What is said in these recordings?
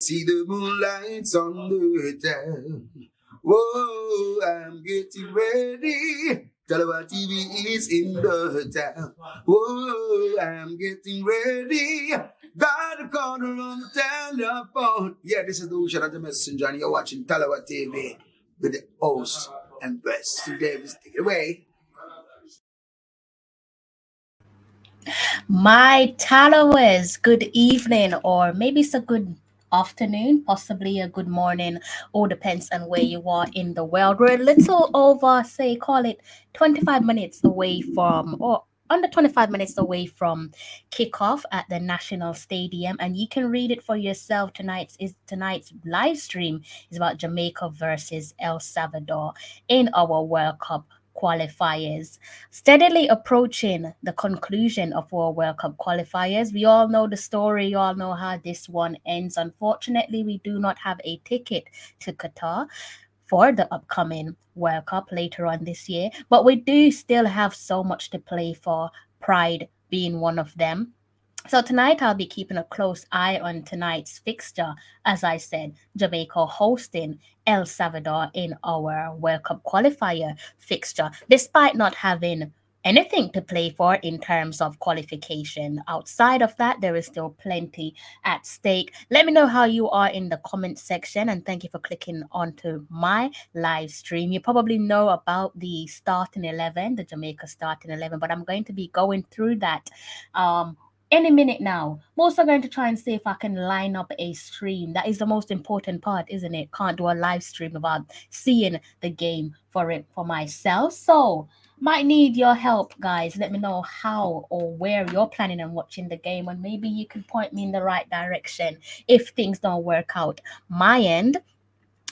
See the moonlights on the town. Whoa, I'm getting ready. Talawa TV is in the town. Whoa, I'm getting ready. Got a corner on the telephone. Yeah, this is the Ocean of the Messenger, and you're watching Talawa TV with the host and best. So Davis, take it away. My followers, good evening, or maybe it's a good afternoon, possibly a good morning, all depends on where you are in the world. We're a little over, say, call it 25 minutes away from, or under 25 minutes away from kickoff at the National Stadium, and you can read it for yourself. Tonight's live stream is about Jamaica versus El Salvador in our World Cup qualifiers. Steadily approaching the conclusion of our World Cup qualifiers. We all know the story, you all know how this one ends. Unfortunately, we do not have a ticket to Qatar for the upcoming World Cup later on this year, but we do still have so much to play for, Pride being one of them. So tonight I'll be keeping a close eye on tonight's fixture. As I said, Jamaica hosting El Salvador in our World Cup qualifier fixture, despite not having anything to play for in terms of qualification. Outside of that, there is still plenty at stake. Let me know how you are in the comment section, and thank you for clicking onto my live stream. You probably know about the starting 11, the Jamaica starting 11, but I'm going to be going through that any minute now. I'm also going to try and see if I can line up a stream. That is the most important part, isn't it? Can't do a live stream without seeing the game for it for myself. So might need your help, guys. Let me know how or where you're planning on watching the game, and maybe you can point me in the right direction if things don't work out my end.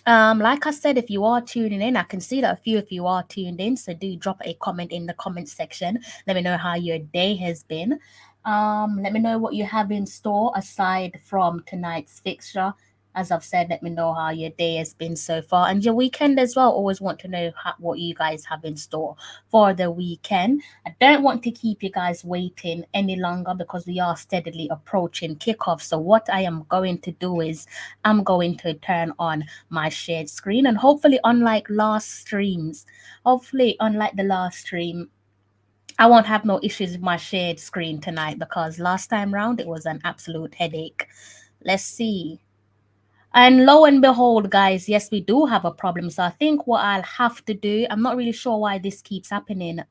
Like I said, if you are tuning in, I can see that a few of you are tuned in. So do drop a comment in the comment section. Let me know how your day has been. Let me know what you have in store aside from tonight's fixture. As I've said, let me know how your day has been so far and your weekend as well. Always want to know what you guys have in store for the weekend. I don't want to keep you guys waiting any longer because we are steadily approaching kickoff. So what I am going to do is I'm going to turn on my shared screen, and hopefully unlike the last stream, I won't have no issues with my shared screen tonight because last time round it was an absolute headache. Let's see. And lo and behold, guys, yes, we do have a problem. So I think what I'll have to do, I'm not really sure why this keeps happening.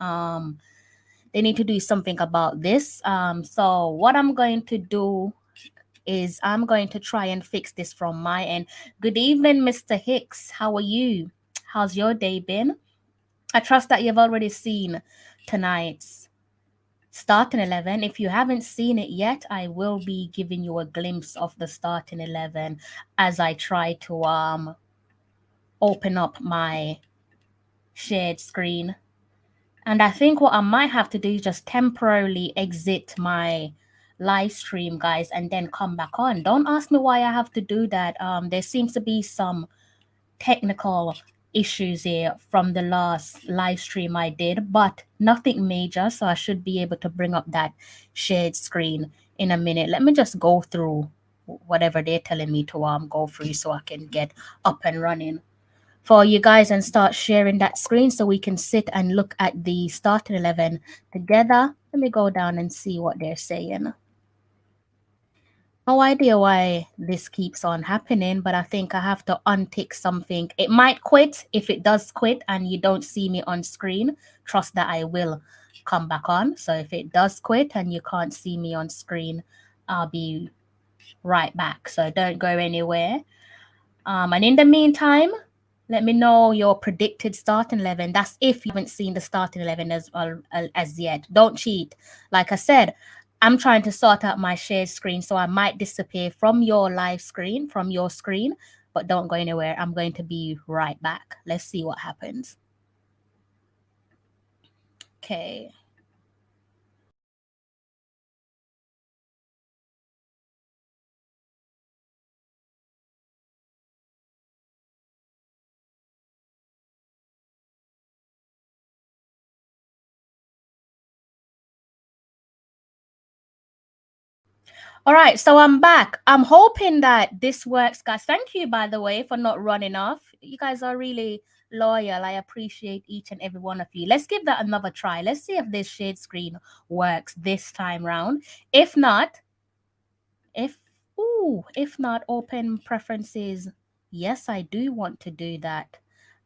They need to do something about this. So what I'm going to do is I'm going to try and fix this from my end. Good evening, Mr. Hicks. How are you? How's your day been? I trust that you've already seen tonight's starting 11. If you haven't seen it yet, I will be giving you a glimpse of the starting 11 as I try to open up my shared screen. And I think what I might have to do is just temporarily exit my live stream, guys, and then come back on. Don't ask me why I have to do that. There seems to be some technical issues here from the last live stream I did, but nothing major, so I should be able to bring up that shared screen in a minute. Let me just go through whatever they're telling me to go through so I can get up and running for you guys and start sharing that screen so we can sit and look at the starting 11 together. Let me go down and see what they're saying. No idea why this keeps on happening, but I think I have to untick something. It might quit. If it does quit and you don't see me on screen, trust that I will come back on. So if it does quit and you can't see me on screen, I'll be right back. So don't go anywhere. And in the meantime, let me know your predicted starting 11. That's if you haven't seen the starting 11 as yet. Don't cheat. Like I said, I'm trying to sort out my shared screen, so I might disappear from your live screen, from your screen, but don't go anywhere. I'm going to be right back. Let's see what happens. Okay. All right, so I'm back. I'm hoping that this works, guys. Thank you, by the way, for not running off. You guys are really loyal. I appreciate each and every one of you. Let's give that another try. Let's see if this shade screen works this time round. If not, if if not, open preferences. Yes, I do want to do that.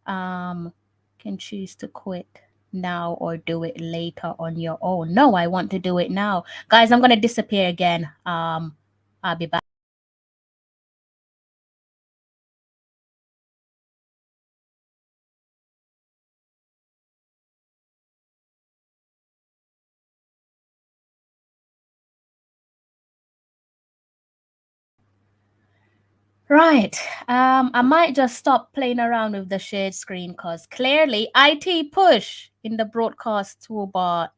Um, can choose to quit now or do it later on your own. No, I want to do it now. Guys, I'm gonna disappear again. I'll be back. Right. I might just stop playing around with the shared screen because clearly IT push in the broadcast toolbar.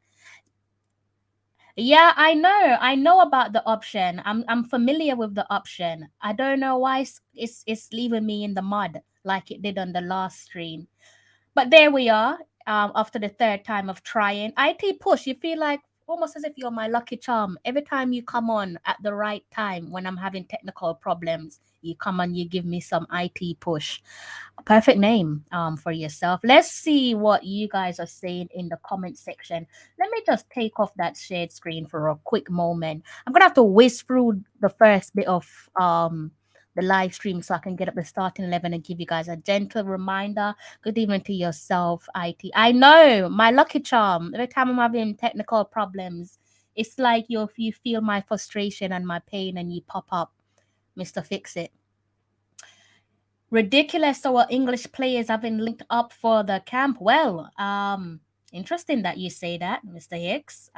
Yeah, I know. I know about the option. I'm familiar with the option. I don't know why it's leaving me in the mud like it did on the last stream. But there we are. After the third time of trying, IT push. You feel like almost as if you're my lucky charm. Every time you come on at the right time when I'm having technical problems, you come on, you give me some IT push. A perfect name for yourself. Let's see what you guys are saying in the comment section. Let me just take off that shared screen for a quick moment. I'm gonna have to whiz through the first bit of the live stream so I can get up the starting 11 and give you guys a gentle reminder. Good evening to yourself, IT. I know, my lucky charm. Every time I'm having technical problems, it's like you feel my frustration and my pain and you pop up, Mr. Fix It. Ridiculous our English players haven't linked up for the camp. Well, interesting that you say that, Mr. Hicks.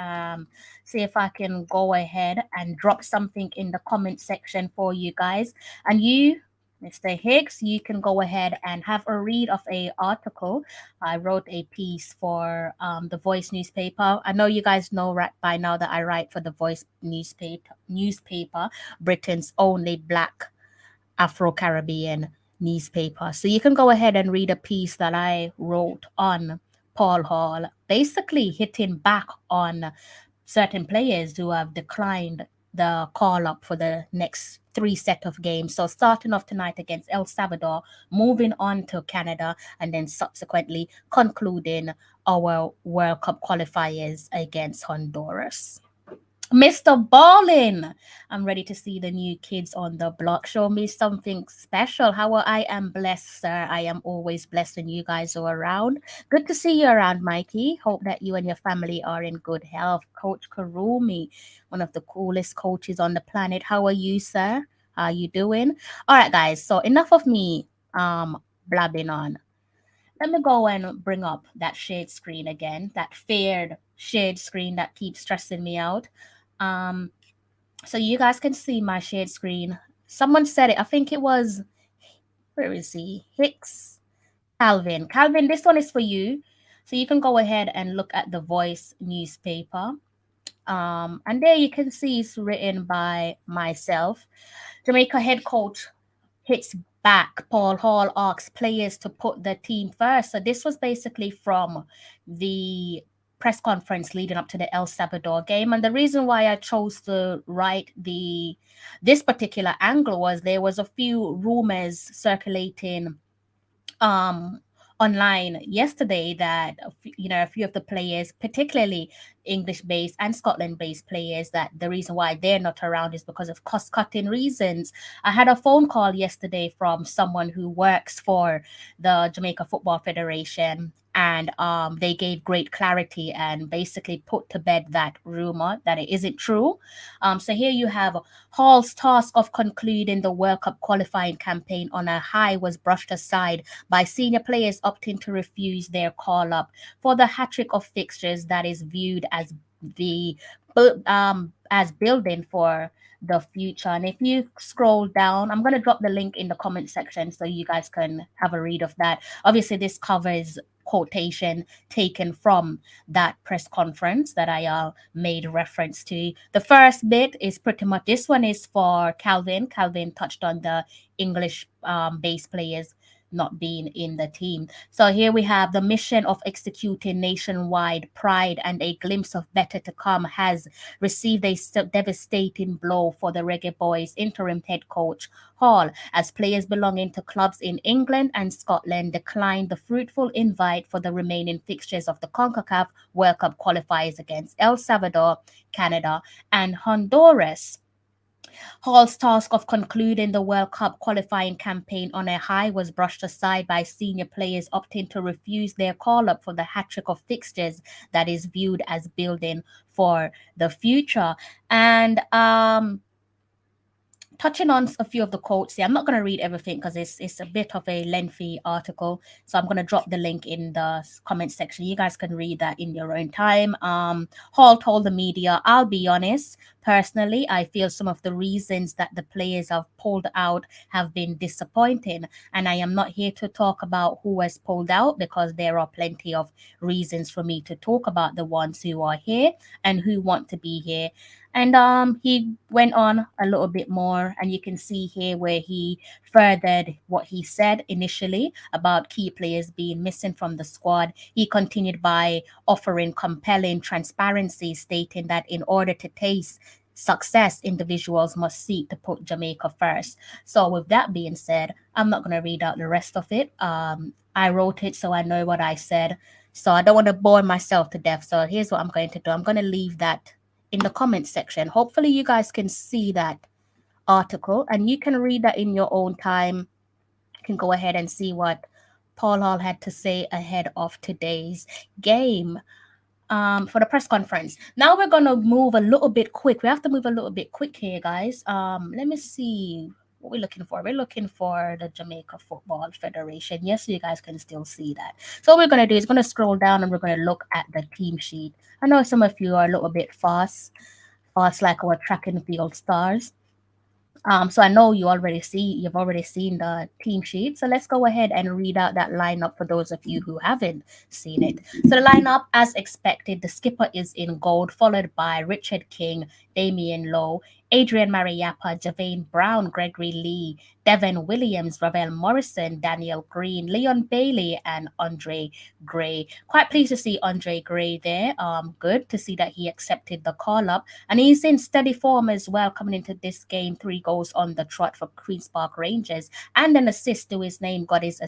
See if I can go ahead and drop something in the comment section for you guys. And you, Mr. Hicks, you can go ahead and have a read of a article. I wrote a piece for the Voice newspaper. I know you guys know right by now that I write for the Voice newspaper, Britain's only black Afro-Caribbean newspaper. So you can go ahead and read a piece that I wrote on Paul Hall, basically hitting back on certain players who have declined the call up for the next three set of games. So starting off tonight against El Salvador, moving on to Canada, and then subsequently concluding our World Cup qualifiers against Honduras. Mr. Ballin, I'm ready to see the new kids on the block. Show me something special. How I am blessed, sir. I am always blessed when you guys are around. Good to see you around, Mikey. Hope that you and your family are in good health. Coach Karumi, one of the coolest coaches on the planet. How are you, sir? How are you doing? All right, guys. So enough of me blabbing on. Let me go and bring up that shade screen again, that feared shade screen that keeps stressing me out. Um, so you guys can see my shade screen. Someone said it. I think it was, where is he? Hicks. Calvin. Calvin, this one is for you. So you can go ahead and look at the Voice newspaper. And there you can see it's written by myself. Jamaica head coach hits back. Paul Hall asks players to put the team first. So this was basically from the press conference leading up to the El Salvador game. And the reason why I chose to write this particular angle was there was a few rumors circulating um online yesterday that a few of the players, particularly English based and Scotland based players, that the reason why they're not around is because of cost cutting reasons. I had a phone call yesterday from someone who works for the Jamaica Football Federation, and they gave great clarity and basically put to bed that rumor that it isn't true. So here you have Hall's task of concluding the World Cup qualifying campaign on a high was brushed aside by senior players opting to refuse their call up for the hat trick of fixtures that is viewed as the as building for the future. And if you scroll down, I'm going to drop the link in the comment section so you guys can have a read of that. Obviously, this covers quotation taken from that press conference that I made reference to. The first bit is pretty much, this one is for Calvin. Calvin touched on the English based players not being in the team. So here we have the mission of executing nationwide pride and a glimpse of better to come has received a devastating blow for the Reggae Boys interim head coach Hall, as players belonging to clubs in England and Scotland declined the fruitful invite for the remaining fixtures of the Concacaf World Cup qualifiers against El Salvador, Canada, and Honduras. Hall's task of concluding the World Cup qualifying campaign on a high was brushed aside by senior players opting to refuse their call up for the hat trick of fixtures that is viewed as building for the future. And touching on a few of the quotes here, I'm not going to read everything because it's a bit of a lengthy article. So I'm going to drop the link in the comment section. You guys can read that in your own time. Hall told the media, I'll be honest, personally, I feel some of the reasons that the players have pulled out have been disappointing. And I am not here to talk about who has pulled out because there are plenty of reasons for me to talk about the ones who are here and who want to be here. And he went on a little bit more, and you can see here where he furthered what he said initially about key players being missing from the squad. He continued by offering compelling transparency, stating that in order to taste success, individuals must seek to put Jamaica first. So, with that being said, I'm not going to read out the rest of it. I wrote it so I know what I said. So, I don't want to bore myself to death. So, here's what I'm going to do I'm going to leave that in the comment section. Hopefully, you guys can see that article and you can read that in your own time. You can go ahead and see what Paul Hall had to say ahead of today's game for the press conference. Now we're gonna move a little bit quick. We have to move a little bit quick here, guys. Let me see what we're looking for. We're looking for the Jamaica Football Federation. Yes, you guys can still see that. So what we're gonna do is gonna scroll down and we're gonna look at the team sheet. I know some of you are a little bit fast like our track and field stars. So I know you've already seen the team sheet. So let's go ahead and read out that lineup for those of you who haven't seen it. So the lineup, as expected, the skipper is in gold, followed by Richard King, Damian Lowe, Adrian Mariappa, Javane Brown, Gregory Lee, Devin Williams, Ravel Morrison, Daniel Green, Leon Bailey, and Andre Gray. Quite pleased to see Andre Gray there. Good to see that he accepted the call up. And he's in steady form as well coming into this game. 3 goals on the trot for Queen's Park Rangers and an assist to his name. Got his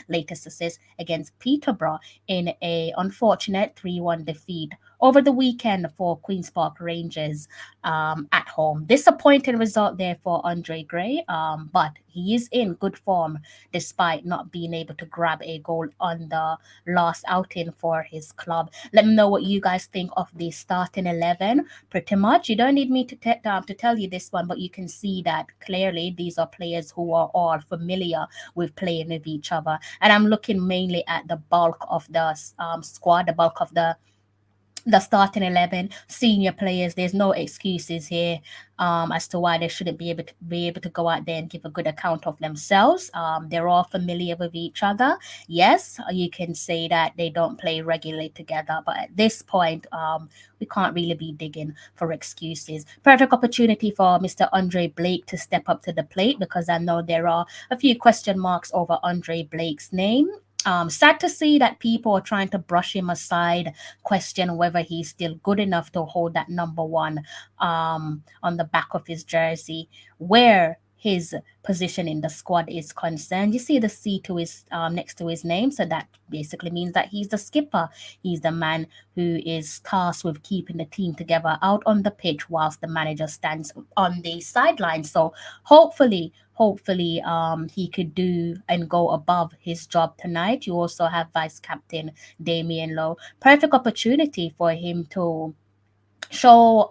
latest assist against Peterborough in a unfortunate 3-1 defeat over the weekend for Queen's Park Rangers at home. Disappointing result there for Andre Gray, but he is in good form despite not being able to grab a goal on the last outing for his club. Let me know what you guys think of the starting 11. Pretty much, you don't need me to tell you this one, but you can see that clearly these are players who are all familiar with playing with each other. And I'm looking mainly at the bulk of the squad, the bulk of the starting 11 senior players. There's no excuses here as to why they shouldn't be able to go out there and give a good account of themselves. They're all familiar with each other. Yes, you can say that they don't play regularly together, but at this point we can't really be digging for excuses. Perfect opportunity for Mr. Andre Blake to step up to the plate, because I know there are a few question marks over Andre Blake's name. Sad to see that people are trying to brush him aside, question whether he's still good enough to hold that number 1 on the back of his jersey, where his position in the squad is concerned. You see the C to his next to his name, so that basically means that he's the skipper. He's the man who is tasked with keeping the team together out on the pitch whilst the manager stands on the sideline. So hopefully he could do and go above his job tonight. You also have vice captain Damian Lowe. Perfect opportunity for him to show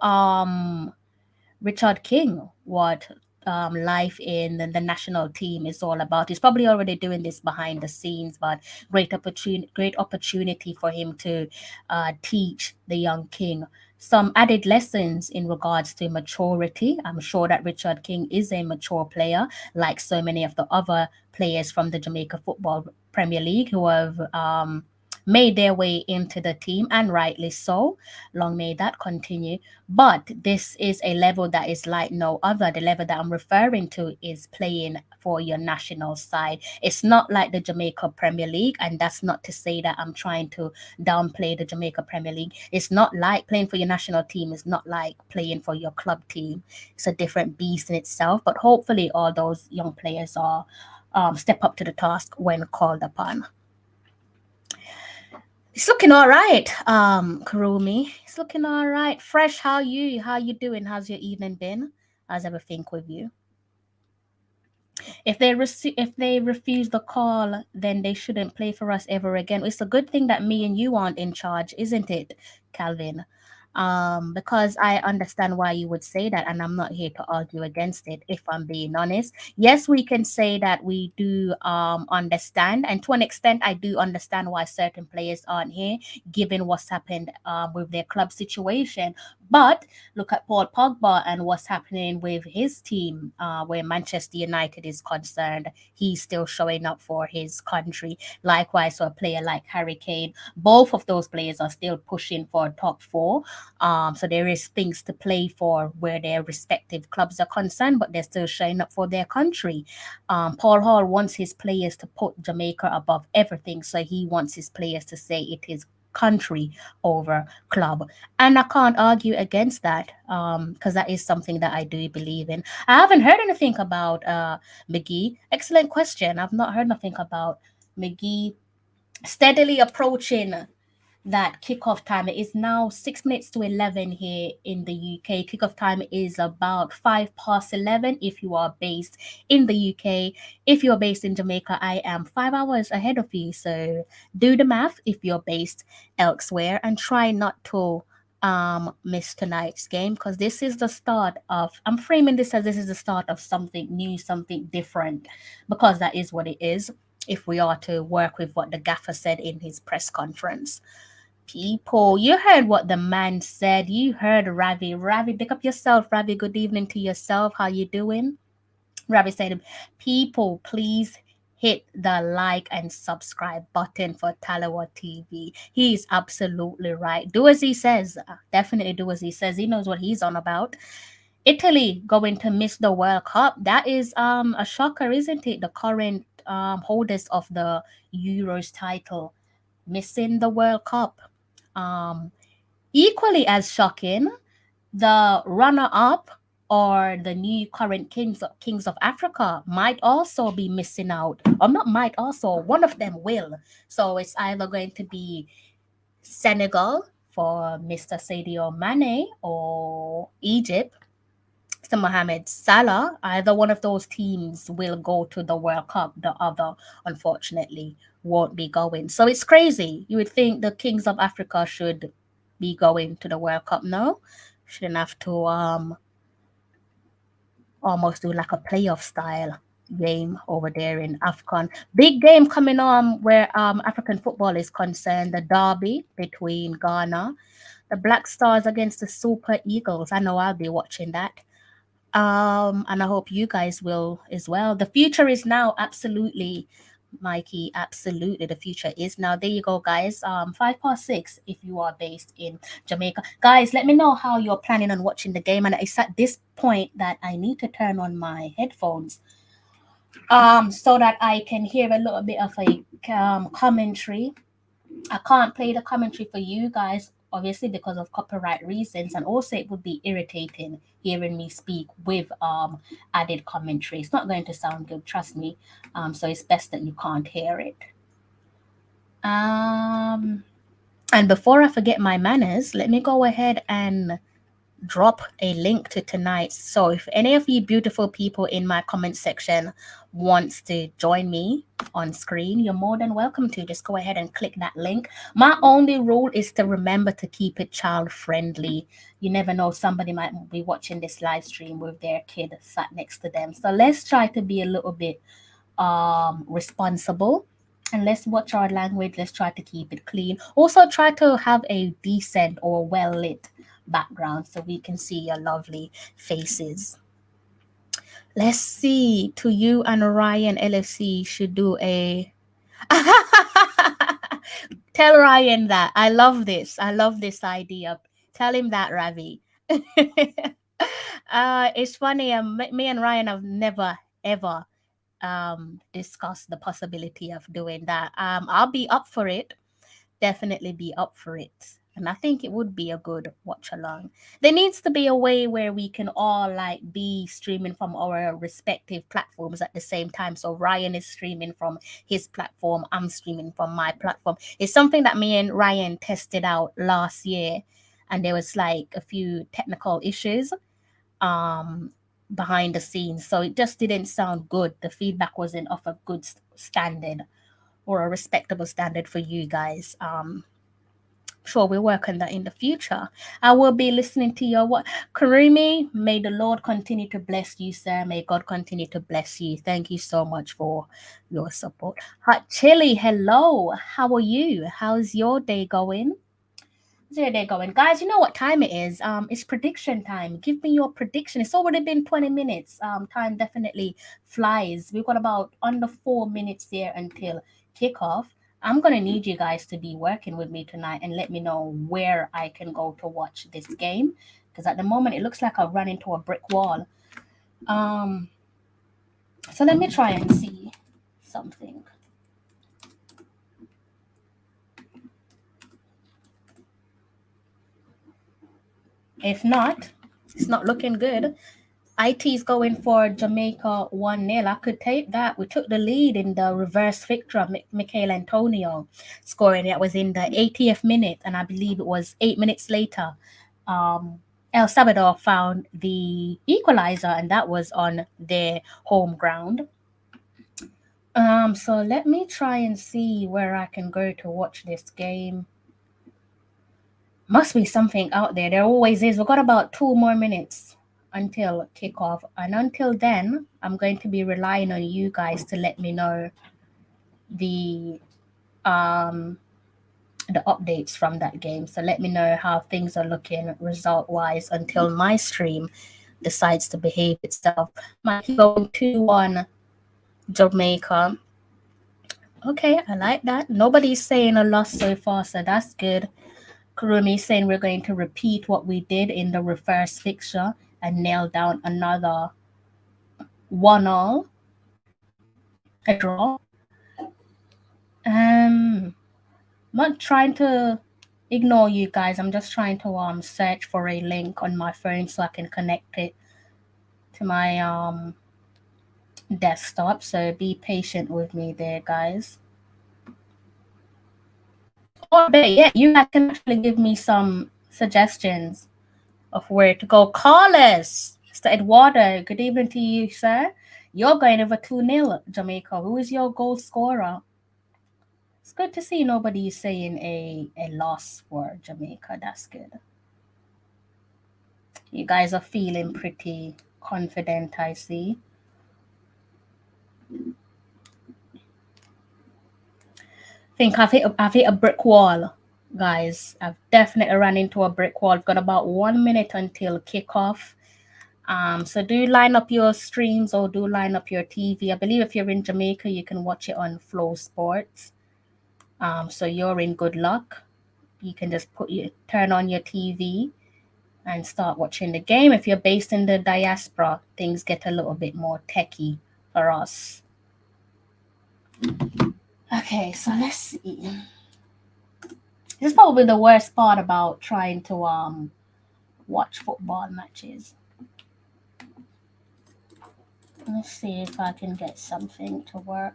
Richard King what life in the national team is all about. He's probably already doing this behind the scenes, but great opportunity for him to teach the young King some added lessons in regards to maturity. I'm sure that Richard King is a mature player, like so many of the other players from the Jamaica Football Premier League who have made their way into the team, and rightly so. Long may that continue. But this is a level that is like no other. The level that I'm referring to is playing for your national side. It's not like the Jamaica Premier League, and that's not to say that I'm trying to downplay the Jamaica Premier League. It's not like playing for your national team, it's not like playing for your club team. It's a different beast in itself, but hopefully all those young players are step up to the task when called upon. It's looking all right, Karumi. It's looking all right. Fresh, how you doing? How's your evening been? How's everything with you? If they refuse the call, then they shouldn't play for us ever again. It's a good thing that me and you aren't in charge, isn't it, Calvin? Because I understand why you would say that, and I'm not here to argue against it. If I'm being honest, yes, we can say that we do understand, and to an extent, I do understand why certain players aren't here, given what's happened with their club situation. But look at Paul Pogba and what's happening with his team, where Manchester United is concerned. He's still showing up for his country. Likewise, for a player like Harry Kane, both of those players are still pushing for top four. So there is things to play for where their respective clubs are concerned, but they're still showing up for their country. Paul Hall wants his players to put Jamaica above everything, so he wants his players to say it is country over club, and I can't argue against that because that is something that I do believe in. I haven't heard anything about McGee. Excellent question. I've not heard nothing about McGee. Steadily approaching that kickoff time. It is now 6 minutes to 11 here in the UK. Kickoff time is about 5 past 11 if you are based in the UK. If you're based in Jamaica, I am 5 hours ahead of you. So do the math if you're based elsewhere, and try not to miss tonight's game, because this is the start of, I'm framing this as this is the start of something new, something different, because that is what it is, if we are to work with what the gaffer said in his press conference. People, you heard what the man said. You heard Ravi. Ravi, pick up yourself. Ravi, good evening to yourself. How you doing? Ravi said, people, please hit the like and subscribe button for Talawa TV. He is absolutely right. Do as he says. Definitely do as he says. He knows what he's on about. Italy going to miss the World Cup. That is a shocker, isn't it? The current holders of the Euros title missing the World Cup. Um, Equally as shocking, the runner-up or the new current kings of Africa might also be missing out, or not might also, one of them will. So it's either going to be Senegal for Mr. Sadio Mane or Egypt, Mr. Mohamed Salah. Either one of those teams will go to the World Cup. The other, unfortunately, won't be going. So it's crazy. You would think the kings of Africa should be going to the World Cup. No, shouldn't have to almost do like a playoff style game over there in AFCON. Big game coming on where African football is concerned. The derby between Ghana, the Black Stars against the Super Eagles. I know I'll be watching that. And I hope you guys will as well. The future is now, absolutely, Mikey, absolutely. The future is now. There you go, guys. 5 past 6 if you are based in Jamaica. Guys, let me know how you're planning on watching the game. And it's at this point that I need to turn on my headphones so that I can hear a little bit of a commentary. I can't play the commentary for you guys, obviously, because of copyright reasons, and also it would be irritating hearing me speak with added commentary. It's not going to sound good, trust me. So it's best that you can't hear it. And before I forget my manners, let me go ahead and drop a link to tonight. So if any of you beautiful people in my comment section wants to join me on screen, you're more than welcome to. Just go ahead and click that link. My only rule is to remember to keep it child friendly. You never know, somebody might be watching this live stream with their kid sat next to them. So let's try to be a little bit responsible, and let's watch our language. Let's try to keep it clean. Also try to have a decent or well lit background so we can see your lovely faces. Let's see. To you and Ryan, LFC should do a Tell Ryan that. I love this. I love this idea. Tell him that, Ravi. It's funny. Me and Ryan have never ever discussed the possibility of doing that. I'll be up for it. Definitely be up for it. And I think it would be a good watch along. There needs to be a way where we can all like be streaming from our respective platforms at the same time. So Ryan is streaming from his platform, I'm streaming from my platform. It's something that me and Ryan tested out last year, and there was like a few technical issues um behind the scenes. So it just didn't sound good. The feedback wasn't of a good standard or a respectable standard for you guys. Sure, we'll work on that in the future. I will be listening to your what, Karimi. May the Lord continue to bless you, sir. May God continue to bless you. Thank you so much for your support. Hot Chili, hello. How are you? How's your day going? There they going. Guys, you know what time it is? It's prediction time. Give me your prediction. It's already been 20 minutes. Time definitely flies. We've got about under 4 minutes here until kickoff. I'm gonna need you guys to be working with me tonight and let me know where I can go to watch this game. Because at the moment it looks like I've run into a brick wall. So let me try and see something. If not, it's not looking good. IT's going for Jamaica 1-0. I could take that. We took the lead in the reverse fixture. Michael Antonio scoring. It was in the 80th minute, and I believe it was 8 minutes later. El Salvador found the equalizer, and that was on their home ground. So let me try and see where I can go to watch this game. Must be something out there. There always is. We've got about 2 more minutes until kickoff, and until then I'm going to be relying on you guys to let me know the updates from that game. So let me know how things are looking result wise until my stream decides to behave itself. Mikey going 2-1 Jamaica. Okay, I like that. Nobody's saying a loss so far, so that's good. Kurumi saying we're going to repeat what we did in the reverse fixture and nail down another 1-1, a draw. I'm not trying to ignore you guys. I'm just trying to search for a link on my phone so I can connect it to my desktop. So be patient with me there, guys. Or better yet, you guys can actually give me some suggestions of where to go. Carlos, Mr. Eduardo, good evening to you, sir. You're going over 2-0, Jamaica. Who is your goal scorer? It's good to see nobody is saying a loss for Jamaica. That's good. You guys are feeling pretty confident, I see. I think I've hit a brick wall, guys. I've definitely run into a brick wall. I've got about 1 minute until kickoff. So do line up your streams or do line up your TV. I believe if you're in Jamaica, you can watch it on Flow Sports. So you're in good luck. You can just turn on your TV and start watching the game. If you're based in the diaspora, things get a little bit more techie for us. Okay, so let's see. This is probably the worst part about trying to watch football matches. Let's see if I can get something to work.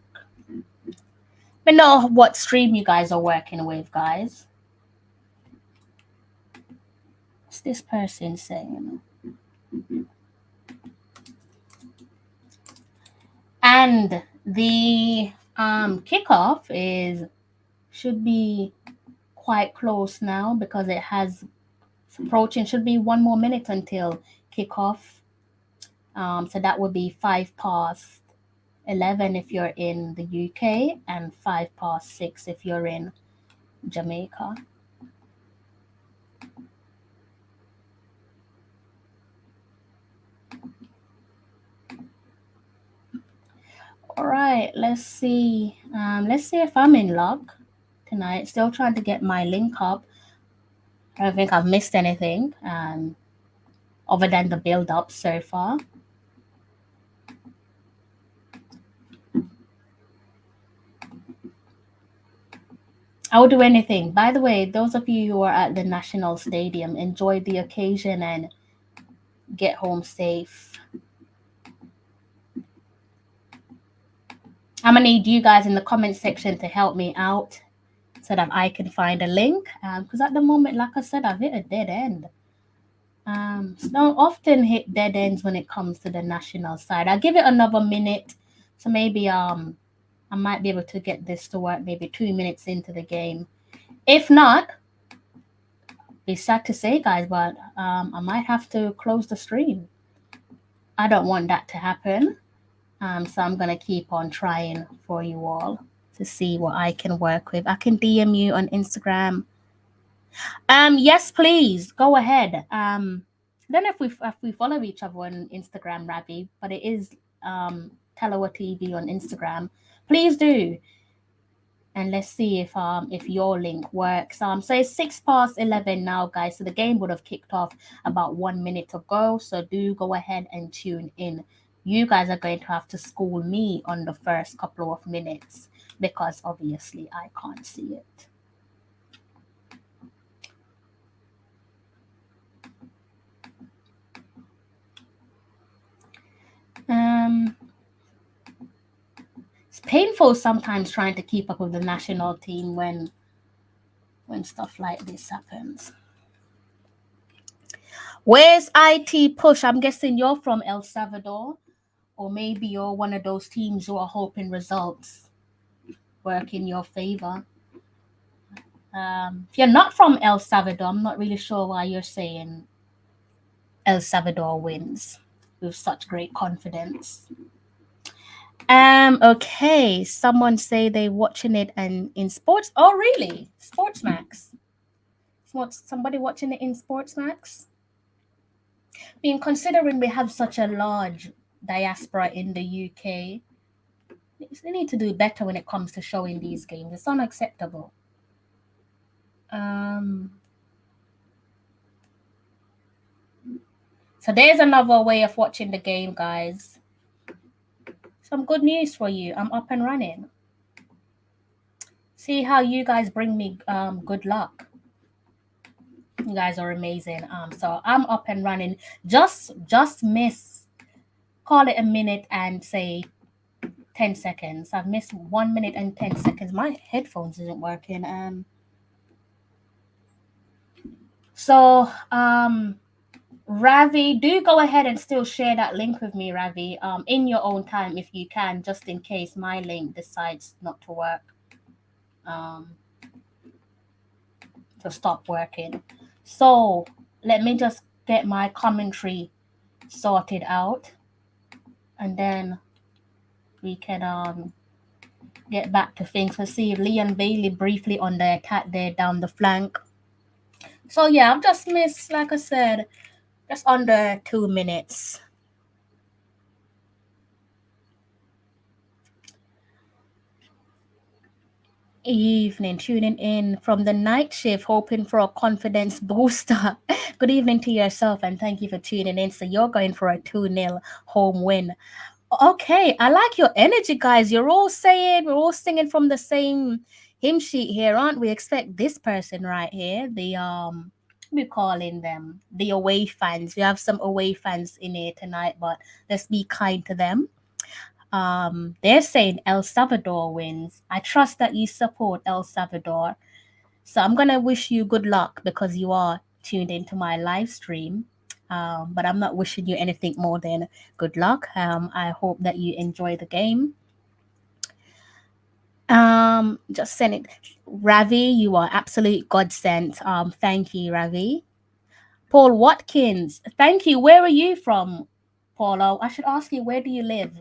But know what stream you guys are working with, guys. What's this person saying? And the kickoff should be quite close now because it's approaching. Should be 1 more minute until kickoff. So that would be 11 if you're in the UK and 6 if you're in Jamaica. All right, let's see. Let's see if I'm in luck tonight. Still trying to get my link up. I don't think I've missed anything other than the build up so far. I will do anything. By the way, those of you who are at the National Stadium, enjoy the occasion and get home safe. I'm gonna need you guys in the comment section to help me out so that I can find a link. Because at the moment, like I said, I've hit a dead end. So don't often hit dead ends when it comes to the national side. I'll give it another minute. So maybe I might be able to get this to work maybe 2 minutes into the game. If not, be sad to say, guys, but I might have to close the stream. I don't want that to happen. So I'm gonna keep on trying for you all to see what I can work with. I can DM you on Instagram. Yes, please go ahead. I don't know if we follow each other on Instagram, Ravi, but it is Talawa TV on Instagram. Please do. And let's see if your link works. So it's 11 now, guys. So the game would have kicked off about 1 minute ago. So do go ahead and tune in. You guys are going to have to school me on the first couple of minutes because obviously I can't see it. It's painful sometimes trying to keep up with the national team when stuff like this happens. Where's IT Push? I'm guessing you're from El Salvador, or maybe you're one of those teams who are hoping results work in your favor. If you're not from El Salvador, I'm not really sure why you're saying El Salvador wins with such great confidence. Okay. Someone say they watching it and in sports. Oh, really? Sportsmax. Somebody watching it in Sportsmax? I mean, considering we have such a large diaspora in the UK, they need to do better when it comes to showing these games. It's unacceptable. So there's another way of watching the game, guys. Some good news for you. I'm up and running. See how you guys bring me good luck. You guys are amazing. So I'm up and running. Just miss, call it a minute and say 10 seconds. I've missed 1 minute and 10 seconds. My headphones isn't working. So Ravi, do go ahead and still share that link with me, Ravi, in your own time if you can, just in case my link decides not to work, to stop working. So let me just get my commentary sorted out, and then we can get back to things. Let's see Leon Bailey briefly on the attack there down the flank. So yeah, I've just missed, like I said, just under 2 minutes. Evening, tuning in from the night shift, hoping for a confidence booster. Good evening to yourself, and thank you for tuning in. So you're going for a 2-0 home win. Okay, I like your energy, guys. You're all saying, we're all singing from the same hymn sheet here, aren't we? Expect this person right here, we're calling them the away fans. We have some away fans in here tonight, but let's be kind to them. They're saying El Salvador wins. I trust that you support El Salvador. So I'm going to wish you good luck because you are tuned into my live stream. But I'm not wishing you anything more than good luck. I hope that you enjoy the game. Just send it. Ravi, you are absolute godsend. Thank you, Ravi. Paul Watkins, thank you. Where are you from, Paulo? I should ask you, where do you live?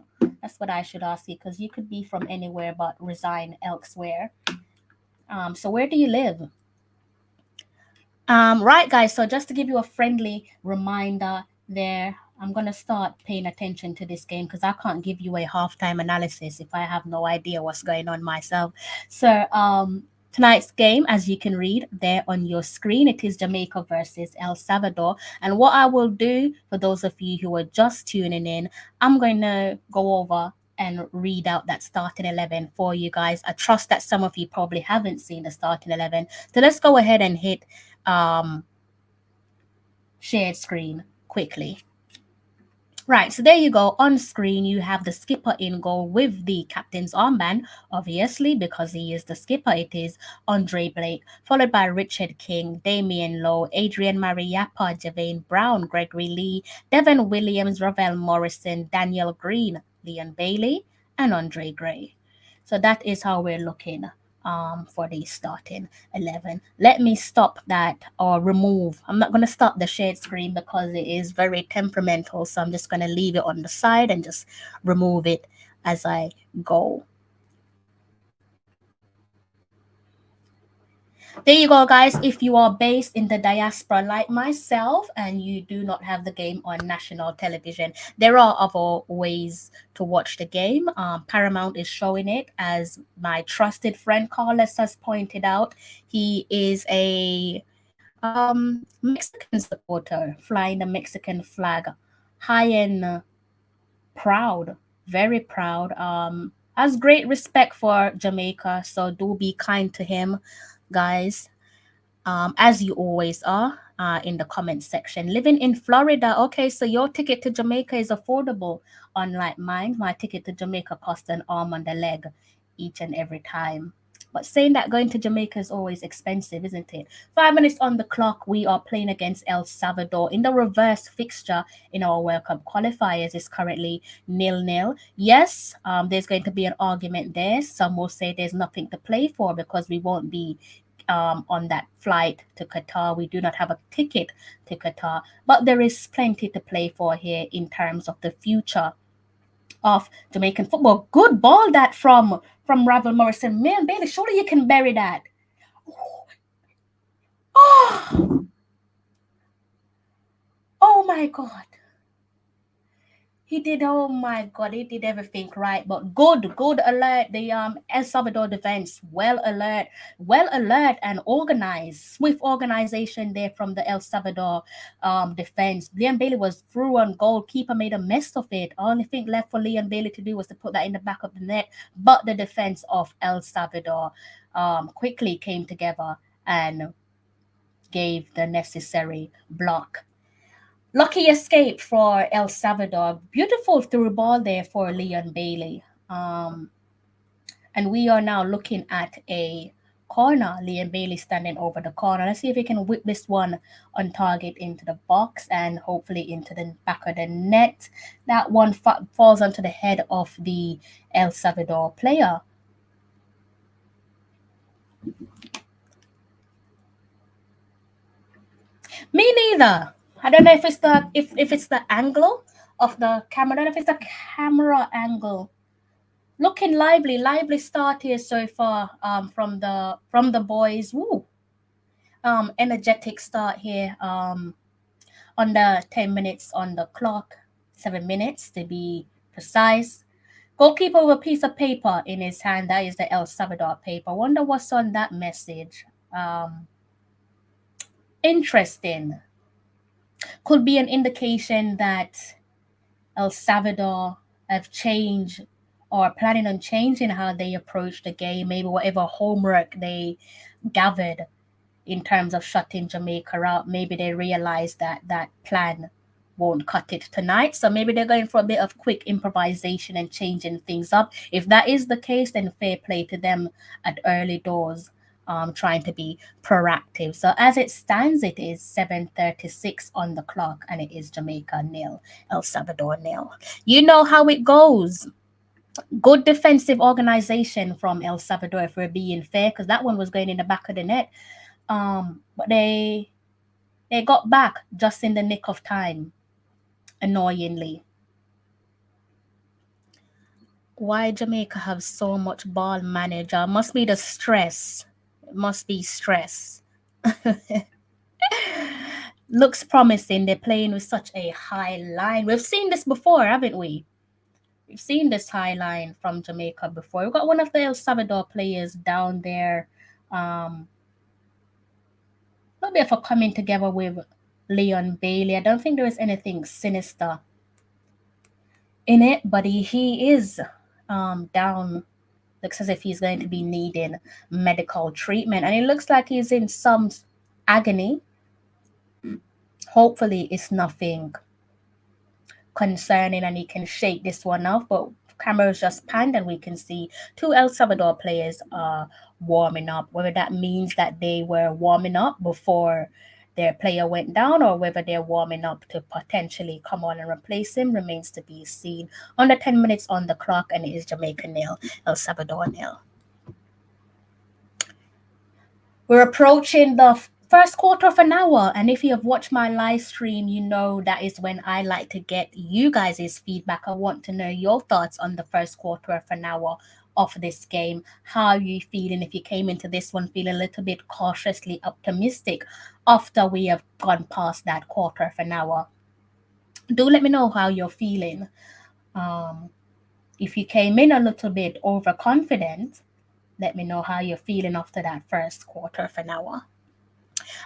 That's what I should ask you, because you could be from anywhere but reside elsewhere. So where do you live? Right, guys. So just to give you a friendly reminder there, I'm going to start paying attention to this game because I can't give you a halftime analysis if I have no idea what's going on myself. So Tonight's game, as you can read there on your screen, it is Jamaica versus El Salvador. And what I will do for those of you who are just tuning in, I'm going to go over and read out that starting 11 for you guys. I trust that some of you probably haven't seen the starting 11. So let's go ahead and hit shared screen quickly. Right, so there you go. On screen, you have the skipper in goal with the captain's armband, obviously, because he is the skipper. It is Andre Blake, followed by Richard King, Damian Lowe, Adrian Mariappa, Javane Brown, Gregory Lee, Devon Williams, Ravel Morrison, Daniel Green, Leon Bailey, and Andre Gray. So that is how we're looking for the starting 11. Let me stop that or remove. I'm not going to stop the shade screen because it is very temperamental. So I'm just going to leave it on the side and just remove it as I go. There you go, guys. If you are based in the diaspora like myself and you do not have the game on national television, there are other ways to watch the game. Paramount is showing it, as my trusted friend Carlos has pointed out. He is a Mexican supporter, flying the Mexican flag high and proud, very proud. Has great respect for Jamaica, so do be kind to him, guys, as you always are. In the comment section. Living in Florida, okay, so your ticket to Jamaica is affordable, unlike mine. My ticket to Jamaica costs an arm and a leg each and every time. But saying that, going to Jamaica is always expensive, isn't it? 5 minutes on the clock. We are playing against El Salvador in the reverse fixture in our World Cup qualifiers. Is currently 0-0. Yes, there's going to be an argument there. Some will say there's nothing to play for because we won't be on that flight to Qatar. We do not have a ticket to Qatar, but there is plenty to play for here in terms of the future of Jamaican football. Good ball that from Ravel Morrison. Man, Bailey, surely you can bury that. Oh, oh my God. He did, oh my God, he did everything right. But good alert. The El Salvador defense, well alert and organized. Swift organization there from the El Salvador defense. Leon Bailey was through on goal. Keeper made a mess of it. Only thing left for Leon Bailey to do was to put that in the back of the net. But the defense of El Salvador quickly came together and gave the necessary block. Lucky escape for El Salvador. Beautiful through ball there for Leon Bailey. And we are now looking at a corner. Leon Bailey standing over the corner. Let's see if he can whip this one on target into the box and hopefully into the back of the net. That one falls onto the head of the El Salvador player. Me neither. I don't know if it's the if it's the angle of the camera. I don't know if it's the camera angle. Looking lively start here so far from the boys. Woo. Energetic start here under 10 minutes on the clock, 7 minutes to be precise. Goalkeeper with a piece of paper in his hand. That is the El Salvador paper. Wonder what's on that message. Interesting. Could be an indication that El Salvador have changed or planning on changing how they approach the game, maybe whatever homework they gathered in terms of shutting Jamaica out, maybe they realize that that plan won't cut it tonight. So maybe they're going for a bit of quick improvisation and changing things up. If that is the case, then fair play to them at early doors. Trying to be proactive. So as it stands, it is 7:36 on the clock, and it is Jamaica 0, El Salvador 0. You know how it goes. Good defensive organization from El Salvador, if we're being fair, because that one was going in the back of the net. But they got back just in the nick of time, annoyingly. Why Jamaica have so much ball manager? Must be the stress. It must be stress. Looks promising. They're playing with such a high line. We've seen this before, haven't we? We've seen this high line from Jamaica before. We've got one of the El Salvador players down there A little bit of a coming together with Leon Bailey. I don't think there is anything sinister in it, but he is down. Looks as if he's going to be needing medical treatment, and it looks like he's in some agony. Hopefully, it's nothing concerning and he can shake this one off. But cameras just panned and we can see two El Salvador players are warming up. Whether that means that they were warming up before their player went down or whether they're warming up to potentially come on and replace him remains to be seen. Under 10 minutes on the clock, and it is Jamaica nil, El Salvador nil. We're approaching the first quarter of an hour, and if you have watched my live stream, you know that is when I like to get you guys' feedback. I want to know your thoughts on the first quarter of an hour of this game. How are you feeling? If you came into this one feeling a little bit cautiously optimistic after we have gone past that quarter of an hour, do let me know how you're feeling. If you came in a little bit overconfident, let me know how you're feeling after that first quarter of an hour.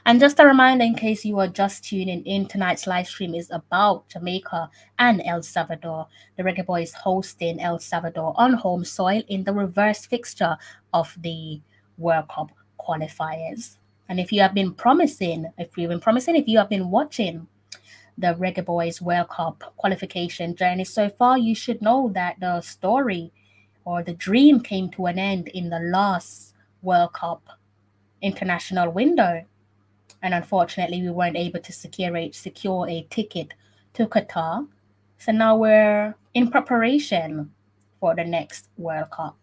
And just a reminder, in case you are just tuning in, tonight's live stream is about Jamaica and El Salvador. The Reggae Boys hosting El Salvador on home soil in the reverse fixture of the World Cup qualifiers. And if you have been watching the Reggae Boys World Cup qualification journey so far, you should know that the story or the dream came to an end in the last World Cup international window. And unfortunately, we weren't able to secure a ticket to Qatar. So now we're in preparation for the next World Cup.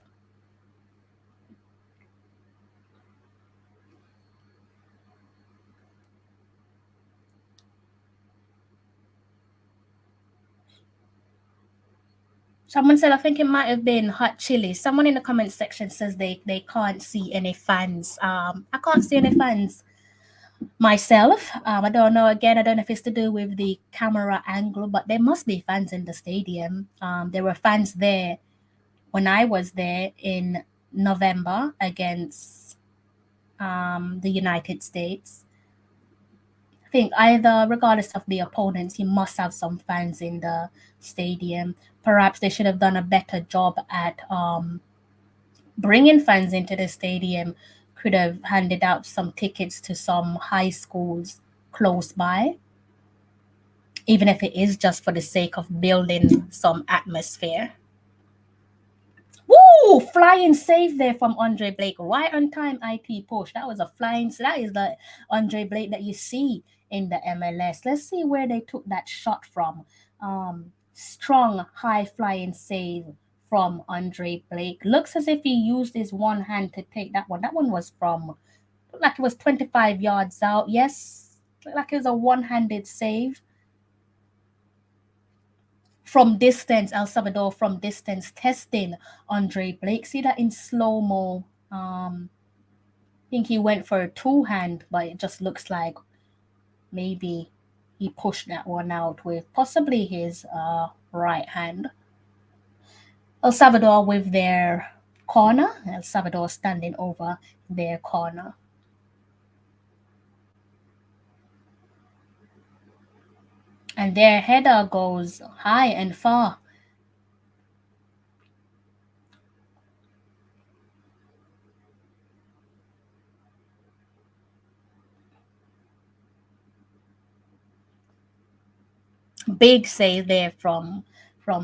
Someone said, I think it might have been hot chili. Someone in the comment section says they can't see any fans. I can't see any fans myself. I don't know. Again, I don't know if it's to do with the camera angle, but there must be fans in the stadium. There were fans there when I was there in November against the United States. I think either, regardless of the opponents, you must have some fans in the stadium. Perhaps they should have done a better job at bringing fans into the stadium. Could have handed out some tickets to some high schools close by, even if it is just for the sake of building some atmosphere. Woo! Flying save there from Andre Blake. Right on time IT push. That was a flying. So that is the Andre Blake that you see in the MLS. Let's see where they took that shot from. Strong, high flying save from Andre Blake. Looks as if he used his one hand to take that one. That one was from, looked like it was 25 yards out. Yes, looked like it was a one-handed save. From distance, El Salvador from distance testing Andre Blake. See that in slow-mo. I think he went for a two-hand, but it just looks like maybe he pushed that one out with possibly his right hand. El Salvador with their corner. El Salvador standing over their corner. And their header goes high and far. Big save there from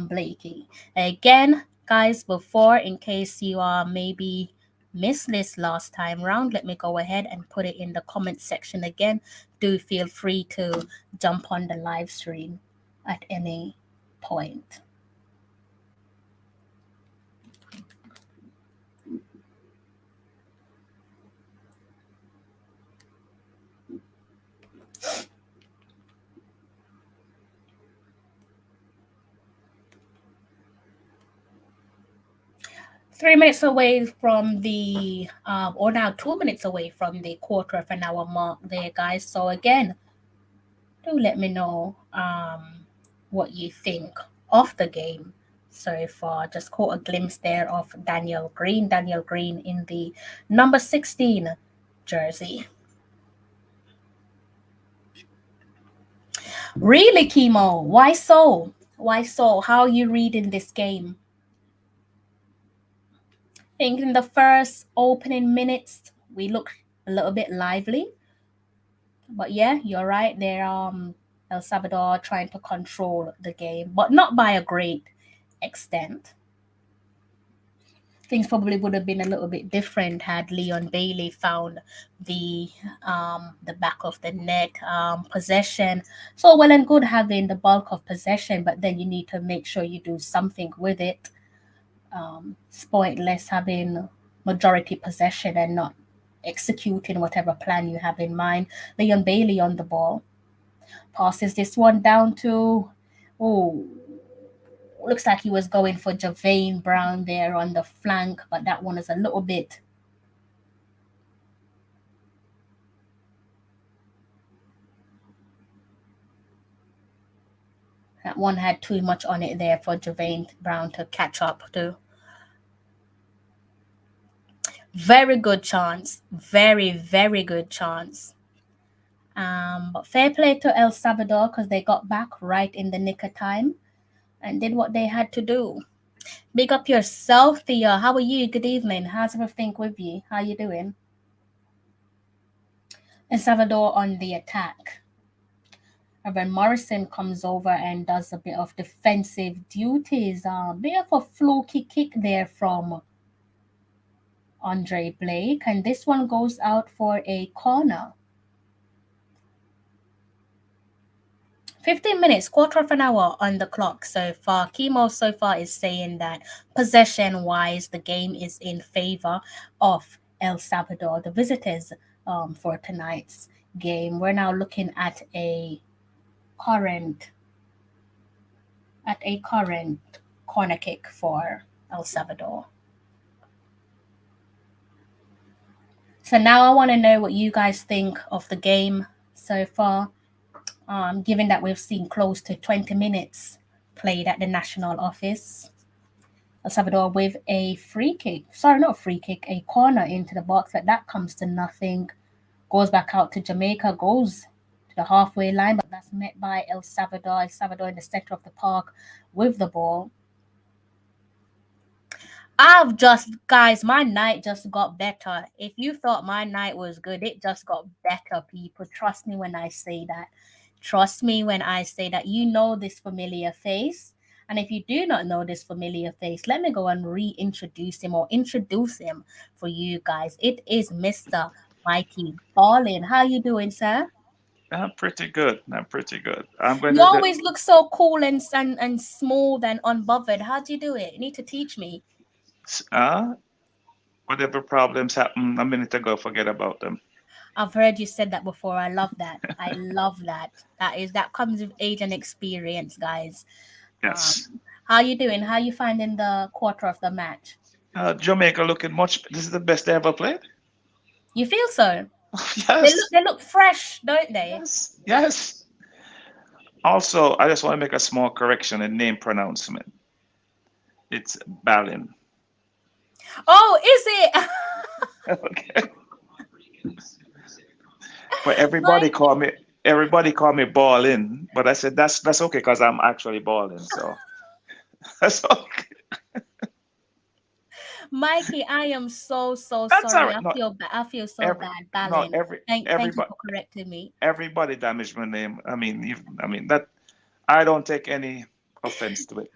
Blakey. Again, guys, before, in case you are maybe missed this last time round, let me go ahead and put it in the comment section again. Do feel free to jump on the live stream at any point. Three minutes away from the, or now 2 minutes away from the quarter of an hour mark there, guys. So again, do let me know what you think of the game so far. Just caught a glimpse there of Daniel Green. Daniel Green in the number 16 jersey. Really, Chemo? Why so? Why so? How are you reading this game? I think in the first opening minutes we looked a little bit lively, but yeah, you're right. They're El Salvador trying to control the game, but not by a great extent. Things probably would have been a little bit different had Leon Bailey found the back of the net, possession. So well and good having the bulk of possession, but then you need to make sure you do something with it. It's pointless having majority possession and not executing whatever plan you have in mind. Leon Bailey on the ball passes this one down to, oh, looks like he was going for Javane Brown there on the flank, but that one is a little bit. That one had too much on it there for Javane Brown to catch up to. Very good chance. Very, very good chance. But fair play to El Salvador because they got back right in the nick of time and did what they had to do. Big up yourself, Thea. How are you? Good evening. How's everything with you? How you doing? El Salvador on the attack. When Morrison comes over and does a bit of defensive duties, a bit of a fluky kick there from Andre Blake, and this one goes out for a corner. 15 minutes, quarter of an hour on the clock so far. Chemo so far is saying that possession wise, the game is in favor of El Salvador, the visitors, for tonight's game. We're now looking at current a current corner kick for El Salvador. So now I want to know what you guys think of the game so far. Given that we've seen close to 20 minutes played at the national office. El Salvador with a free kick. Sorry, not a free kick, a corner into the box. But that comes to nothing. Goes back out to Jamaica, goes to the halfway line, but that's met by El Salvador. El Salvador in the center of the park with the ball. Guys, my night just got better. If you thought my night was good, it just got better, people. Trust me when I say that. Trust me when I say that. You know this familiar face. And if you do not know this familiar face, let me go and reintroduce him or introduce him for you guys. It is Mr. Mikey Ballin. How you doing, sir? I'm pretty good. I'm pretty good. I'm going You to do, always look so cool and smooth and unbothered. How do you do it? You need to teach me. uh, whatever problems happened a minute ago, forget about them. I've heard you said that before. I love that. I love that. That comes with age and experience, guys. Yes. How you doing? How you finding the quarter of the match? Jamaica looking much. This is the best they ever played. You feel so? Yes. They look fresh, don't they? Yes. Yes. Also, I just want to make a small correction in name pronouncement. It's Balin. Oh, is it? Okay. But everybody Mike, call me. Everybody call me Ballin, but I said that's okay because I'm actually balling. So that's okay. Mikey, I am so That's all sorry. right. No, I feel so every bad, no Balin. every Thank you everybody for correcting me. everybody damaged my name. I mean that I don't take any offense to it.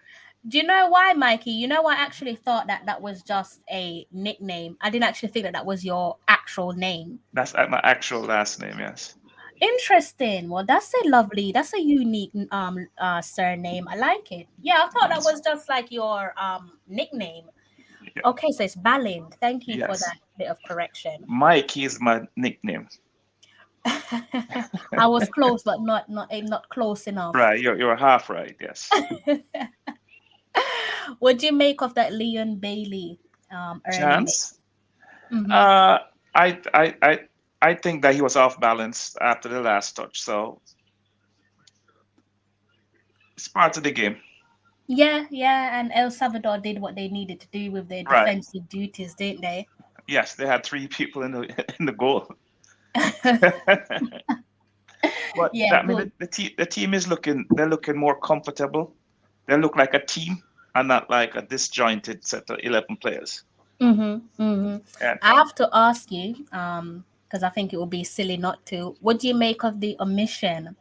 Do you know why, Mikey? You know, I actually thought that that was just a nickname. I didn't actually think that that was your actual name. That's my actual last name. Yes. Interesting. Well, that's a unique surname. I like it. Yeah, I thought that Yes. was just like your nickname. Yeah. Okay, so it's Balind. Thank you for Yes. that bit of correction. Mikey is my nickname. I was close, but not close enough. Right. You're half right. Yes. What do you make of that Leon Bailey earning it? Chance. Hmm. Uh, I I I I think that he was off balance after the last touch. So it's part of the game. Yeah, yeah, and El Salvador did what they needed to do with their Right. defensive duties, didn't they? Yes, they had three people in the in the goal. But Yeah, I mean, good. the team is looking. They're looking more comfortable. They look like a team and not like a disjointed set of 11 players. And I have to ask you, because I think it would be silly not to. What do you make of the omission,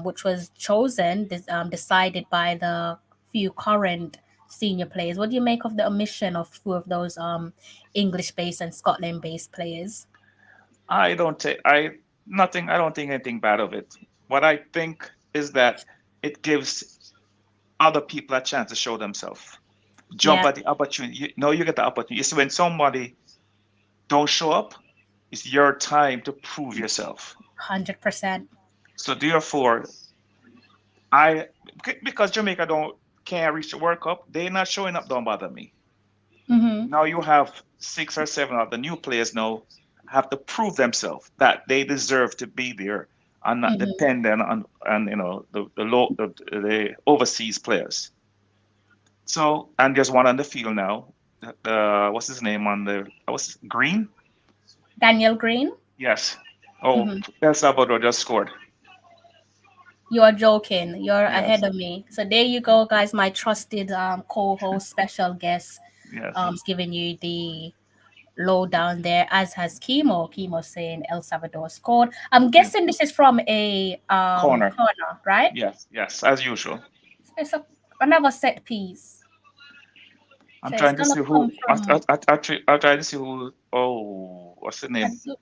which was chosen, decided by the few current senior players? What do you make of the omission of two of those English-based and Scotland-based players? I don't take I nothing. I don't think anything bad of it. What I think is that it gives other people a chance to show themselves. Jump Yeah, at the opportunity. You get the opportunity. It's when somebody don't show up. It's your time to prove yourself. 100%. So therefore, I because Jamaica don't can't reach the World Cup, they not showing up. Don't bother me. Mm-hmm. Now you have 6 or 7 of the new players now have to prove themselves that they deserve to be there and not Mm-hmm. dependent on the overseas players. So and there's one on the field now. What's his name on the what's Green? Daniel Green. Yes. Oh, Mm-hmm. El Salvador just scored. You are joking. You're Yes. ahead of me. So there you go, guys. My trusted co-host, special guest, Yes. is giving you the lowdown there, as has Chemo. Chemo saying El Salvador scored. I'm Yes. guessing this is from a Corner. corner, right? Yes. Yes. As usual. It's another set piece. I'm So it's trying to gonna see who. come from. I'll try to see who. Oh, what's the I name? do,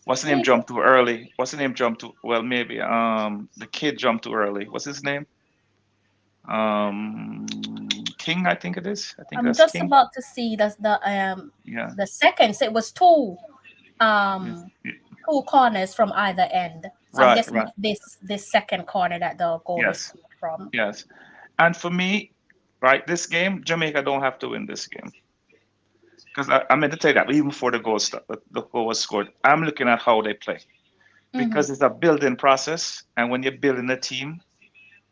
What's the name? wait, Jumped too early. What's the name? Jumped too. Well, maybe. The kid jumped too early. What's his name? Um, King. I think it is. I think I'm that's just King. about to see Yeah. the second. So it was two Yes. um two corners from either end. So I'm Right. guessing Right. it's this second corner that the goal was Yes. scored from. Yes. And for me, right, this game, Jamaica don't have to win this game. Because I meant to tell you that even before the goal was scored, I'm looking at how they play Mm-hmm. because it's a building process, and when you're building a team,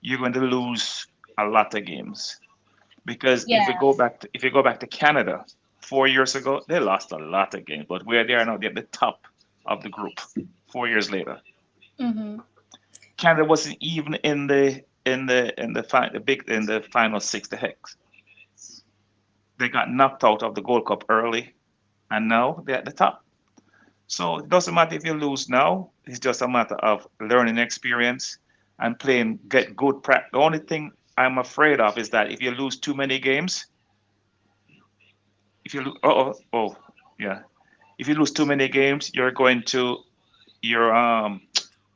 you're going to lose a lot of games. Because Yeah. if you go back to Canada 4 years ago, they lost a lot of games, but where they are now, they're at the top of the group. 4 years later, Mm-hmm. Canada wasn't even in the final six. The hex, they got knocked out of the Gold Cup early, and now they're at the top. So it doesn't matter if you lose now. It's just a matter of learning experience and playing, get good practice. The only thing I'm afraid of is that if you lose too many games, if you lose, yeah, if you lose too many games, you're going to your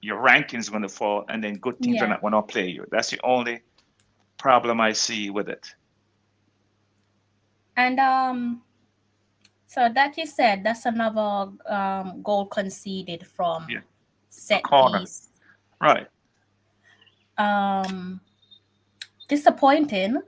your rankings going to fall, and then good teams are Yeah. not going to play you. That's the only problem I see with it. And so that you said that's another goal conceded from Yeah, a set corner, piece. right? Um Disappointing.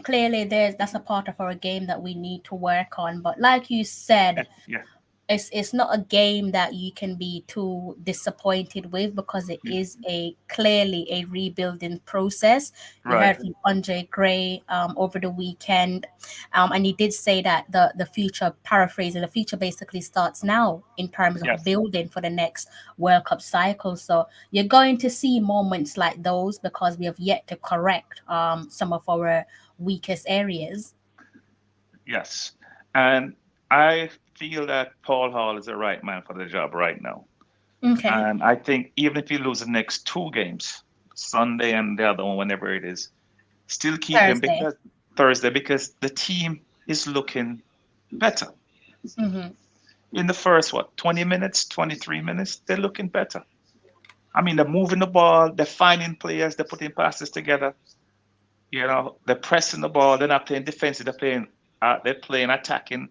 Clearly that's a part of our game that we need to work on. But like you said, Yeah, it's not a game that you can be too disappointed with because it yeah, is a clearly a rebuilding process. We right. heard from Andre Gray over the weekend, and he did say that the future, paraphrasing, the future basically starts now in terms of Yes, building for the next World Cup cycle. So you're going to see moments like those because we have yet to correct some of our weakest areas. yes, and I feel that Paul Hall is the right man for the job right now. Okay, And I think even if you lose the next 2 games, Sunday and the other one, whenever it is, still keep him Thursday. because Thursday because the team is looking better. Mm-hmm. In the first 20 minutes, 23 minutes, they're looking better. I mean, they're moving the ball, they're finding players, they're putting passes together. They're pressing the ball. They're not playing defensive. They're playing attacking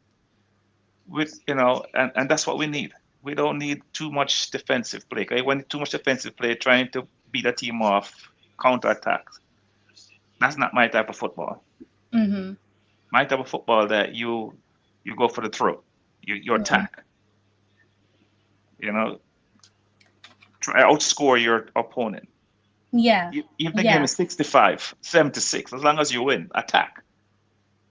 with and that's what we need. We don't need too much defensive play. Okay? When too much defensive play, trying to beat a team off counter attacks. That's not my type of football. Mm-hmm. My type of football that you go for the throat. You Mm-hmm. attack. You know, try outscore your opponent. Yeah. If the game Yeah. is 65-76, as long as you win, attack.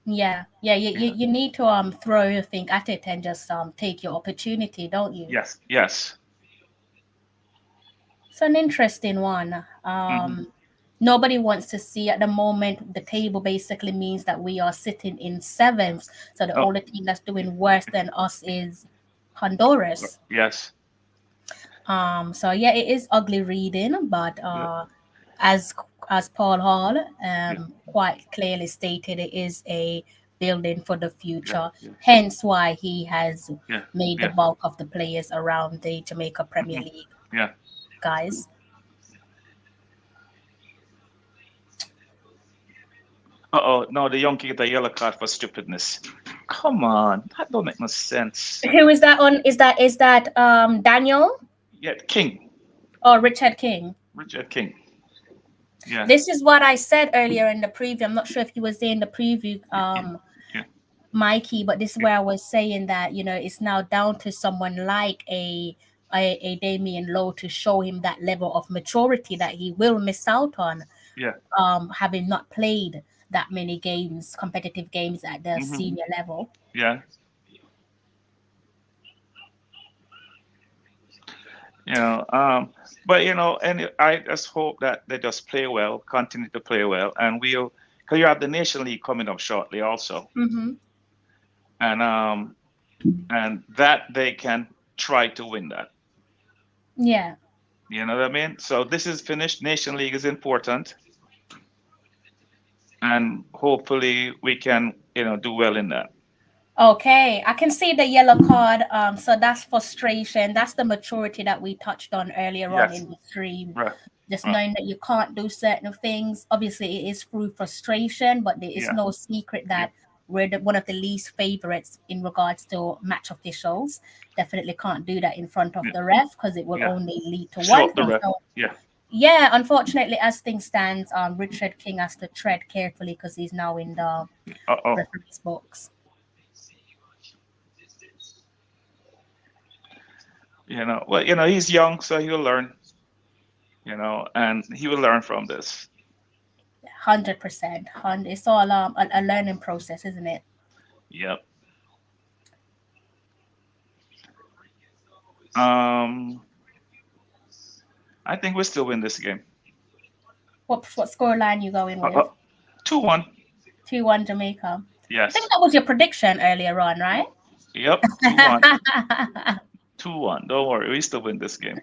Yeah. Yeah. Yeah. You need to throw your thing at it and just take your opportunity, don't you? Yes. Yes. It's an interesting one. Hmm. Nobody wants to see at the moment. The table basically means that we are sitting in seventh. So the Oh, only team that's doing worse than us is Honduras. yes. So yeah, it is ugly reading, but Yeah. as as Paul Hall Yeah. quite clearly stated, it is a building for the Yeah. future. Yes. Hence why he has Yeah. made the Yeah. bulk of the players around the Jamaica Premier Hmm. League Yeah. guys. Uh-oh. No, the young kid get a yellow card for stupidness. Come on. That don't make no sense. Who is that on? Is that Daniel Yeah. King. or Richard King? Richard King. Yeah. This is what I said earlier in the preview. I'm not sure if you was there in the preview, Yeah. Yeah. Yeah. Mikey, but this is Yeah. where I was saying that it's now down to someone like a Damien Lowe to show him that level of maturity that he will miss out on, Yeah. having not played that many games, competitive games at the Hmm. senior level. Yeah. You know, but and I just hope that they just play well, continue to play well, and because you have the Nation League coming up shortly also, Mm-hmm. and that they can try to win that. Yeah. You know what I mean? So this is finished. Nation League is important, and hopefully we can do well in that. Okay, I can see the yellow card. So that's frustration. That's the maturity that we touched on earlier on Yes. in the stream. Right. Just Right. knowing that you can't do certain things. Obviously, it is through frustration, but there is Yeah. no secret Yeah. that we're one of the least favorites in regards to match officials. Definitely can't do that in front of Yeah. the ref because it will Yeah. only lead to Show one up the thing. ref. So, Yeah. yeah, unfortunately, as things stands, Richard King has to tread carefully because he's now in the Uh-oh. referee's box. Well, he's young, so he'll learn. And he will learn from this. 100%. It's all a learning process, isn't it? Yep. Um, I think we still win this game. What score line you going with? 2-1. 2-1 Jamaica. I think Yes. that was your prediction earlier on, right? Yep. 2-1. 2-1. Don't worry, we still win this game.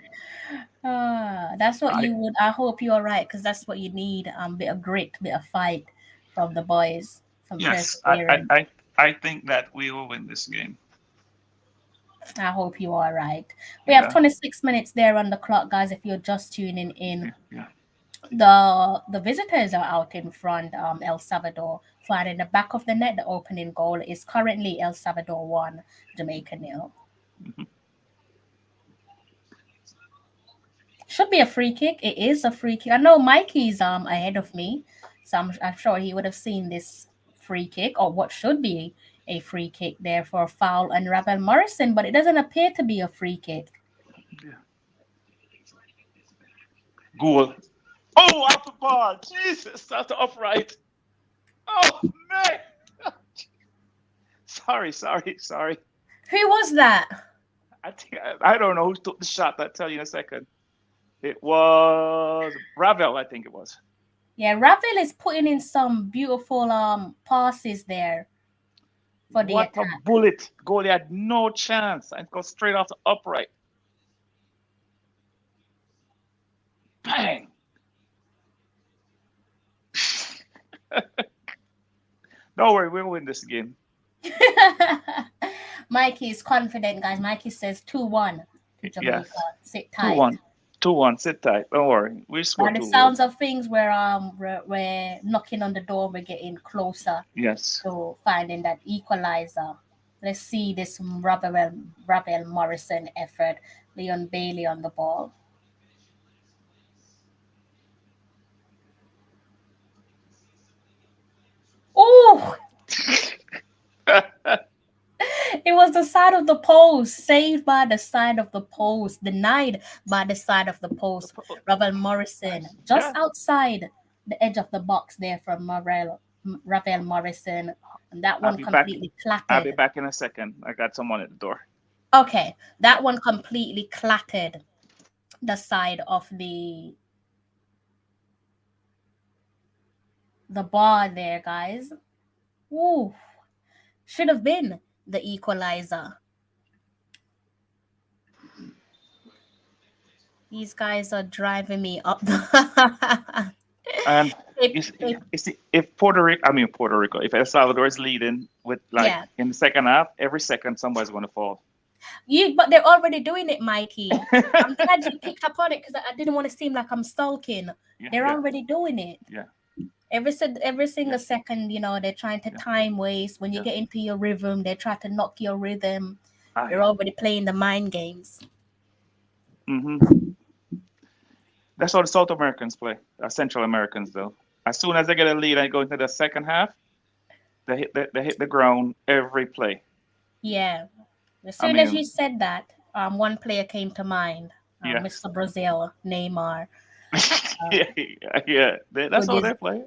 That's what I you would. I hope you're right because that's what you need. Bit of grit, bit of fight from the boys, some yes. I I perseverance. I, I think that we will win this game. I hope you are right. We have Yeah. 26 minutes there on the clock, guys. If you're just tuning in, Yeah. the visitors are out in front. El Salvador flat in the back of the net. The opening goal is currently El Salvador 1, Jamaica 0. Mhm. Should be a free kick. It is a free kick. I know Mikey's ahead of me, so I'm sure he would have seen this free kick or what should be a free kick there for a foul on Ravel Morrison, but it doesn't appear to be a free kick. Yeah. Goal. Oh, off the ball. Jesus, that's the upright. Oh man. Sorry. Who was that? I don't know who took the shot. I'll tell you in a second. It was Ravel, I think it was. Yeah, Ravel is putting in some beautiful passes there for the What a attack. bullet. Goalie had no chance and go straight off the upright. Bang. Don't worry, we'll win this game. Mikey is confident, guys. Mikey says 2-1 to Jamaica. Yes. Sit tight. 2-1. 2-1. Sit tight. Don't worry. We score By the 2 goals. sounds of things, we're knocking on the door. We're getting closer Yes. to finding that equalizer. Let's see this Ravel Morrison effort. Leon Bailey on the ball. Oh! It was the side of the post, saved by the side of the post, denied by the side of the post. Ravel Morrison, just Yeah, outside the edge of the box there from Ravel Morrison. And that I'll one be back. completely I'll be clattered. back in a second. I got someone at the door. Okay, Yeah. that one completely clattered the side of the bar there, guys. Ooh, should have been the equalizer. These guys are driving me up the. And It, it, you see, if Puerto Rico, if El Salvador is leading with like yeah, in the second half, every second somebody's going to fall. but they're already doing it, Mikey. I'm glad you picked up on it because I didn't want to seem like I'm sulking. Yeah, They're yeah, already doing it. yeah, Every yeah, single second, they're trying to yeah, time waste. When you yeah. get into your rhythm, they try to knock your rhythm. Ah, They're yeah. already playing the mind games. Hmm. That's how the South Americans play. Central Americans, though. As soon as they get a lead and go into the second half, they hit the ground every play. Yeah. As I soon as you mean, said that, one player came to mind, yes. Mr. Brazil, Neymar. Yeah, yeah. That's Good how is, they play.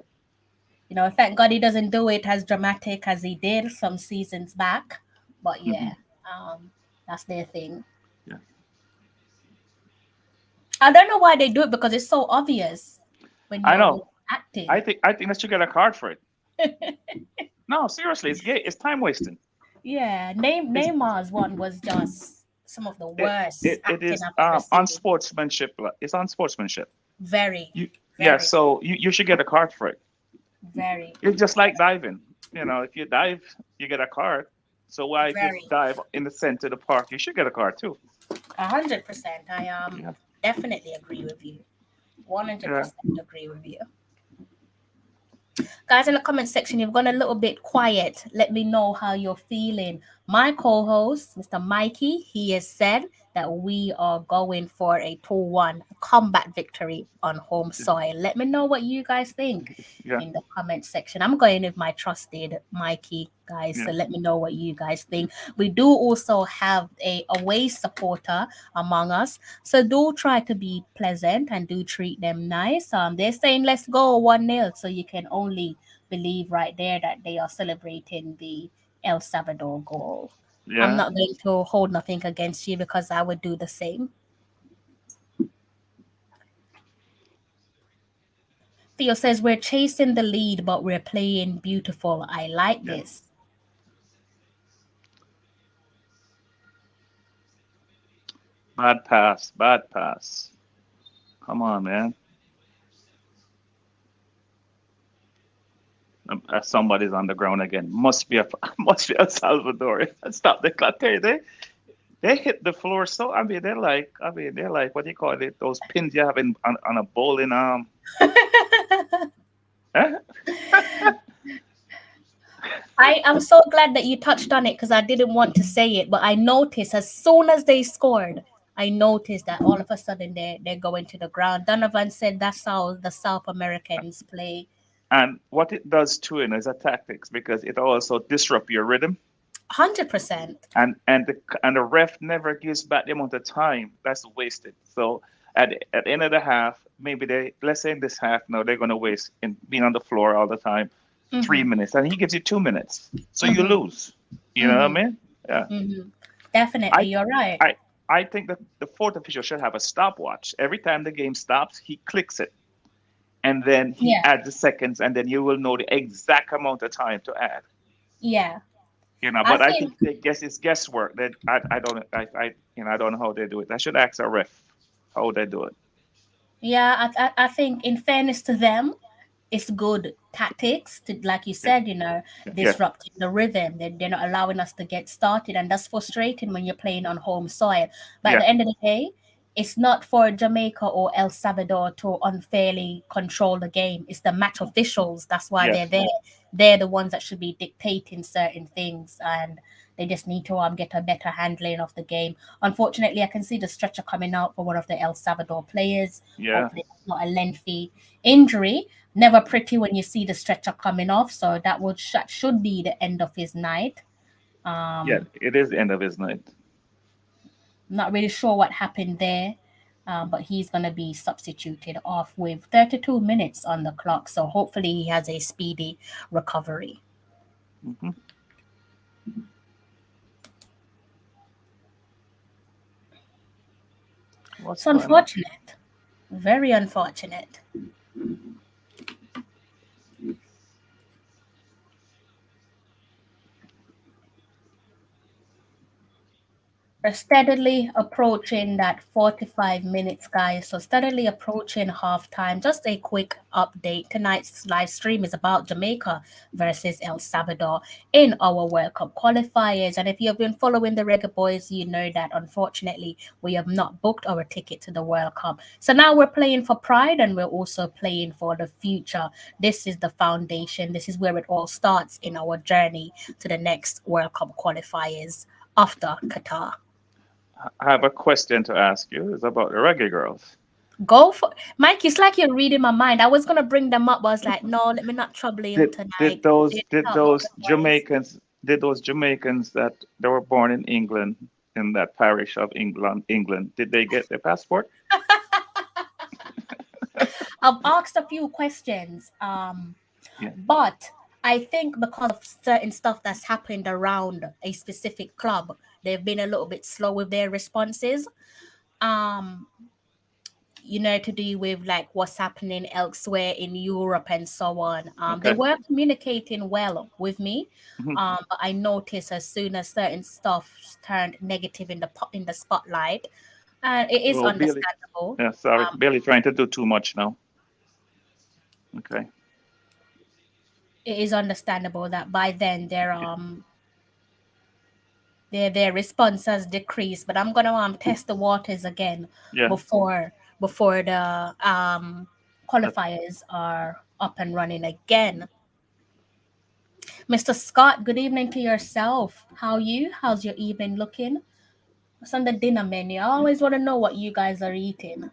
thank God he doesn't do it as dramatic as he did some seasons back. But Hmm. yeah, that's their thing. Yeah. I don't know why they do it because it's so obvious when I you're know. acting. I think they should get a card for it. No, seriously, it's gay. It's time wasting. Yeah, It's Neymar's one was just some of the it worst it acting is I've ever on seen. sportsmanship. It's on sportsmanship. Very, You Yeah, very, so you should get a card for it. very, It's just like diving. If you dive, you get a card. So why if you very. dive in the center of the park, you should get a card too. 100%. I Yeah, definitely agree with you. One hundred yeah, percent agree with you. Guys, in the comment section, you've gone a little bit quiet. Let me know how you're feeling. My co-host, Mr. Mikey, he has said that we are going for a 2-1 combat victory on home soil. Let me know what you guys think yeah, in the comment section. I'm going with my trusted Mikey, guys. yeah, So let me know what you guys think. We do also have a away supporter among us. So do try to be pleasant and do treat them nice. They're saying let's go 1-0. So you can only believe right there that they are celebrating the El Salvador goal. I'm yeah. not going to hold nothing against you because I would do the same. Theo says we're chasing the lead, but we're playing beautiful. I like Yeah. this. Bad pass, bad pass. Come on, man. Somebody's on the ground again. Must be a must be El Salvador. Stop the clock. They hit the floor so they're like what do you call it? Those pins you have on a bowling eh? I am so glad that you touched on it because I didn't want to say it, but I noticed as soon as they scored, I noticed that all of a sudden they're going to the ground. Donovan said that's how the South Americans play. And what it does too is a tactics because it also disrupt your rhythm 100%. and the ref never gives back the amount of time that's wasted. So at the end of the half, maybe they let's say in this half now they're gonna waste in being on the floor all the time, Mm-hmm, 3 minutes, and he gives you 2 minutes. So you mm-hmm, lose. You know what I mm-hmm, mean? Yeah. mm-hmm. Definitely, I you're right. I I think that the fourth official should have a stopwatch. Every time the game stops, he clicks it and then he Yeah, adds the seconds and then you will know the exact amount of time to add. yeah. I But I think think, they guess it's guesswork. That I don't I don't know how they do it. I should ask a ref how they do it. yeah, I think in fairness to them, it's good tactics to, like you Yeah, said, yeah, disrupting the rhythm. They're not allowing us to get started, and that's frustrating when you're playing on home soil. But at yeah, the end of the day, it's not for Jamaica or El Salvador to unfairly control the game. It's the match officials. That's why yes, they're there. They're the ones that should be dictating certain things, and they just need to get a better handling of the game. Unfortunately, I can see the stretcher coming out for one of the El Salvador players. yeah, Hopefully, it's not a lengthy injury. Never pretty when you see the stretcher coming off. So that should be the end of his night. Yeah, it is the end of his night. Not really sure what happened there, but he's going to be substituted off with 32 minutes on the clock. So hopefully he has a speedy recovery. Hmm. It's What's going on? unfortunate, very unfortunate. We're steadily approaching that 45 minutes, guys. So, steadily approaching halftime. Just a quick update. Tonight's live stream is about Jamaica versus El Salvador in our World Cup qualifiers. And if you've been following the Reggae Boys, you know that unfortunately we have not booked our ticket to the World Cup. So, now we're playing for pride and we're also playing for the future. This is the foundation. This is where it all starts in our journey to the next World Cup qualifiers after Qatar. I have a question to ask you. It's about the reggae girls. Go for Mike. It's like you're reading my mind. I was gonna bring them up, but I was like, no, let me not trouble him Did tonight. those Did did talk about those the boys. Jamaicans that they were born in England in that parish of England, did they get their passport? I've asked a few questions, Yeah. but I think because of certain stuff that's happened around a specific club, they've been a little bit slow with their responses. Um, to do with like what's happening elsewhere in Europe and so on. They Okay. were communicating well with me, Hmm. but I noticed as soon as certain stuff turned negative in the spotlight, and it is Well, Billy. understandable. Yeah, sorry, Um, Billy trying to do too much now. Okay. it is understandable that by then their response has decreased. But I'm gonna test the waters again Yeah. before before the That, qualifiers are up and running again. Mr. Scott, good evening to yourself. How are you? How's your evening looking? What's on the dinner menu? I always want to know what you guys are eating.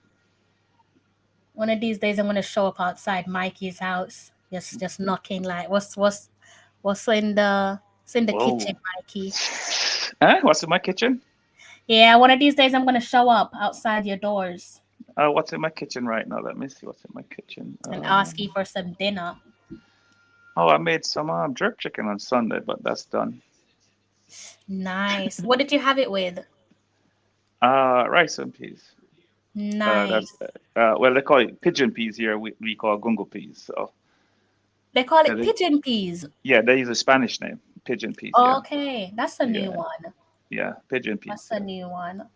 One of these days, I'm gonna show up outside Mikey's house, just knocking like, what's in the kitchen, whoa. Mikey? Huh? What's in my kitchen? Yeah, one of these days, I'm gonna show up outside your doors What's in my kitchen right now? Let me see what's in my kitchen. and ask you for some dinner. Oh, I made some jerk chicken on Sunday, but that's done. Nice. What did you have it with? Rice and peas. That's Nice. well, they call it pigeon peas here. We call gungo peas. So They call yeah, it pigeon peas. yeah, they use a Spanish name, pigeon peas. Yeah, Okay, that's a new yeah, one. yeah, pigeon That's peas. a Yeah, new one.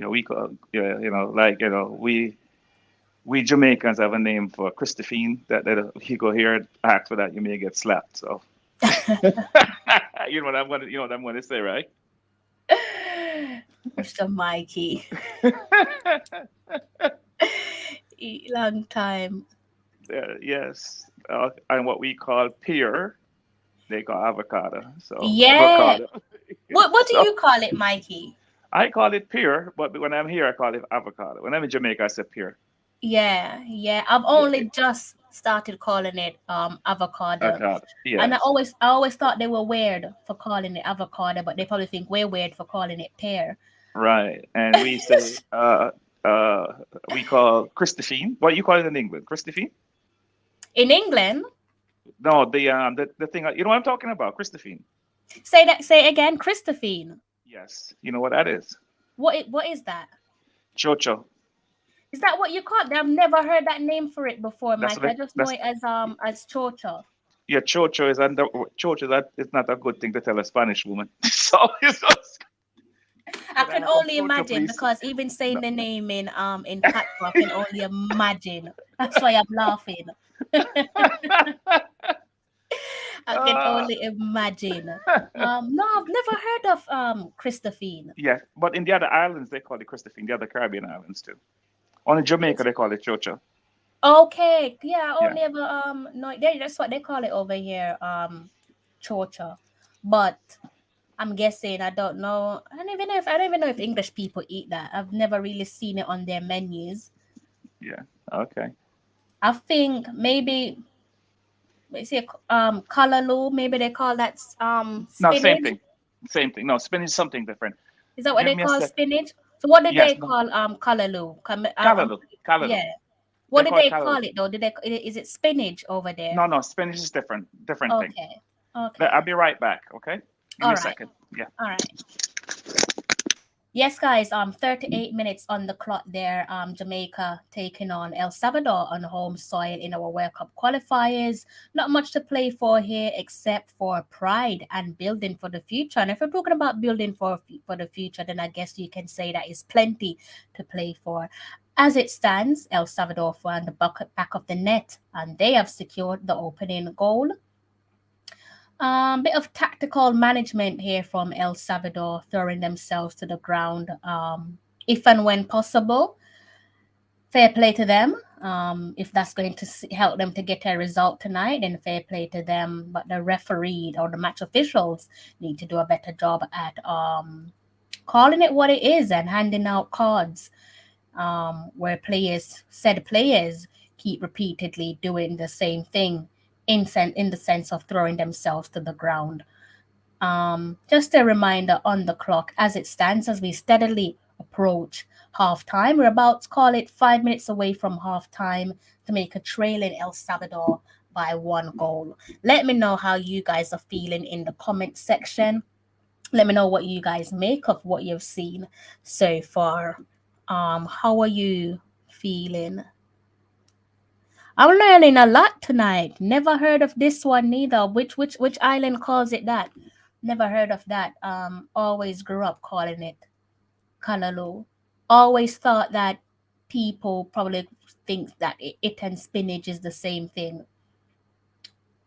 we call yeah, like we Jamaicans have a name for Christophine. That if you go here and ask for that, you may get slapped. So you know what I'm gonna say, right? Mr. Mikey. Long time. Yes, and what we call pear, they call avocado. So Yeah. avocado. What do So you call it, Mikey? I call it pear, but when I'm here, I call it avocado. When I'm in Jamaica, I say pear. Yeah, yeah. I've Yeah, only just started calling it avocado. avocado. And I Yes, always I always thought they were weird for calling it avocado, but they probably think we're weird for calling it pear. right. And we say uh, we call Christophine. What you call it in England? Christophine? In England, No, the thing you know what I'm talking about? Christophine. say again, Christophine. Yes, you know what that is? What is that? Chocho. Is that what you call it? I've never heard that name for it before, That's Mike. what I just know that's it as chocha. yeah. Chocho is under chocho. That is not a good thing to tell a Spanish woman. So it's just, I can I can have some only chocho, imagine please? because even saying No. the name in Patois, I can only imagine. That's why I'm laughing. I can uh, only imagine. No, I've never heard of Christophine. yeah, but in the other islands they call it Christophine. The other Caribbean islands too. On in Jamaica they call it chocho. Okay, yeah, I Yeah, only ever no, that's what they call it over here, chocha. But I'm guessing I don't know. I don't even know if English people eat that. I've never really seen it on their menus. yeah. Okay. I think maybe let's say kalaloo, maybe they call that No, same spinach. thing. Same thing. No, spinach is something different. Is that what Give they me a call sec. spinach? So what did Yes, they no. call kalaloo? Callaloo. Callaloo. Yeah. They What did call it they callaloo. call it though? Is it spinach over there? No, no, spinach is different. Different thing. Okay. Okay. I'll be right back. Okay. Give me All a right. second. Yeah. All right. Yes, guys. 38 minutes on the clock there. Jamaica taking on El Salvador on home soil in our World Cup qualifiers. Not much to play for here except for pride and building for the future. And if we're talking about building for the future, then I guess you can say that is plenty to play for. As it stands, El Salvador found the back of the net, and they have secured the opening goal. Bit of tactical management here from El Salvador, throwing themselves to the ground if and when possible. Fair play to them. If that's going to help them to get a result tonight, then fair play to them. But the referee or the match officials need to do a better job at calling it what it is and handing out cards where said players, keep repeatedly doing the same thing in the sense of throwing themselves to the ground. Just a reminder on the clock as it stands as we steadily approach half time. We're about to call it 5 minutes away from half time to make a trail in El Salvador by 1 goal. Let me know how you guys are feeling in the comment section. Let me know what you guys make of what you've seen so far. How are you feeling? I'm learning a lot tonight. Never heard of this one neither. Which island calls it that? Never heard of that. Always grew up calling it Kalalu. Always thought that people probably think that it and spinach is the same thing.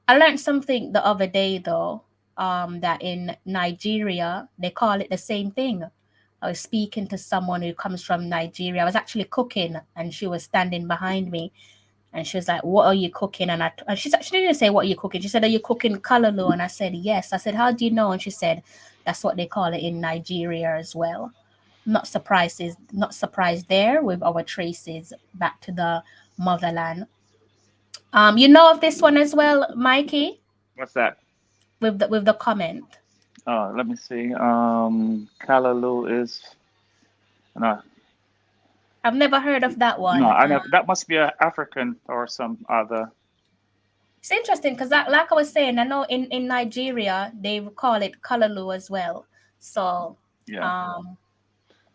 I learned something the other day though. That in Nigeria they call it the same thing. I was speaking to someone who comes from Nigeria. I was actually cooking, and she was standing behind me. And she was like, "What are you cooking?" And she didn't say, "What are you cooking?" She said, "Are you cooking kalaloo?" And I said, "Yes." I said, "How do you know?" And she said, "That's what they call it in Nigeria as well." Not surprised there with our traces back to the motherland. You know of this one as well, Mikey, What's that? with the comment. Let me see. Callaloo is no, I've never heard of that no. one. I never. That must be a African or some other. It's interesting because, like I was saying, I know in Nigeria they call it kalaloo as well. So Yeah, um,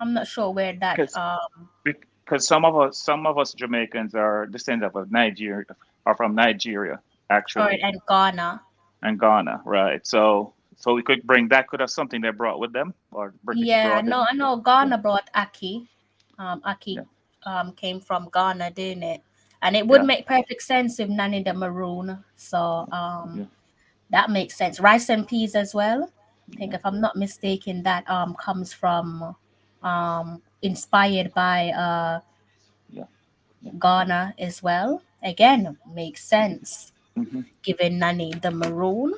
I'm not sure where that because because some of us Jamaicans are descendants of Nigeria, are from Nigeria or actually, and Ghana. and Ghana, right? So we could bring that. Could have something they brought with them, or British Yeah, brought it. I know Yeah, Ghana brought Aki. yeah, Aki came from Ghana, didn't it? And it would yeah, make perfect sense with Nanny the Maroon. So yeah, that makes sense. Rice and peas as well. I think yeah, if I'm not mistaken, that comes from inspired by yeah, yeah. Ghana as well. Again, makes sense. Hmm. Given Nanny the Maroon.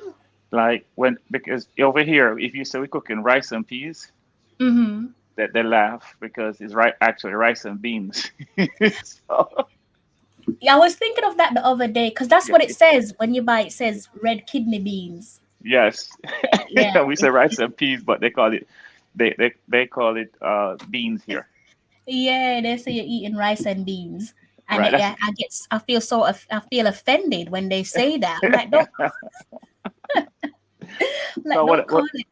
Like because over here, if you say we're cooking rice and peas, Mm-hmm. that they laugh because it's right actually rice and beans. So, Yeah, I was thinking of that the other day because that's yeah, what it says when you buy it. It says red kidney beans. yes, Yeah, we say rice and peas, but they call it beans here, yeah. They say you're eating rice and beans, and right? That's I feel offended when they say that. I'm like, don't so don't call it.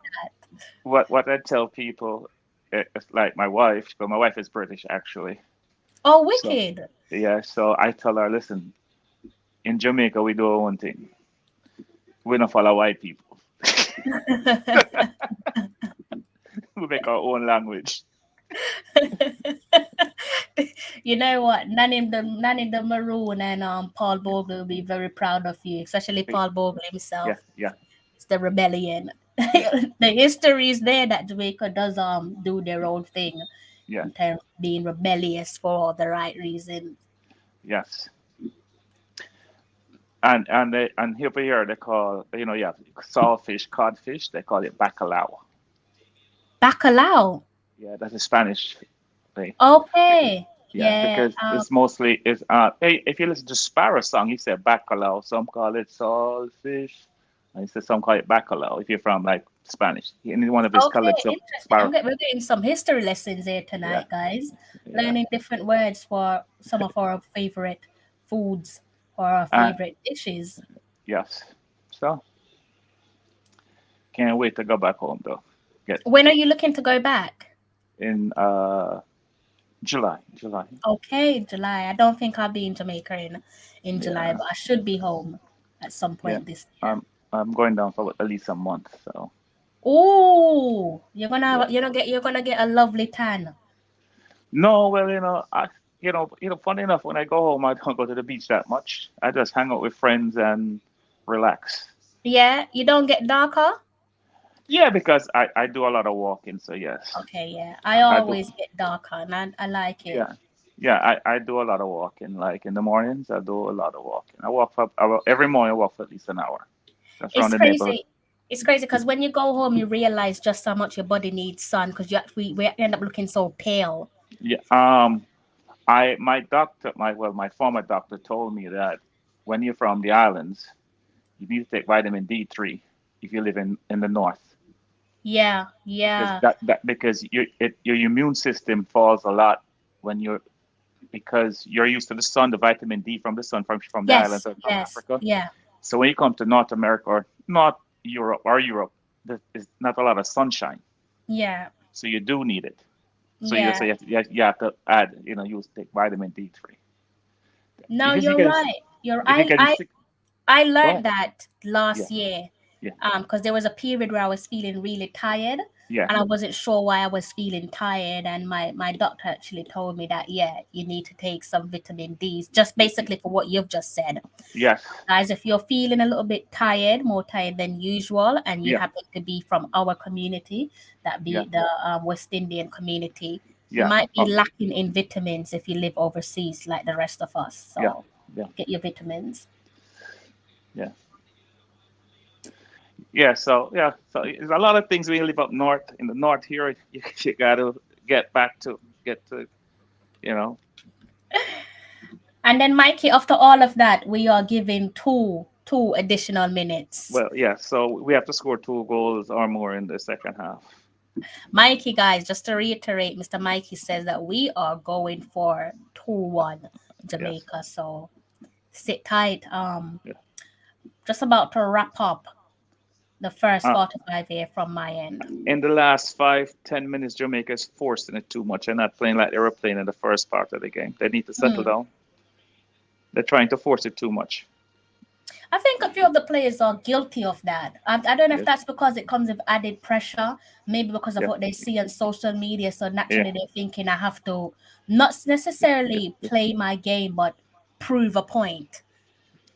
what I tell people, it's like my wife, but my wife is British actually. Oh, So wicked. yeah, so I tell her, listen, in Jamaica we do our own thing. We don't follow white people. We make our own language. You know what? None in the Maroon and Paul Bogle will be very proud of you, especially Paul Bogle Yeah, himself. yeah, It's the rebellion. The history is there that Jamaica does do their own thing yeah, in terms of being rebellious for all the right reasons. yes. And over here they call, yeah, saltfish, codfish. They call it bacalao. Bacalao. Yeah, that's a Spanish thing. Okay. Yeah, Yeah. because it's mostly hey, if you listen to Sparrow song, he said bacalao. Some call it saltfish, He says some call it bacalao if you're from like Spanish. In one of his Okay, colleagues of interesting. bar. We're getting some history lessons here Yeah, tonight, guys. yeah. Learning different words for some of our favorite foods or our Uh, favorite dishes. yes. So can't wait to go back home though. Get When are you looking to go back? in July. July. Okay, July. I don't think I'll be in Jamaica in July, Yeah, but I should be home at some yeah. point this year. I'm going down for at least a month. So Oh, yeah. you're gonna get a lovely tan. No, well, funny enough, when I go home, I don't go to the beach that much. I just hang out with friends and relax. Yeah, you don't get darker. Yeah, because I do a lot of walking, so yes, Okay, yeah. I I do. always get darker and I like it. Yeah, yeah, I do a lot of walking. Like in the mornings, I do a lot of walking. Every morning. I walk for at least an hour. That's around It's the neighborhood. crazy. It's crazy because when you go home, you realize just how much your body needs sun because we end up looking so pale. Yeah. My former doctor told me that when you're from the islands, you need to take vitamin D3 if you live in the north. Yeah, Because yeah. your immune system falls a lot when you're used to the sun, the vitamin D from the sun from the islands Yes, of yes, Africa. yeah, So when you come to North America or not Europe, there is not a lot of sunshine. yeah, So you do need it. So yeah. you have to add, you take vitamin D3. No, Because you're right. You're if you get sick, I go learned ahead. that Yeah, last year. yeah, Because there was a period where I was feeling really tired yeah, and I wasn't sure why I was feeling tired. And my doctor actually told me that, yeah, you need to take some vitamin D's, just basically for what you've just said. yes, Guys, if you're feeling a little bit tired, more tired than usual, and you yeah, happen to be from our community, that yeah, be the West Indian community, you yeah, might be lacking in vitamins if you live overseas like the rest of us. yeah, So yeah, get your vitamins. yeah. Yeah, so there's a lot of things when you live up north. In the north here, you got to get to, you know. And then Mikey, after all of that, we are giving two additional minutes. Well, yeah. So we have to score 2 goals or more in the second half. Mikey, guys, just to reiterate, Mr. Mikey says that we are going for 2-1 Yes. Jamaica. So sit tight. Yeah. Just about to wrap up the first Uh, 45 here from my end. in the last 5-10 minutes, Jamaica is forcing it too much and not playing like they were playing in the first part of the game. They need to settle Hmm. down. They're trying to force it too much. I think a few of the players are guilty of that. I don't know if Yes. that's because it comes with added pressure, maybe because of Yeah. what they see on social media. So Yeah. naturally they're thinking I have to not Yeah. necessarily Yeah. play my game, but prove a point.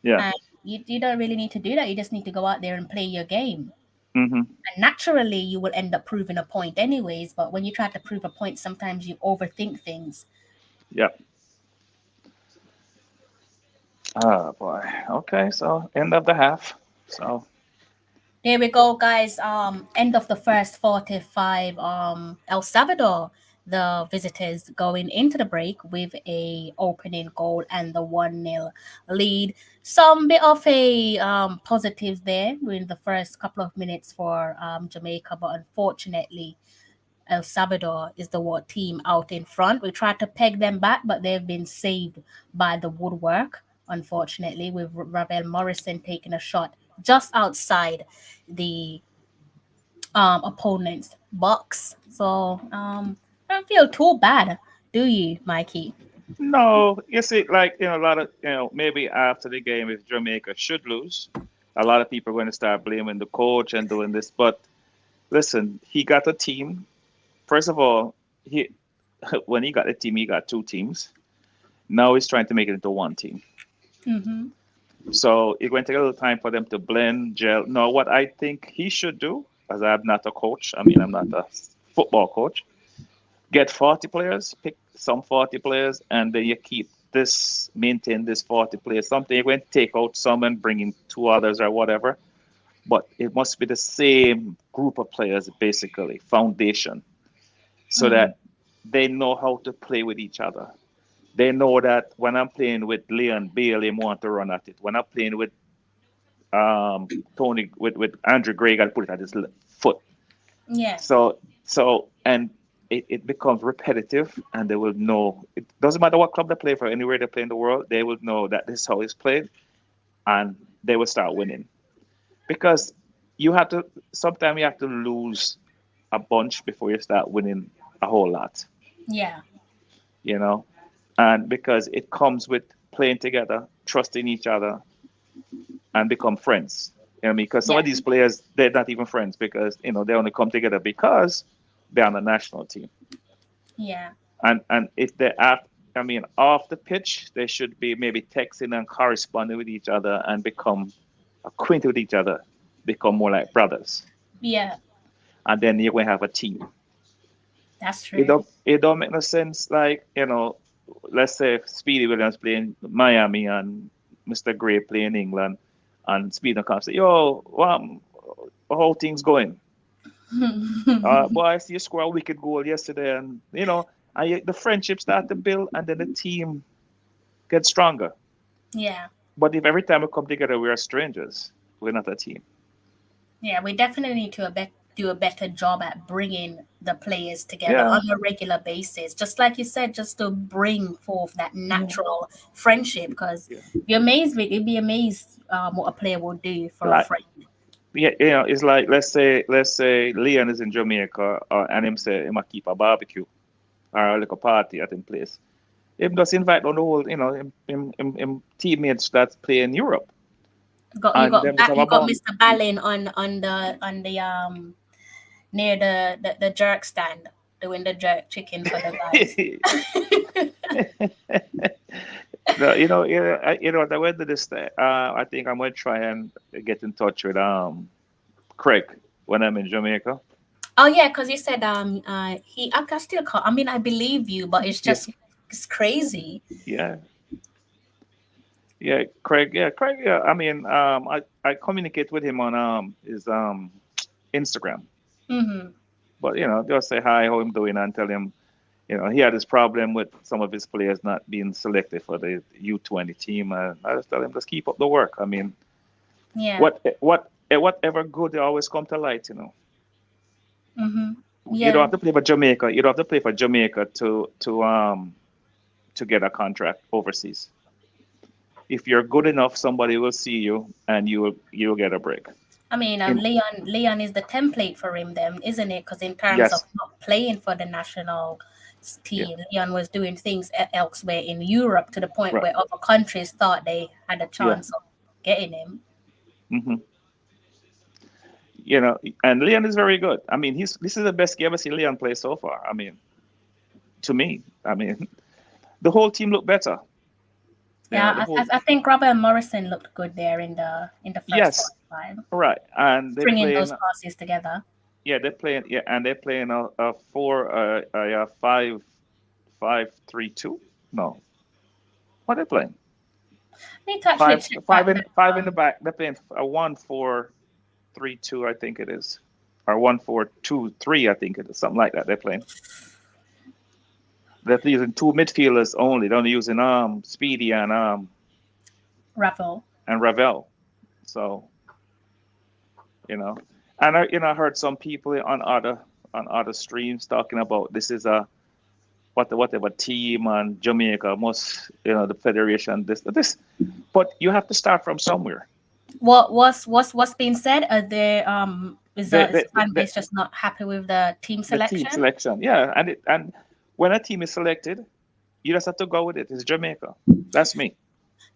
Yeah. And you don't really need to do that. You just need to go out there and play your game. Mm-hmm. And naturally you will end up proving a point anyways. But when you try to prove a point, sometimes you overthink things. Yeah. Oh boy. Okay. So end of the half. So There we go, guys. End of the first 45. El Salvador, the visitors going into the break with a opening goal and the 1-0 lead. Some bit of a positives there in the first couple of minutes for Jamaica, but unfortunately, El Salvador is the team out in front. We tried to peg them back, but they've been saved by the woodwork, unfortunately, with Ravel Morrison taking a shot just outside the opponent's box. So I don't feel too bad, do you, Mikey? no, you see, like a lot of maybe after the game, if Jamaica should lose, a lot of people are going to start blaming the coach and doing this. But listen, he got a team. First of all, he when he got a team, he got 2 teams. Now he's trying to make it into one team. Mm-hmm. So it's going to take a little time for them to blend, gel. No, what I think he should do, as I'm not a coach, I mean, I'm not a football coach, get 40 players, pick some 40 players, and then you maintain this 40 players. Something you're going to take out some and bring in 2 others or whatever. But it must be the same group of players, basically, foundation, so Mm. that they know how to play with each other. They know that when I'm playing with Leon Bailey, I want to run at it. When I'm playing with Tony with Andrew Gray got to put it at his foot. Yeah. And it becomes repetitive, and they will know. It doesn't matter what club they play for, anywhere they play in the world, they will know that this is how it's played, and they will start winning. Because you have to sometimes you have to lose a bunch before you start winning a whole lot. Yeah. You know, and because it comes with playing together, trusting each other, and become friends. You know what I mean? Because some Yeah. of these players, they're not even friends because they only come together because they're on the national team. Yeah. And if they're at, I mean, off the pitch, they should be maybe texting and corresponding with each other and become acquainted with each other, become more like brothers, Yeah. and then you're going to have a team. That's It true. don't make no sense. Like let's say Speedy Williams playing Miami and Mr. Gray playing England, and Speedy comes say, "Yo, how things going? Boy, I see you score a wicked goal yesterday," and the friendship start to build, and then the team gets stronger. Yeah. But if every time we come together we are strangers, we're not a team. Yeah, we definitely need to do a better job at bringing the players together Yeah. on a regular basis. Just like you said, just to bring forth that Mhm. natural friendship. Because Yeah. you'd be amazed what a player will do for a Like friend. yeah, it's like let's say Leon is in Jamaica, and him say him a keep a barbecue or like a party at him place. Him just invite on the whole, him teammates that play in Europe, Got you and got them just have a you got bomb. Mr. Ballin on the near the jerk stand doing the jerk chicken for the guys. No, I went to this. I think I'm gonna try and get in touch with Craig when I'm in Jamaica. Oh yeah, because you said I can still call. I mean, I believe you, but it's Yeah, just it's crazy. yeah, yeah, Craig. Yeah, Craig. Yeah, I mean, I communicate with him on his Instagram, Mm-hmm. but just say hi, how him doing, and tell him he had this problem with some of his players not being selected for the U20 team, and I just tell him just keep up the work. I mean, Yeah. whatever good they always come to light. Mm-hmm. You don't Yeah. have to play for Jamaica. You don't have to play for Jamaica to get a contract overseas. If you're good enough, somebody will see you and you'll get a break. I mean, In Leon is the template for him, then, isn't it? Because in terms of Yes, not playing for the national yeah, team, Leon was doing things elsewhere in Europe to the point right, where other countries thought they had a yeah, chance of getting him. hmm and Leon is very good. I mean, this is the best game I've seen Leon play so far. I mean, to me, I mean, the whole team looked better. Yeah, The whole I think Robert Morrison looked good there in the first Yes, 45, right, and they're bringing those playing. passes together. Yeah, they're playing. Yeah, and they're playing a four, yeah, 5-5-3-2. No, what are they playing? I need to actually Five, check five back in that. five in the back. They're playing a 1-4-3-2, I think it is, or 1-4-2-3, I think it is, something like that. They're playing. They're using two midfielders only. They're only using Speedy Ravel. and Ravel. So you know, and I heard some people on other streams talking about this is a whatever team and Jamaica must the federation this, but you have to start from somewhere. What's being said? There The is the, the fan the, base just not happy with the team the team selection? selection, yeah, and when a team is selected, you just have to go with it. It's Jamaica. That's me.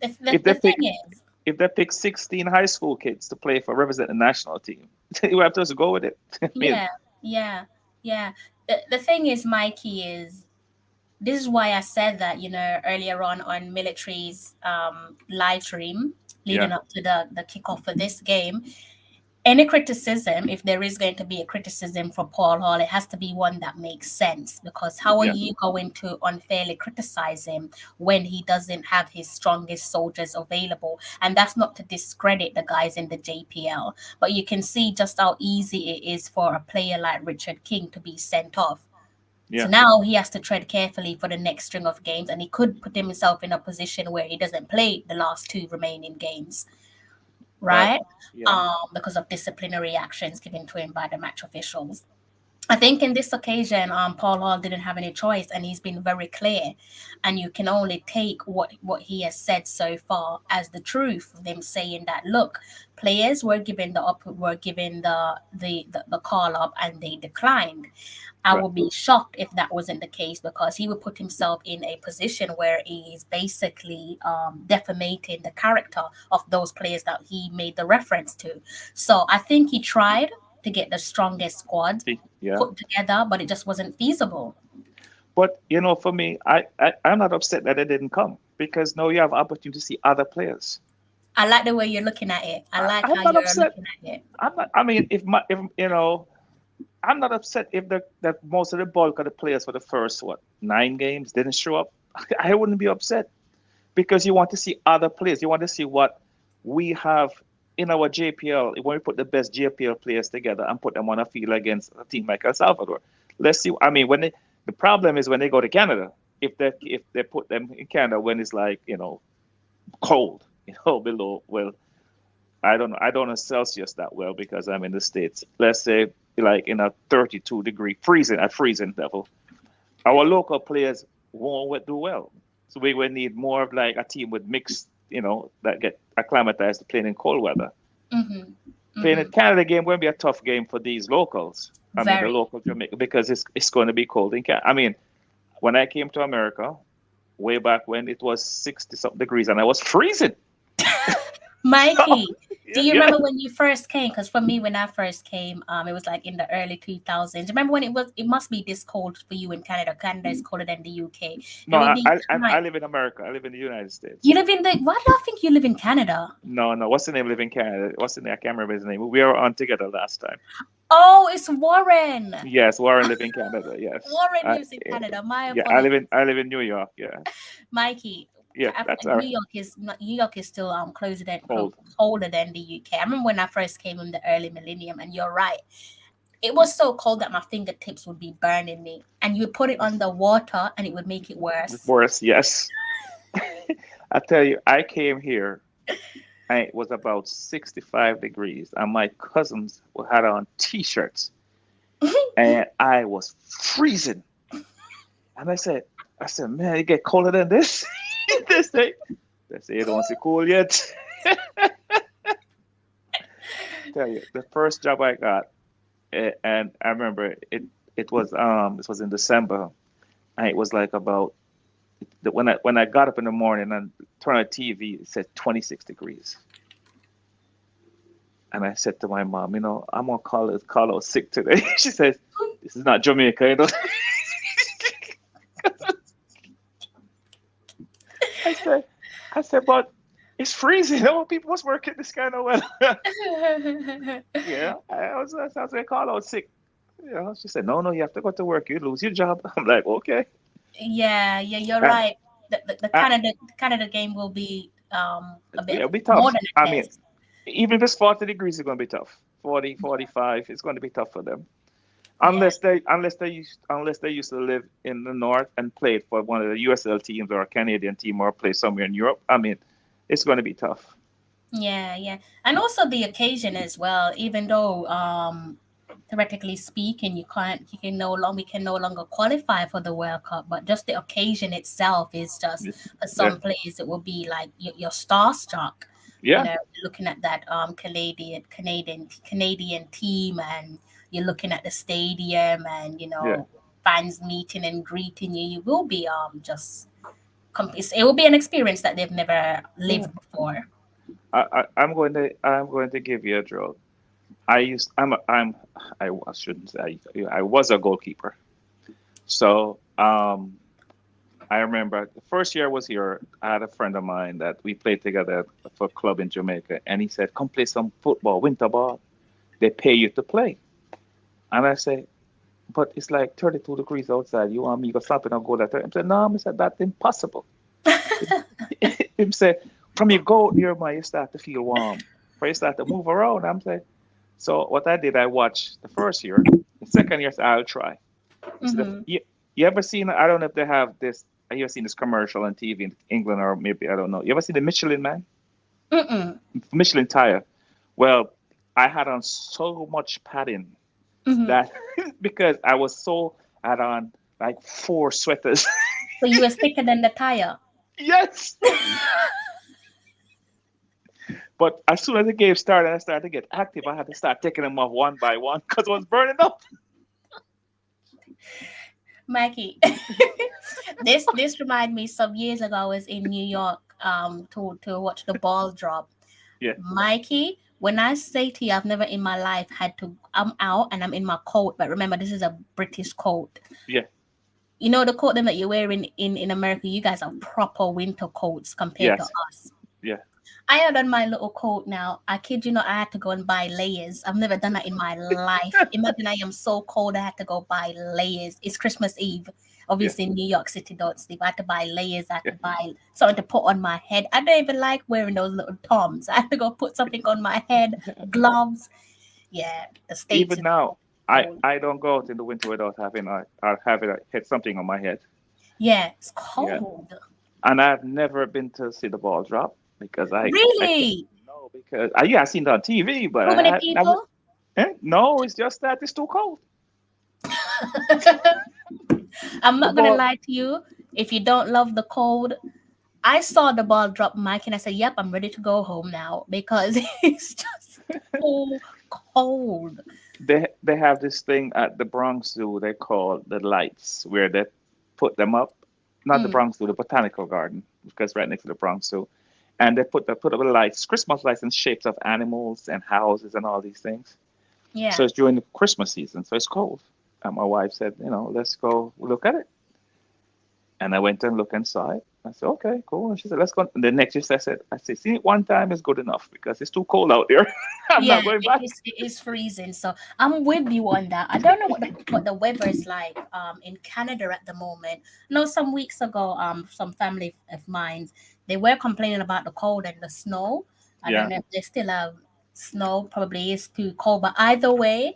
If they The thing pick is, if they pick 16 high school kids to play for represent the national team, you have to just go with it. I mean, yeah, yeah, yeah. The thing is, Mikey, is this is why I said that, earlier on military's live stream yeah, leading up to the kickoff for this game. Any criticism, if there is going to be a criticism for Paul Hall, it has to be one that makes sense. Because how are yeah, you going to unfairly criticize him when he doesn't have his strongest soldiers available? And that's not to discredit the guys in the JPL, but you can see just how easy it is for a player like Richard King to be sent off. So yeah. now he has to tread carefully for the next string of games, and he could put himself in a position where he doesn't play the last two remaining games. right? Yeah. Because of disciplinary actions given to him by the match officials. I think in this occasion, Paul Hall didn't have any choice, and he's been very clear. And you can only take what he has said so far as the truth. Them saying that, look, players were given the call up, and they declined. I Right. would be shocked if that wasn't the case, because he would put himself in a position where he is basically defamating the character of those players that he made the reference to. So I think he tried to get the strongest squad Yeah. put together, but it just wasn't feasible. But for me, I'm not upset that it didn't come, because now you have opportunity to see other players. I like the way you're looking at it. I like I'm how not you're upset. looking at it. I'm not. I mean, if I'm not upset if that most of the bulk of the players for the first 9 games didn't show up. I wouldn't be upset, because you want to see other players. You want to see what we have in our JPL when we put the best JPL players together and put them on a field against a team like El Salvador. Let's see. I mean, the problem is when they go to Canada, if they put them in Canada when it's like cold, below, well, I don't know. I don't know Celsius that well because I'm in the States. Let's say like in a 32-degree freezing level, our local players won't do well. So we would need more of like a team with mixed, that get acclimatized to playing in cold weather. Mm-hmm. Playing a Mm-hmm. Canada game won't be a tough game for these locals. I mean, the Very. local Jamaica, because it's going to be cold in Canada. I mean, when I came to America, way back when, it was 60 something degrees and I was freezing. Mikey, do you Yeah. remember when you first came? Because for me, when I first came, it was like in the early 2000s. Remember when it must be this cold for you in Canada. Canada is colder than the UK. No, There will be I time. live in America. I live in the United You States. live in why do I think you live in Canada? No, no. What's the name? Live in Canada. What's the name? I can't remember his name. We were on together last time. Oh, it's Warren. Yes, Warren live in Canada. Yes. Warren lives in Canada. My Yeah, I live apologies, in I live in New York. Yeah. Mikey. Yeah, that's all right. New York is still Cold. colder than the UK. I remember when I first came in the early millennium, and you're right. It was so cold that my fingertips would be burning me, and you would put it on the water, and it would make it worse. Worse, yes. I tell you, I came here and it was about 65 degrees, and my cousins had on t-shirts, and I was freezing. And I said, man, it get colder than this. they say, it don't see cool yet. Tell you, the first job I got, and I remember it was this was in December, and it was like about when I got up in the morning and turned on the TV, it said 26 degrees. And I said to my mom, I'm gonna call out sick today. She says, this is not Jamaica. I said, but it's freezing. People was working this kind of weather. Yeah, I was gonna call out sick. She said, no, you have to go to work. You lose your job. I'm like, okay. Yeah, you're And, right. The and Canada game will be a bit it'll be more tough. than I a mean, test. even if it's 40 degrees, it's gonna be tough. 40, 45, it's gonna be tough for them. Yeah, Unless they used to live in the north and played for one of the USL teams or a Canadian team or play somewhere in Europe. I mean, it's going to be tough. yeah, and also the occasion as well. Even though theoretically speaking, we can no longer qualify for the World Cup, but just the occasion itself is just for Yeah, some players it will be like you're starstruck. yeah, Looking at that Canadian team, and you're looking at the stadium, and yeah. fans meeting and greeting you. You will be it will be an experience that they've never Yeah. lived before. I'm going to give you a drill. I shouldn't say I was a goalkeeper. So I remember the first year I was here, I had a friend of mine that we played together for a club in Jamaica, and he said, come play some football, winter ball. They pay you to play. And I say, but it's like 32 degrees outside. You want me to go stop and go that? I said, no, I said, that's impossible. Him say, from you go near my, you start to feel warm. But you start to move around. I'm saying, so what I did, I watched the first year. The second year, I'll try. So Hmm. you ever seen, I don't know if they have this, have you ever seen this commercial on TV in England or maybe, I don't know. You ever seen the Michelin man? Mm-mm. Michelin tire. Well, I had on so much padding Hmm. that because I had on like four sweaters. So you were thicker than the tire. Yes. But as soon as the game started, I started to get active. I had to start taking them off one by one because I was burning up. Mikey, this remind me some years ago I was in New York to watch the ball drop. Yeah, Mikey, when I say to you, I've never in my life had to. I'm out and I'm in my coat, but remember this is a British coat. yeah, You know the coat them that you're wearing in America. You guys are proper winter coats compared to yes, us. yeah. I had on my little coat now. I kid you not, I had to go and buy layers. I've never done that in my life. Imagine I am so cold, I had to go buy layers. It's Christmas Eve. Yeah, Obviously, New York City don't sleep. I had to buy layers. I had yeah. to buy something to put on my head. I don't even like wearing those little toms. I had to go put something on my head, gloves. Yeah, the States Even is now, cold. I don't go out in the winter without having a, hit something on my head. Yeah, it's Yeah, cold. and I've never been to see the ball drop because I can't. Really? No, because yeah, I seen it on TV, but Too many I never. people? No, it's just that it's too cold. I'm The not gonna ball. lie to you. If you don't love the cold, I saw the ball drop, Mike, and I said, "Yep, I'm ready to go home now because it's just so cold." They have this thing at the Bronx Zoo they call the lights, where they put them up. Not the Mm, Bronx Zoo, the Botanical Garden, because right next to the Bronx Zoo, and they put up the lights, Christmas lights in shapes of animals and houses and all these things. So yeah, it's during the Christmas season, so it's cold. And my wife said, let's go look at it. And I went and looked and saw it. I said, okay, cool. And she said, let's go. And the next year I said, see it one time is good enough because it's too cold out there. I'm yeah. not going back. It is freezing, so I'm with you on that. I don't know what the weather is like in Canada at the moment. I know some weeks ago some family of mine they were complaining about the cold and the snow. I don't Yeah, know if they still have snow. Probably is too cold, but either way,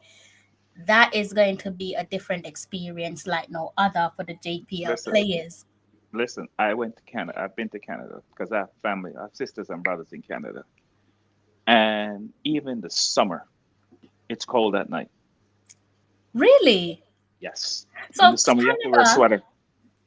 that is going to be a different experience like no other for the JPL listen, players. listen. I went to Canada. I've been to Canada because I have family, I have sisters and brothers in Canada. And even the summer, it's cold at night. Really? Yes. In So the summer, you have to wear a sweater.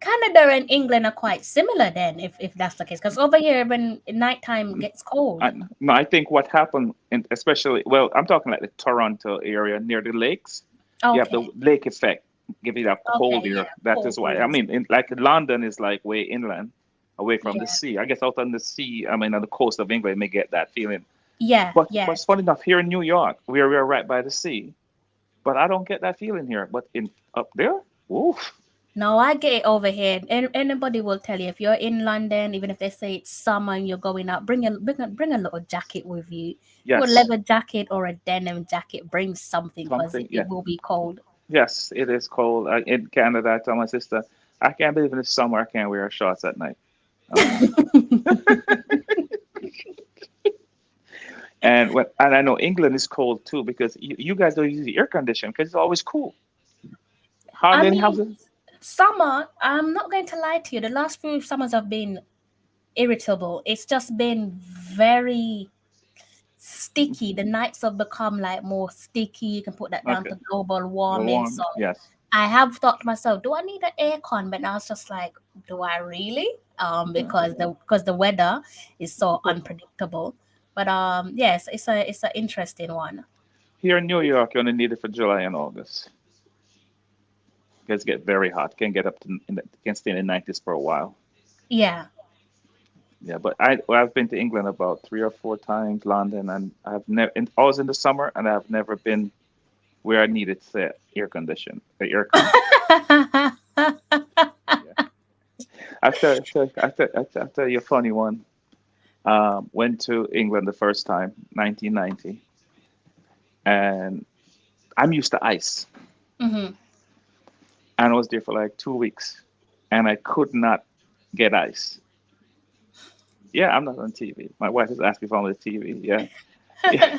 Canada and England are quite similar then, if that's the case. Because over here, when nighttime gets cold. No, I think what happened, especially, well, I'm talking like the Toronto area near the lakes. You have the Okay, lake effect, give it a okay, cold yeah, air. That cold is why. I breeze. mean, like London is like way inland, away from the Yeah, sea. I guess out on the sea, I mean, on the coast of England, you may get that feeling. yeah, But yeah. it's funny enough, here in New York, we're right by the sea, but I don't get that feeling here. But in up there, oof, No, I get it over here. And anybody will tell you if you're in London, even if they say it's summer and you're going out, bring a little jacket with you. Your yes, leather jacket or a denim jacket, bring something because something, it yeah. will be cold. Yes, it is cold. In Canada, I tell my sister, I can't believe in the summer I can't wear shorts at night. I mean, and I know England is cold too because you guys don't use the air conditioning because it's always cool. I Hardly any mean, houses. summer, I'm not going to lie to you. The last few summers have been irritable. It's just been very sticky. The nights have become like more sticky. You can put that down Okay, to global the warming. So warm. Yes, I have thought to myself, do I need an aircon? But now it's just like, do I really? yeah. Because the weather is so unpredictable. But yes, it's an interesting one. Here in New York, you only need it for July and August. It gets get very hot. Can get up to can stay in the 90s for a while. Yeah. Yeah, but I've been to England about 3 or 4 times, London, and I've never always in the summer, and I've never been where I needed the air condition, the aircon. Yeah, I tell you a funny one. Went to England the first time, 1990, and I'm used to ice, Hmm. and I was there for like 2 weeks, and I could not get ice. Yeah, I'm not on TV. My wife has asked me if I'm on the TV. Yeah, yeah.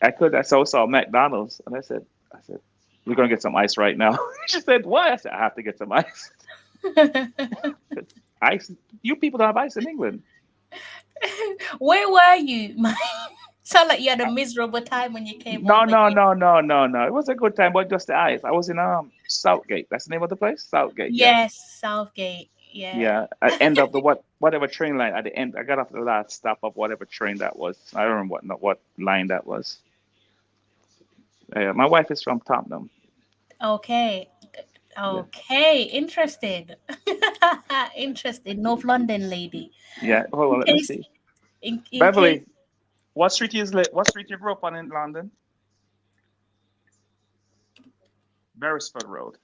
I could. I saw McDonald's, and I said, we're gonna get some ice right now. She said, why? I said, I have to get some ice. Ice. You people don't have ice in England. Where were you? Sound like you had a miserable time when you came No, over no, here. no, no, no, no. It was a good time, but just the eyes. I was in Southgate. That's the name of the place. Southgate. Yeah, Yes, Southgate. Yeah. yeah. At end of the whatever train line. At the end, I got off the last stop of whatever train that was. I don't remember what line that was. My wife is from Tottenham. Okay. Yeah, Okay. Interested. Interested. North London lady. yeah. Hold In on, let me case, see. in case Beverly, what street you grew up on in London? Beresford Road.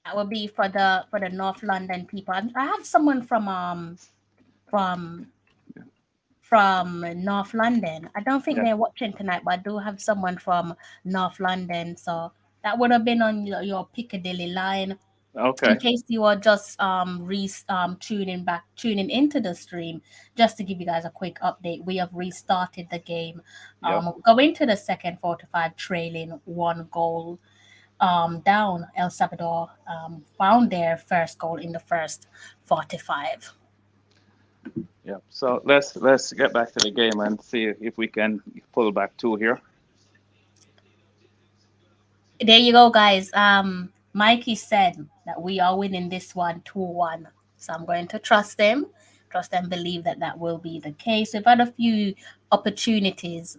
that would be for the North London people. I have someone from Yeah, from North London. I don't think yeah. they're watching tonight, but I do have someone from North London. So that would have been on your Piccadilly line. In Okay. case you are just tuning into the stream, just to give you guys a quick update, we have restarted the game. Yep. Going to the second 45, trailing 1 goal down. El Salvador found their first goal in the first 45. Yep. So let's get back to the game and see if we can pull back two here. There you go, guys. Mikey said that we are winning this one 2-1. So I'm going to trust and believe that that will be the case. We've had a few opportunities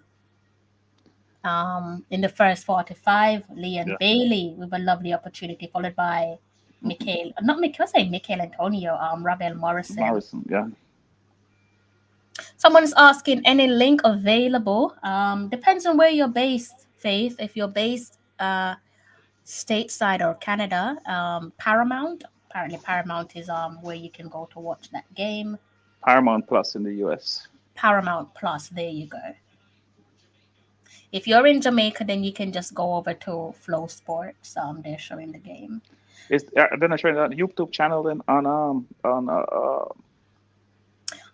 in the first 45. Leon Yeah. Bailey with a lovely opportunity, followed by Hmm. not Mikhail, I say Mikhail Antonio, Ravel Morrison. Morrison. Yeah. Someone's asking any link available. Depends on where you're based, Faith. If you're based stateside or Canada, Paramount. Apparently, Paramount is where you can go to watch that game. Paramount Plus in the U.S. Paramount Plus. There you go. If you're in Jamaica, then you can just go over to Flow Sports. They're showing the game. Is then I showing that YouTube channel then on.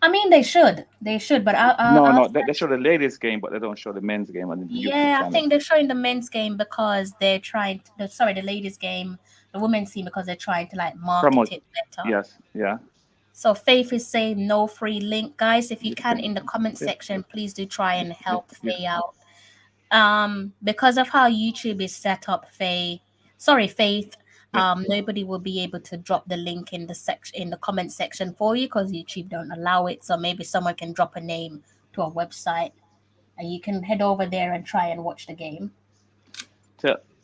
I mean, they should. They should, but No, I'll no, they show the ladies game, but they don't show the men's game on the YouTube yeah, I channel. think they're showing the men's game because they're trying to, sorry, the ladies game, the women's team, because they're trying to like market Promote. it better. Yes. Yeah. So Faith is saying no free link, guys. If you Yeah. can, in the comment Yeah. section, please do try and Yeah. help Yeah. Faye out. Because of how YouTube is set up, Faith, Yeah. nobody will be able to drop the link in the section in the comment section for you because YouTube don't allow it. So maybe someone can drop a name to a website and you can head over there and try and watch the game.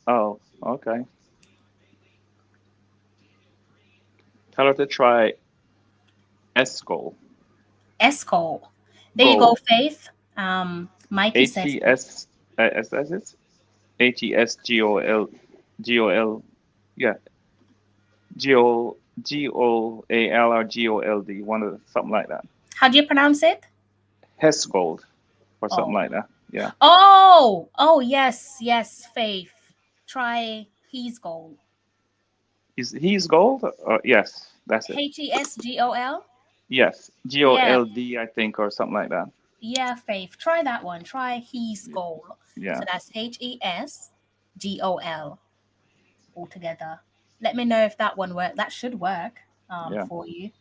Oh, okay. Tell her to try Esco. Esco. There you go, Faith. Mikey H says E S S S it's HESGOL. Yeah, GOAL or GOLD. One of something like that. how do you pronounce it? Hesgold or something Oh. like that. Yeah. Oh, yes, Faith. Try He's Gold. He's gold? Yes, that's it. HESGOL? Yes, Yeah, GOLD I think or something like that. yeah, Faith. Try that one. Try He's Gold. Yeah. So that's HESGOL altogether. Let me know if that one works. That should work Yeah. for you.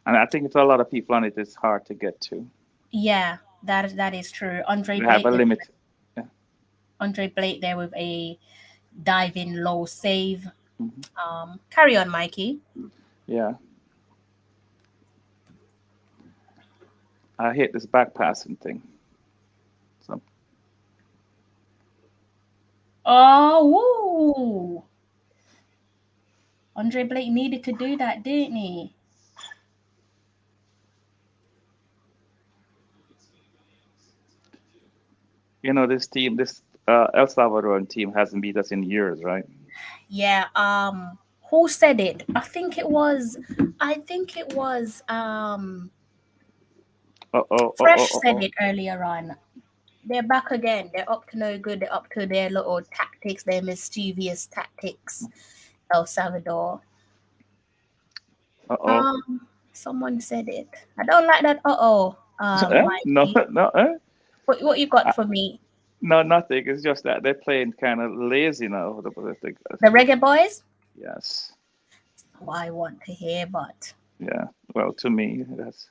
And I think for a lot of people on it, it's hard to get to. Yeah, that is true. They have a limit. Yeah. Andre Blake there with a diving low save. Mm-hmm. Carry on, Mikey. Yeah. I hate this back passing thing. So Oh, woo. Andre Blake needed to do that, didn't he? you know this team, this El Salvador team hasn't beat us in years, right? Yeah. Who said it? I think it was Fresh said it earlier on. They're back again. They're up to no good. They're up to their little tactics, their mischievous tactics. El Salvador. Someone said it. I don't like that. No, Mikey. no. What you got for me? No, nothing. It's just that they're playing kind of lazy now. The Reggae Boys? Yes. Oh, I want to hear, but Yeah. Well, to me, that's.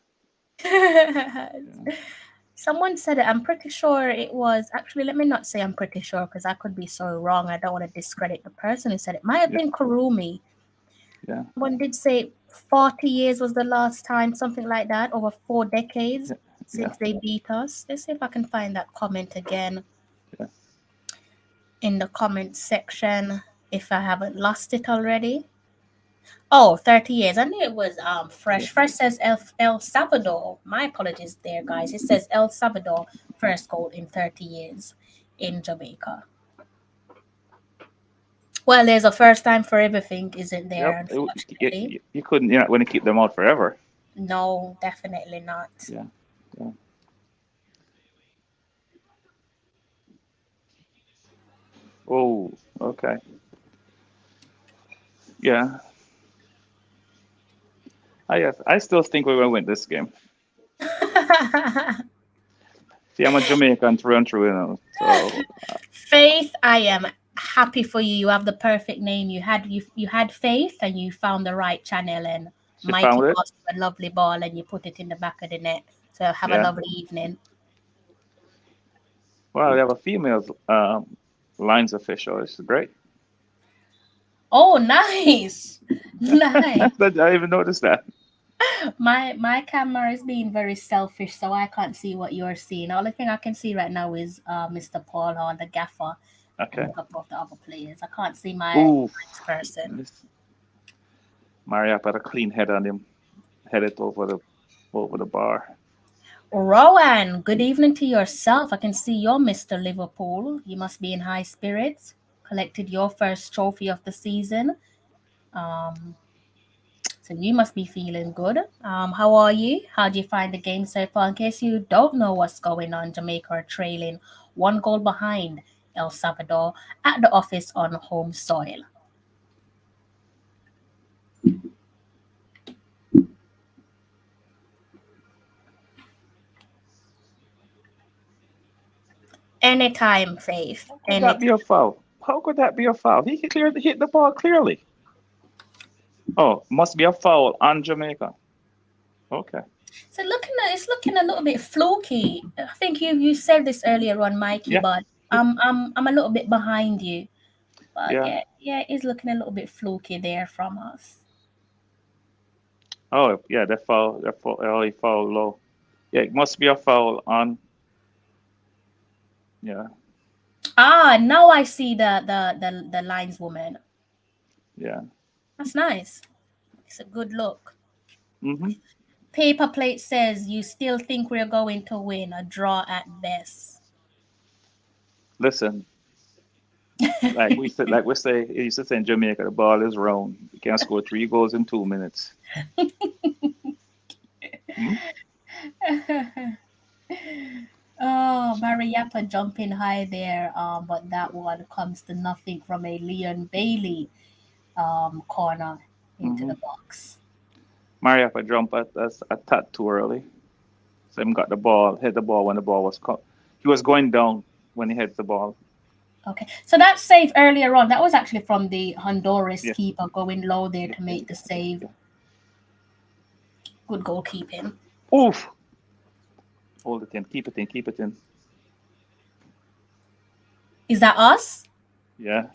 Someone said it. I'm pretty sure it was actually. Let me not say I'm pretty sure because I could be so wrong. I don't want to discredit the person who said it. Might have Yeah, been Kurumi. yeah, Someone did say 40 years was the last time, something like that, over 4 decades yeah, yeah, since they beat us. Let's see if I can find that comment again yeah. in the comment section if I haven't lost it already. Oh, 30 years. I knew it was Yeah. fresh. Fresh says El Salvador. My apologies there, guys. It says El Salvador first goal in 30 years in Jamaica. Well, there's a first time for everything, isn't there, Yep. unfortunately? You couldn't. You're not going to keep them out forever. No, definitely not. Yeah. Yeah. Oh. Okay. Yeah. I still think we're going to win this game. See, I'm a Jamaican through and through, you know. So Faith, I am happy for you. You have the perfect name. You had faith and you found the right channel and she Mikey found it. lost a lovely ball and you put it in the back of the net. So have a Yeah. lovely evening. Wow, they have a female lines official. It's great. Oh, nice. Nice. I didn't even notice that. My camera is being very selfish, so I can't see what you're seeing. Only thing I can see right now is Mr. Paul or the gaffer and Okay. a couple of the other players. I can't see my Ooh. next person. Maria put a clean head on him. Headed over the bar. Rowan, good evening to yourself. I can see you're Mr. Liverpool. You must be in high spirits. Collected your first trophy of the season. Um, so you must be feeling good. How are you? How do you find the game so far? In case you don't know what's going on, Jamaica are trailing 1 goal behind El Salvador at the office on home soil. Anytime, Faith. How could that Anytime. be a foul? How could that be a foul? He hit the ball clearly. Oh, must be a foul on Jamaica. Okay. So it's looking a little bit fluky. I think you said this earlier on, Mikey, Yeah. but I'm a little bit behind you. But Yeah. yeah, it's looking a little bit fluky there from us. Oh, yeah. That foul. That foul. Oh, he fouled low. Yeah, it must be a foul on. Yeah. Ah, now I see the lineswoman. Yeah. That's nice. It's a good look. Mhm. Paper plate says you still think we're going to win, a draw at best. Listen, like we say, it used to say in Jamaica, the ball is round. You can score 3 goals in 2 minutes. Hmm? Oh, Mariappa jumping high there, but that one comes to nothing from a Leon Bailey corner into Hmm. the box. Maria for jump at us a tad too early. So him got the ball, hit the ball when the ball was caught. He was going down when he hit the ball. Okay, so that save earlier on, that was actually from the Honduras Yeah. keeper going low there Yeah. to make the save. Yeah. Good goalkeeping. Oof. Hold it in. Keep it in. Keep it in. Is that us? Yeah.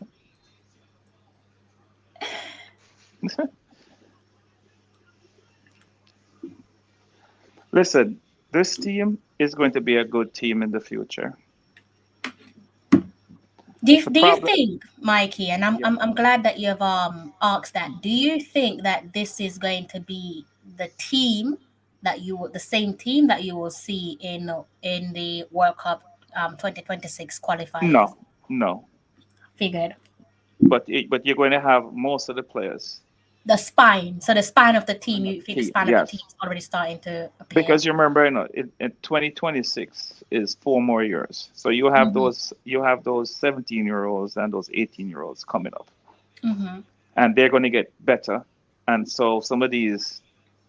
Listen, this team is going to be a good team in the future. The Do you problem, think, Mikey, and yeah, I'm glad that you've asked that. Do you think that this is going to be the team that the same team that you will see in the World Cup 2026 qualifiers? no, no. Figured. But you're going to have most of the players. The spine. So the spine of the team, you think the spine of the team Yes, is already starting to appear. because you remember, in 2026 is 4 more years. So Mm-hmm. you have those 17-year-olds and those 18-year-olds coming up, Mm-hmm. and they're going to get better. And so some of these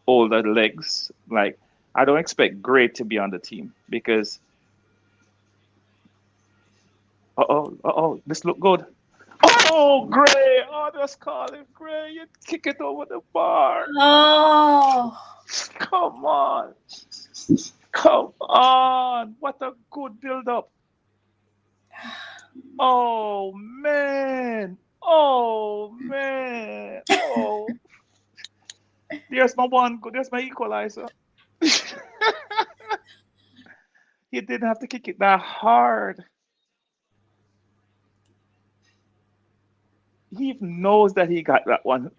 older legs, like I don't expect Gray to be on the team because this look good. Oh, Gray! Oh, just call him Gray. You kick it over the bar. Oh, Come on. Come on. What a good build up. Oh man. Oh man. Oh, there's my one. There's my equalizer. He didn't have to kick it that hard. He even knows that he got that one.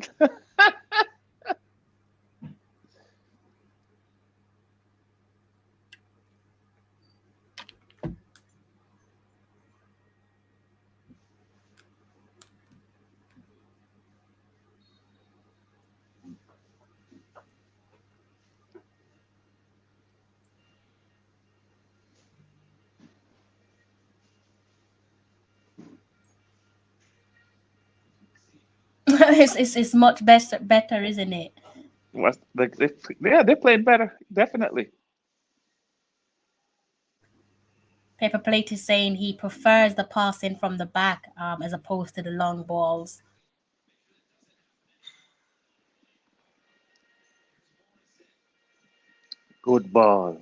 It's much better, isn't it? Yeah, they played better, definitely. Paper Plate is saying he prefers the passing from the back as opposed to the long balls. Good ball.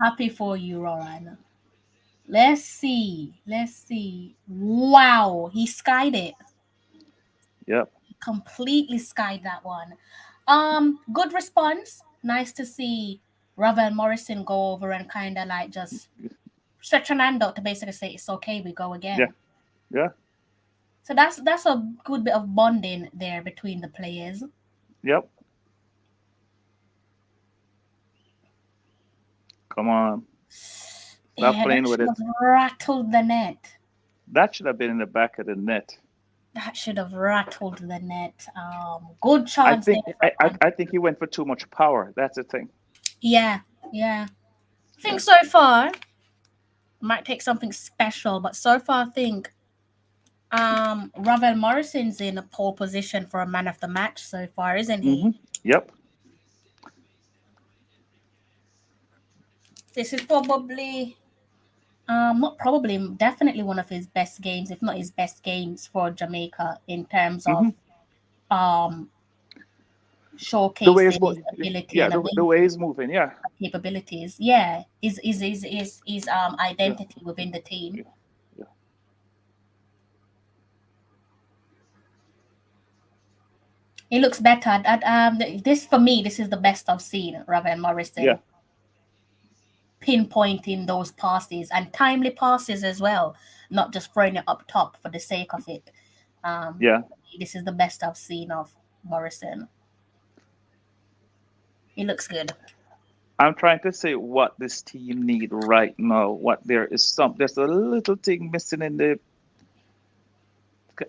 Happy for you, Roran. Let's see. Let's see. Wow, he skied it. Yep. Completely skied that one. Good response. Nice to see Ravel Morrison go over and kind of like just stretch an hand out to basically say it's okay, we go Yeah. again. Yeah. So that's a good bit of bonding there between the players. Yep. Come on. Stop Yeah, that playing with should it. have rattled the net. That should have been in the back of the net. That should have rattled the net. Good I chance there think for I think he went for too much power. That's the thing. Yeah, yeah. I think Yeah. so far might take something special, but so far I think Ravel Morrison's in a pole position for a man of the match so far, isn't he? Yep. This is probably not probably definitely one of his best games, if not his best games for Jamaica in terms of hmm um The way showcasing it's his moving. ability Yeah. and The way he's moving. Yeah. capabilities. Yeah, his Yeah. identity within the team. Yeah. Yeah. He looks better. This for me, this is the best I've seen Raven Yeah. Morrison pinpointing those passes and timely passes as well, not just throwing it up top for the sake of it. Yeah. This is the best I've seen of Morrison. He looks good. I'm trying to say what this team need right now. What there's a little thing missing in the.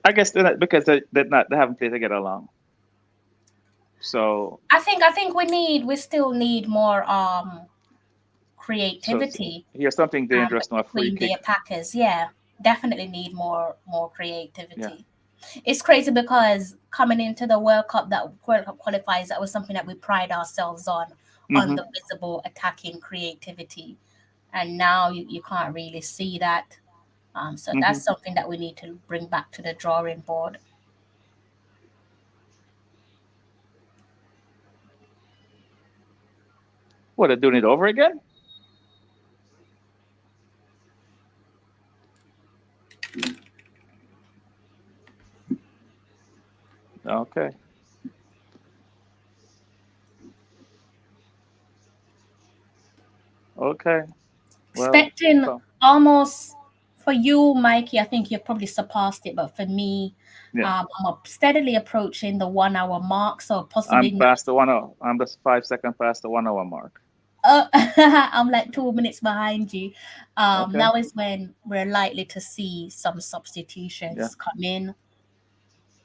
I guess they're not, because they haven't played together long. So I think we still need more so creativity here's something dangerous now. A free between the kick. attackers. Yeah, definitely need more Yeah. creativity. It's crazy because coming into the World Cup, that World Cup qualifiers, that was something that we pride ourselves on hmm the visible attacking creativity, and now you can't really see that. So hmm that's something that we need to bring back to the drawing board. What, they're doing it over again? Okay. Okay. Well, Expecting so almost for you, Mikey, I think you've probably surpassed it, but for me, yeah. I'm steadily approaching the 1 hour mark, so I'm possibly past the 1 hour. I'm just 5 seconds past the 1 hour mark. I'm like 2 minutes behind you. Okay. Now is when we're likely to see some Yeah. substitutions come in.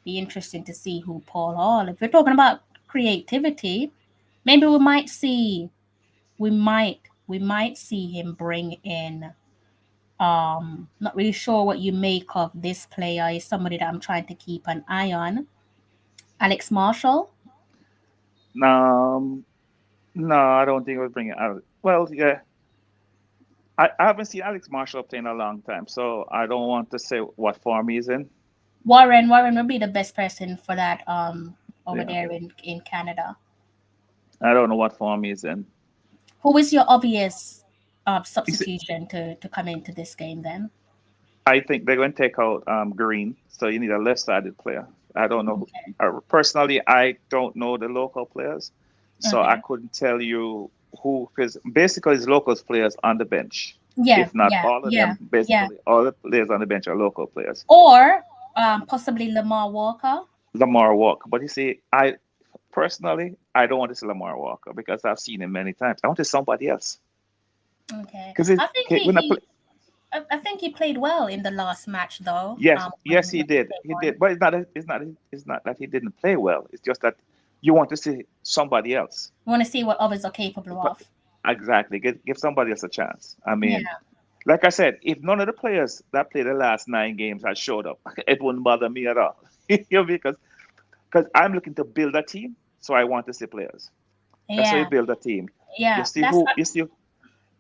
Be interesting to see who Paul Hall. If we're talking about creativity, maybe we might see him bring in. Not really sure what you make of this player. Is somebody that I'm trying to keep an eye on. Alex Marshall. Um. No, I don't think we'll bring it out. Well, yeah. I haven't seen Alex Marshall play in a long time, so I don't want to say what form he's in. Warren would be the best person for that over Yeah. there in Canada. I don't know what form he's in. Who is your obvious He's, substitution to come into this game then? I think they're going to take out Green, so you need a left-sided player. I don't know. Okay. Personally, I don't know the local players, so I Okay. couldn't tell you who. Because basically, it's locals players on the bench. Yeah, If not yeah, all of yeah, them, yeah. basically all the players on the bench are local players. Or possibly Lamar Walker. Lamar Walker, but you see, I personally I don't want to see Lamar Walker because I've seen him many times. I want to see somebody else Okay. because I think when I play. I think he played well in the last match though. Yes, yes, he When did. they He won. did. But it's not that he didn't play well. It's just that you want to see somebody else. We want to see what others are capable But of. exactly, give somebody else a chance. I Yeah. mean, like I said, if none of the players that played the last 9 games had showed up, it wouldn't bother me at all. You know, because I'm looking to build a team, so I want to see players. That's how you Yeah. build a team. You Yeah. see who you see.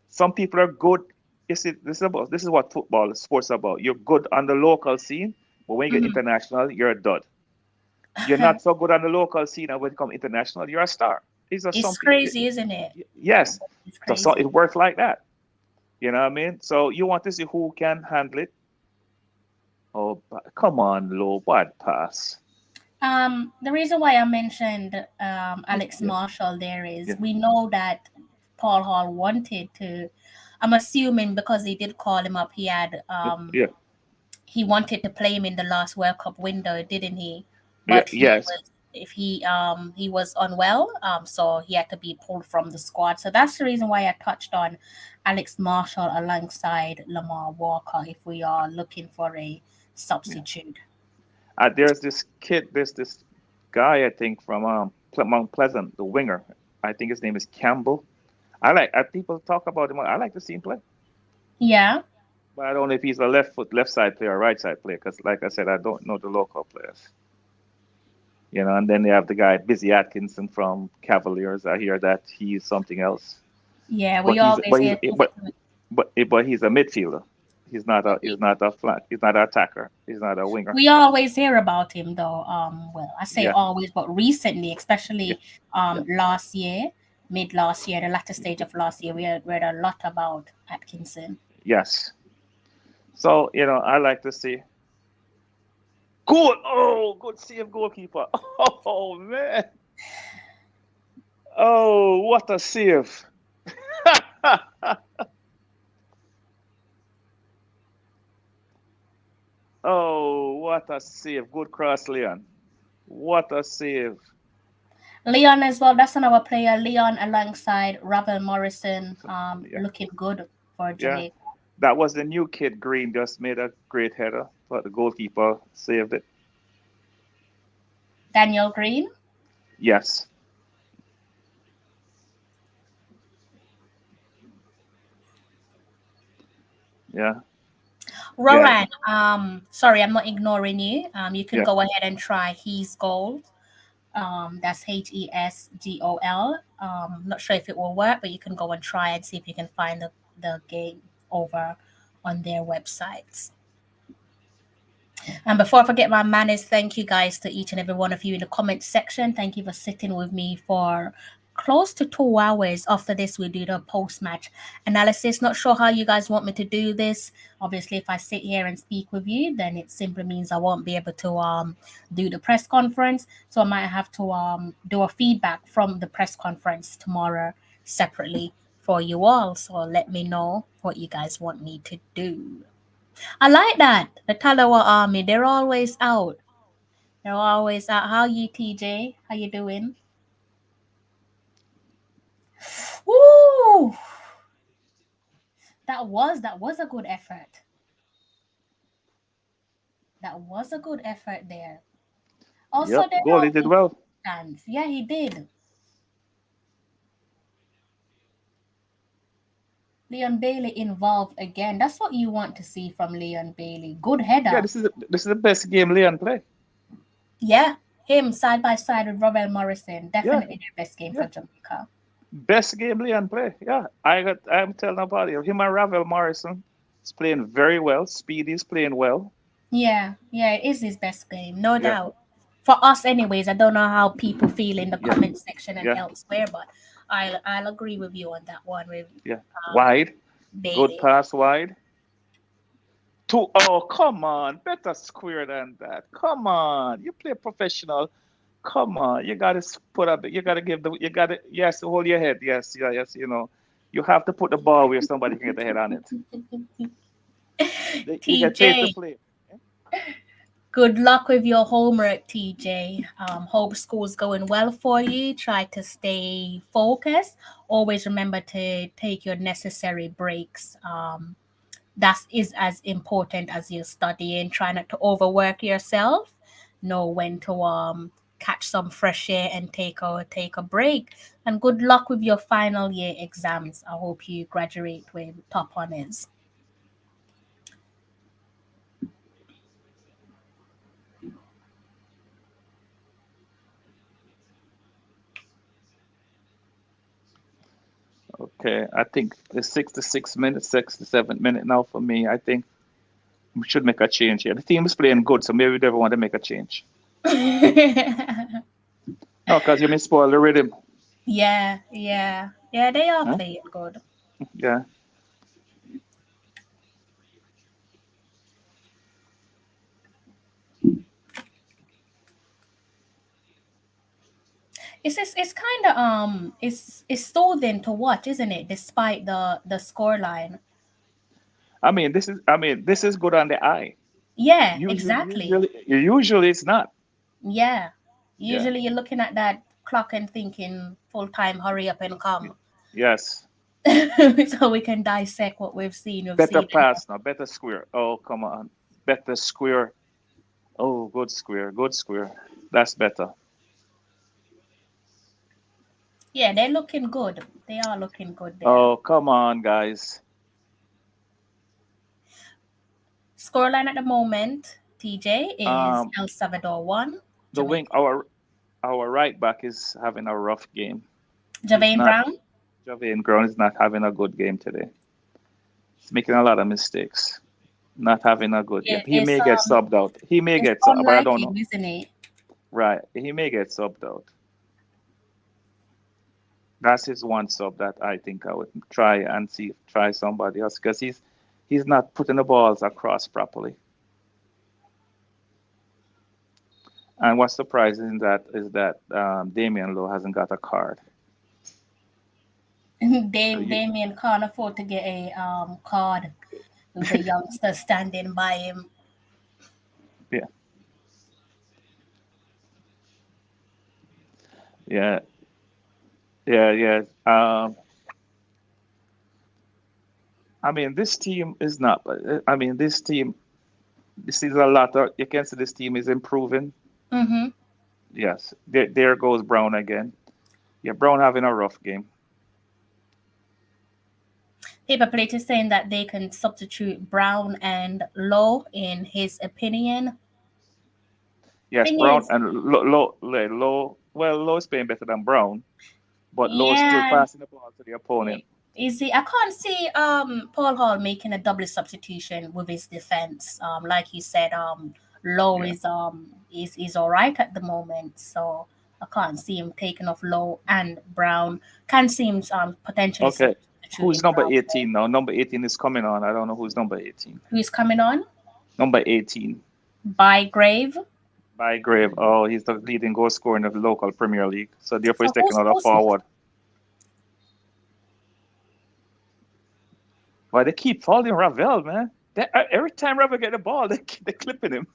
Some people are good. You see, this is what football sports about. You're good on the local scene, but when you get Mhm. international, you're a dud. You're not so good on the local scene, and when you come international, you're a star. These are some It's people. crazy, isn't it? Yes, It's so crazy. it works like that. You know what I mean? So you want to see who can handle it. Oh, come on, low bad pass. The reason why I mentioned Yeah, Alex yeah, Marshall there is yeah, we know that Paul Hall wanted to. I'm assuming because he did call him up, yeah, he wanted to play him in the last World Cup window, didn't he? yeah, But yes, he was unwell, so he had to be pulled from the squad. So that's the reason why I touched on Alex Marshall alongside Lamar Walker if we are looking for a yeah. substitute. There's this kid, there's this guy I think from Mount Pleasant, the winger. I think his name is Campbell. People talk about him. I like to see him play, Yeah. but I don't know if he's a left side player or right side player because, like I said, I don't know the local players. You know, and then they have the guy Busy Atkinson from Cavaliers. I hear that he's something else, Yeah, we but he's always but he's hear things. but he's a midfielder. He's not an attacker. He's not a winger. We always hear about him though. Well, I say Yeah, always, but recently, yeah, especially yeah. last year, mid last year, the latter stage of last year, we had read a lot about Atkinson. Yes. So I like to see good. Oh, good save, goalkeeper. Oh man. Oh, what a save. Oh, what a save. Good cross, Leon. What a save. Leon as well. That's another player. Leon alongside Ravel Morrison, Yeah, looking good for yeah. Jamaica. That was the new kid. Green just made a great header, but the goalkeeper saved it. Daniel Green. Yes. Yeah. Yeah. Rowan, sorry, I'm not ignoring you. You can Yeah. go ahead and try his goal. That's Hesgol. Not sure if it will work, but you can go and try and see if you can find the game over on their websites. And before I forget my manners, thank you guys to each and every one of you in the comment section. Thank you for sitting with me for close to 2 hours. After this, we do the post-match analysis. Not sure how you guys want me to do this. Obviously, if I sit here and speak with you, then it simply means I won't be able to do the press conference. So I might have to do a feedback from the press conference tomorrow separately for you all. So let me know what you guys want me to do. I like that. The Talawa Army, they're always out. They're always out. How you, TJ? How you doing? Woo! That was a good effort. That was a good effort there. Also, Yep. they're Goalie out did in well. stands. Yeah, he did. Leon Bailey involved again. That's what you want to see from Leon Bailey. Good Yeah, header. this is the best game Leon play. Yeah, him side by side with Robert Morrison. Yeah, Definitely their best game yeah. for Jamaica. Best game Leon play. Yeah. I'm telling about it. Him and Ravel Morrison is playing very well. Speedy is playing well. Yeah, yeah, it is his best game, no Yeah, doubt. For us, anyways. I don't know how people feel in the yeah, comment section and yeah, elsewhere, but I'll agree with you on that one with yeah. um Wide, good Bailey. pass wide. Two. Oh, come on, better square than that. Come on, you play professional. Come on, you gotta put up. You gotta give the. You gotta yes, hold your head. Yes, yeah, yes. You have to put the ball where somebody can get the head on it. You get paid to TJ, play. good luck with your homework, TJ. Hope school's going well for you. Try to stay focused. Always remember to take your necessary breaks. That is as important as your studying. Try not to overwork yourself. Know when to catch some fresh air and take a break. And good luck with your final year exams. I hope you graduate with top honors. Okay, I think the 6 to 6 minutes, 6 to 7 minute now for me. I think we should make a change here. The team is playing good, so maybe we never want to make a change. No, because you may spoil the rhythm. Yeah, yeah, yeah. They are Huh? playing good. Yeah. It's kind of it's soothing to watch, isn't it? Despite the score line. I mean, this is good on the eye. Yeah, Usually, exactly. usually it's not. Yeah. Yeah. Usually you're looking at that clock and thinking full time, hurry up and come. Yes. So we can dissect what we've Better seen enough. pass now. Better square. Oh, come on. Better square. Oh, good square. Good square. That's better. Yeah, they're looking good. They are looking good there. Oh, come on, guys. Scoreline at the moment, TJ, is Um, El Salvador 1, the wing, Jamaica. our right back is having a rough game. He's Javane not. Brown? Javier Ground is not having a good game today. He's making a lot of mistakes. Not having a good game. It, He it's may get subbed out. He may it's get subbed, but I unlike don't him, know. isn't it? Right. He may get subbed out. That's his one sub that I think I would try and see try somebody else because he's not putting the balls across properly. And what's surprising is that Damian Lowe hasn't got a card. So Damien can't afford to get a card with the youngster standing by him. yeah, yeah, yeah, yeah. I mean, this team is not. I mean, this team. This is a lot. You can see this team is improving. Mm-hmm. Yes, there goes Brown again. Yeah, Brown having a rough game. Paper plate is saying that they can substitute Brown and Low in his opinion. Yes, Thing Brown is, and Low. Well, Low is playing better than Brown, but Low is still yeah, passing the ball to the opponent. is he? I can't see Paul Hall making a double substitution with his defense. Like you said, Low Yeah. is all right at the moment, so I can't see him taking off Low and Brown. Can't see him potentially Okay. Who's substituting number Brown. 18 now? Number 18 is coming on. I don't know who's number 18. Who's coming on? Number 18, By Grave. Bygrave. Oh, he's the leading goal scorer in the local Premier League. So therefore, he's So taking out a forward. But they keep following Ravel, man. Every time Ravel get the ball, they're clipping him.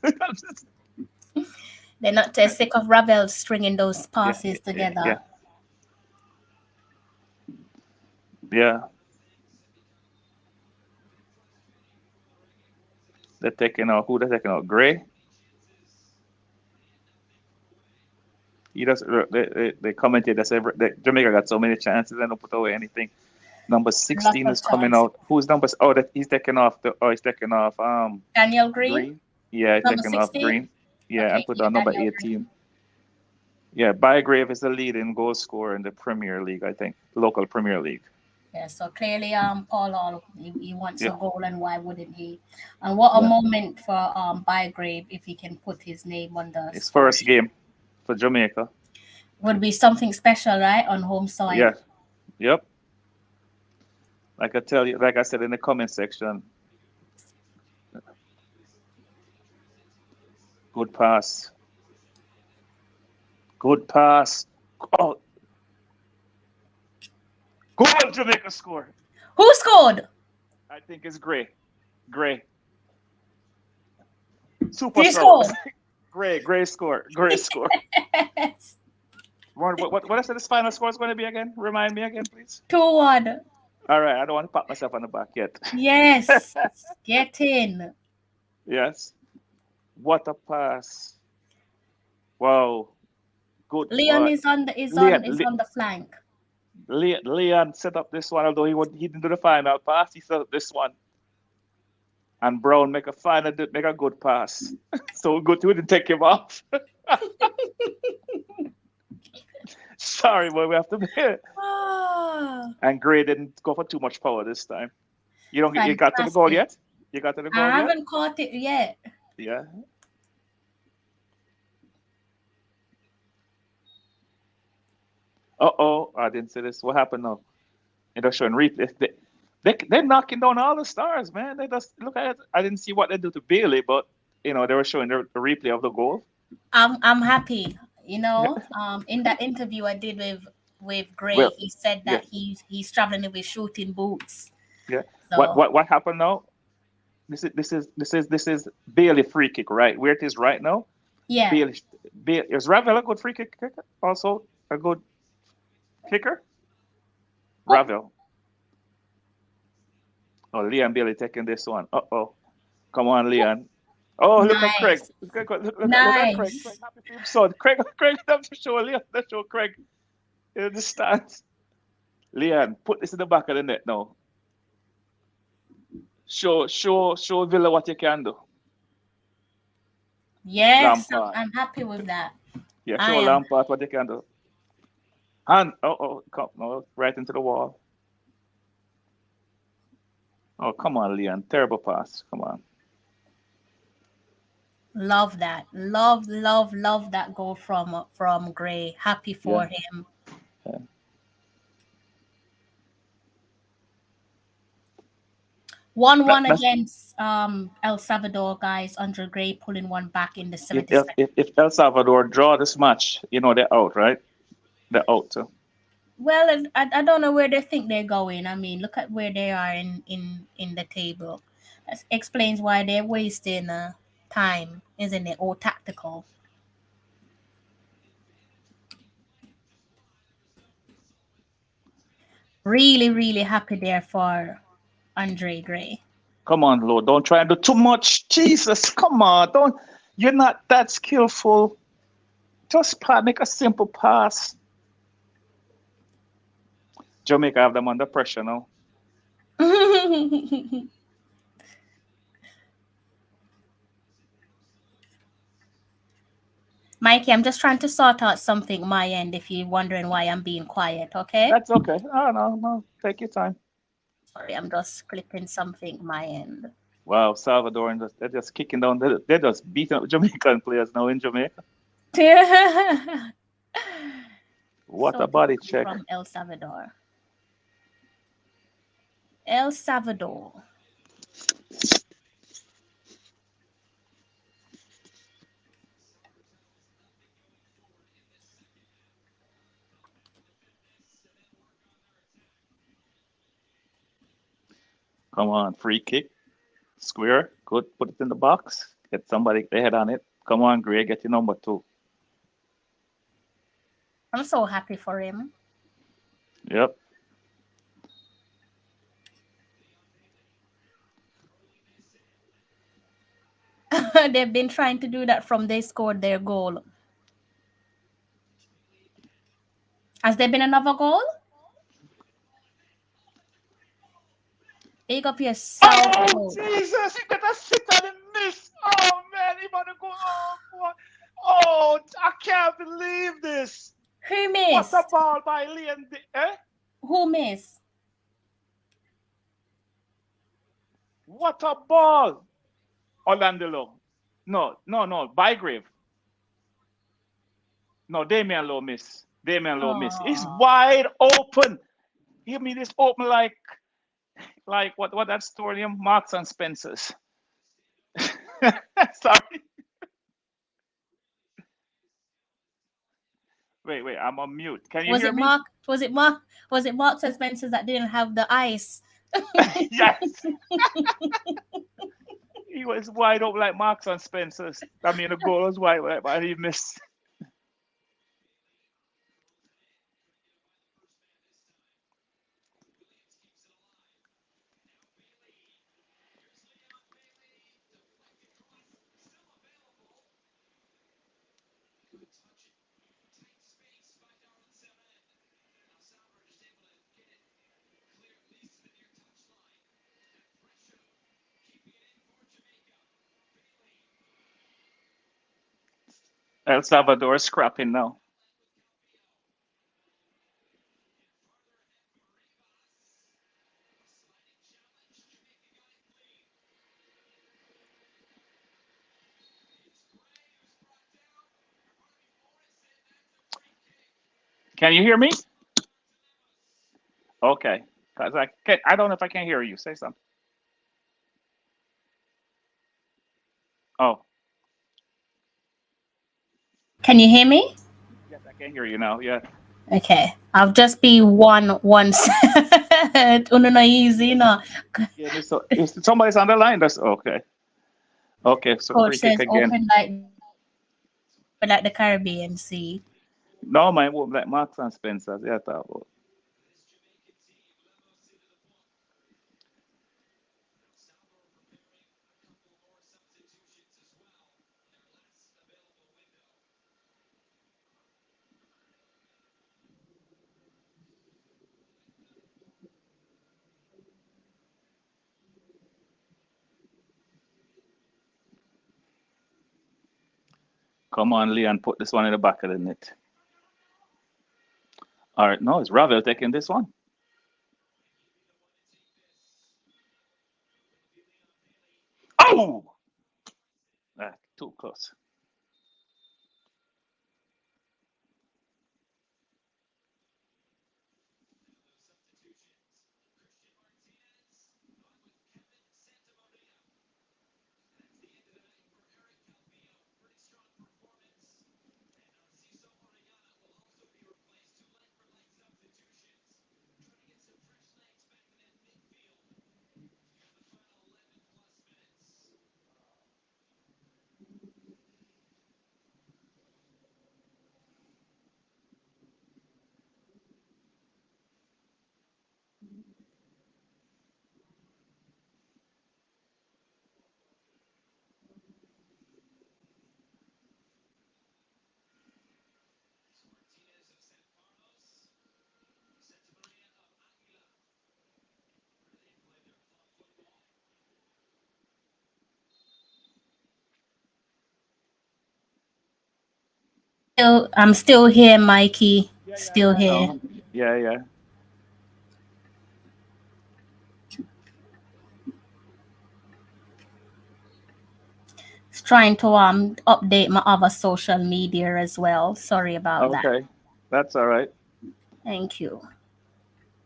they're not sick of Ravel stringing those yeah, passes yeah, yeah, together. yeah. They're taking out who? They're taking out Gray. He does. They commented that Jamaica got so many chances and don't put away anything. Number Lots 16 of is coming chances. out. Who's number? Oh, that he's taking off he's taking off Daniel Green, Green. Yeah, he's number taking off 16. Green. Yeah, Okay, and put yeah, on number Daniel Green. 18. Yeah, Bygrave is the leading goal scorer in the Premier League, I think, local Premier League. Yeah, so clearly, Paul All he wants a Yeah, goal, and why wouldn't he? And what a yeah. moment for Bygrave if he can put his name on the His score first sheet. game for Jamaica. Would be something special, right, on home soil. Yeah, yep. Like I tell you, like I said in the comment section, good pass, good pass. Oh, goal! Jamaica score. Who scored? I think it's Gray. Gray, super He sub. scored. Gray score. Gray score. What I said this final score is going to be again? Remind me again, please. 2-1. All right, I don't want to pat myself on the back yet. Yes. Get in. Yes. What a pass. Wow. Good Leon one. is on the Leon, is on the flank. Leon set up this one, although he didn't do the final pass. He set up this one. And Brown make a good pass. So good we didn't take him off. Sorry, boy, we have to be. Oh, And Gray didn't go for too much power this time. You got to the goal fantastic. yet? You got to the I goal yet? haven't caught it yet. Yeah. Uh-oh, I didn't see this. What happened now? They're showing replay. They're knocking down all the stars, man. They just look at it. I didn't see what they do to Bailey, but they were showing the replay of the goal. I'm happy. Yeah. In that interview I did with Gray, Well, he said yeah, that he's traveling with shooting boots. yeah. What So what what happened now? This is Bailey free kick, right? Where it is right now. yeah. Bailey is Ravel a good free kick kicker? Also a good kicker? Oh, Ravel. Oh, Leon Bailey taking this one. Uh-oh. Come on, Leon. Oh, look at Craig. nice. Look at Craig. Nice. Craig happy for his son. Craig have to show Leon. Let's show Craig in the stands. Leon, put this in the back of the net now. Show Villa what you can do. Yes, Lampard. I'm happy with that. Yeah, I show am. Lampard what you can do. And come no, right into the wall. Oh, come on, Leon. Terrible pass. Come on. Love that. Love that goal from Gray. Happy Yeah. for him. Yeah. 1-1 That's against El Salvador, guys. Andre Gray pulling one back in the if 72nd. if El Salvador draw this match, they're out, right? They're out too. Well, I don't know where they think they're going. I mean, look at where they are in the table. That explains why they're wasting time, isn't it? Or tactical. Really, really happy there for Andre Gray. Come on, Lord. Don't try and do too much. Jesus, come on. Don't you're not that skillful. Just make a simple pass. Jamaica have them under pressure now. Mikey, I'm just trying to sort out something my end if you're wondering why I'm being quiet, okay? That's okay. Oh, no. Take your time. Sorry, I'm just clipping something my end. Wow, Salvador, and they're just kicking down. They're just beating up Jamaican players now in Jamaica. What So a body beautiful check. from El Salvador. El Salvador. Come on, free kick. Square. Good. Put it in the box. Get somebody their head on it. Come on, Gray. Get your number 2. I'm so happy for him. Yep. They've been trying to do that from they scored their goal. Has there been another goal? Big up yourself, Oh, coach. Jesus. He got to sit on and miss. Oh, man. He want to go. Oh, boy. Oh, I can't believe this. Who What missed? a ball by Leon. Eh? Who missed? What a ball! Orlando. No, no, no. Bygrave. No, Damian Lowe miss. Damian Lowe miss. He's Oh, wide open. Give me this open like what that store name? Marks and Spencers. Sorry. Wait. I'm on mute. Can you was hear it me? Mark? Was it Mark? Was it Marks and Spencers that didn't have the ice? Yes. He was wide open like Marks and Spencers. I mean, the goal was wide open, but he missed. El Salvador scrapping now. Can you hear me? Okay. Cause I don't know if I can hear you. Say something. Oh, Can you hear me? yes, I can hear you now. Yeah. Okay, I'll just be one second. Oh, no, no, easy, no. Yeah. So if somebody's on the line, that's okay. Okay. So Coach free kick says again. open like the Caribbean Sea. No, man, won't like Marks and Spencers. Yeah, talk about. Come on, Leon, put this one in the back of the net. All right, no, it's Ravel taking this one. Oh, too close. I'm still here, Mikey. Still I here. know. Yeah. Just trying to update my other social media as well. Sorry about that. Okay, that's all right. Thank you.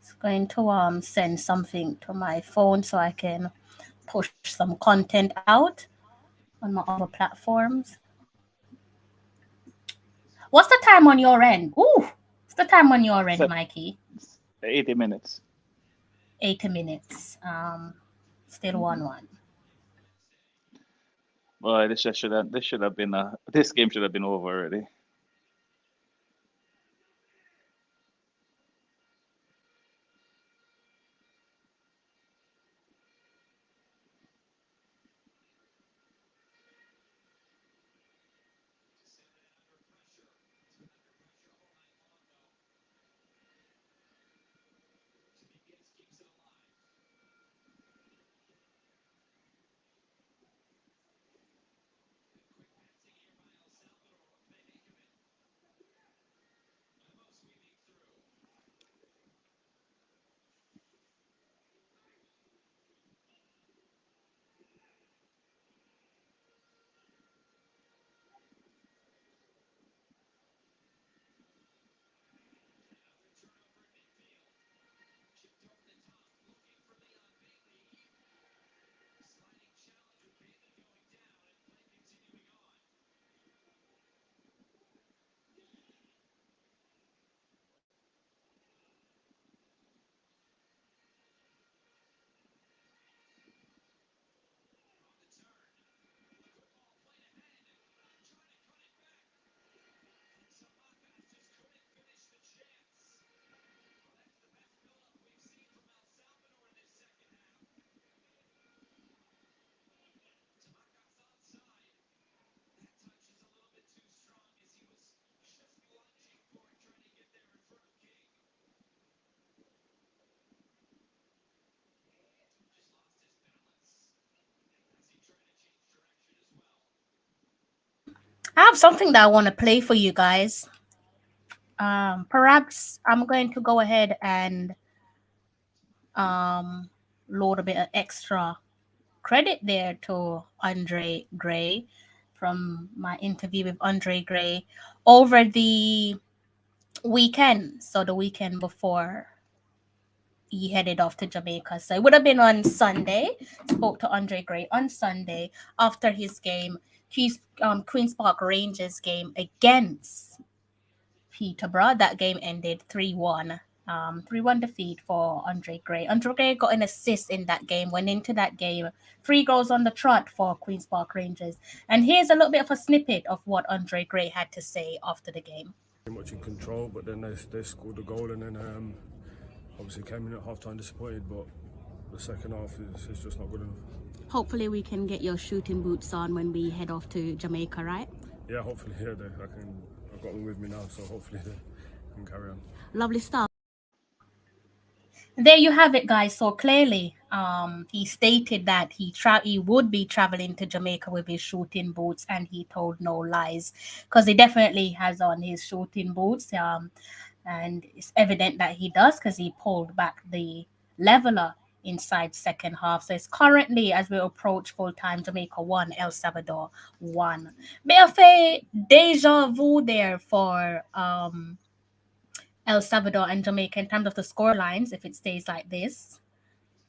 It's going to send something to my phone so I can push some content out on my other platforms. What's the time on your end? Ooh, what's the time on your end, Set Mikey? 80 minutes. 80 minutes. Still Mhm. 1-1. Boy, this should have been this game should have been over already. I have something that I want to play for you guys. Perhaps I'm going to go ahead and um, load a bit of extra credit there to Andre Gray from my interview with Andre Gray over the weekend. So the weekend before he headed off to Jamaica. So it would have been on Sunday. Spoke to Andre Gray on Sunday after his game, Queen's Park Rangers game against Peterborough. That game ended 3-1. 3-1 defeat for Andre Gray. Andre Gray got an assist in that game, went into that game, 3 goals on the trot for Queen's Park Rangers. And here's a little bit of a snippet of what Andre Gray had to say after the game. Pretty much in control, but then they scored the goal, and then obviously came in at half time disappointed, but the second half is just not good enough. Hopefully we can get your shooting boots on when we head off to Jamaica, right? Yeah, hopefully, yeah, I've got them with me now, so hopefully they can carry on. Lovely stuff. There you have it, guys. So clearly, he stated that he would be traveling to Jamaica with his shooting boots, and he told no lies because he definitely has on his shooting boots. And it's evident that he does because he pulled back the leveler inside second half. So it's currently, as we approach full time, Jamaica 1, El Salvador 1. Bit of a deja vu there for El Salvador and Jamaica in terms of the score lines if it stays like this.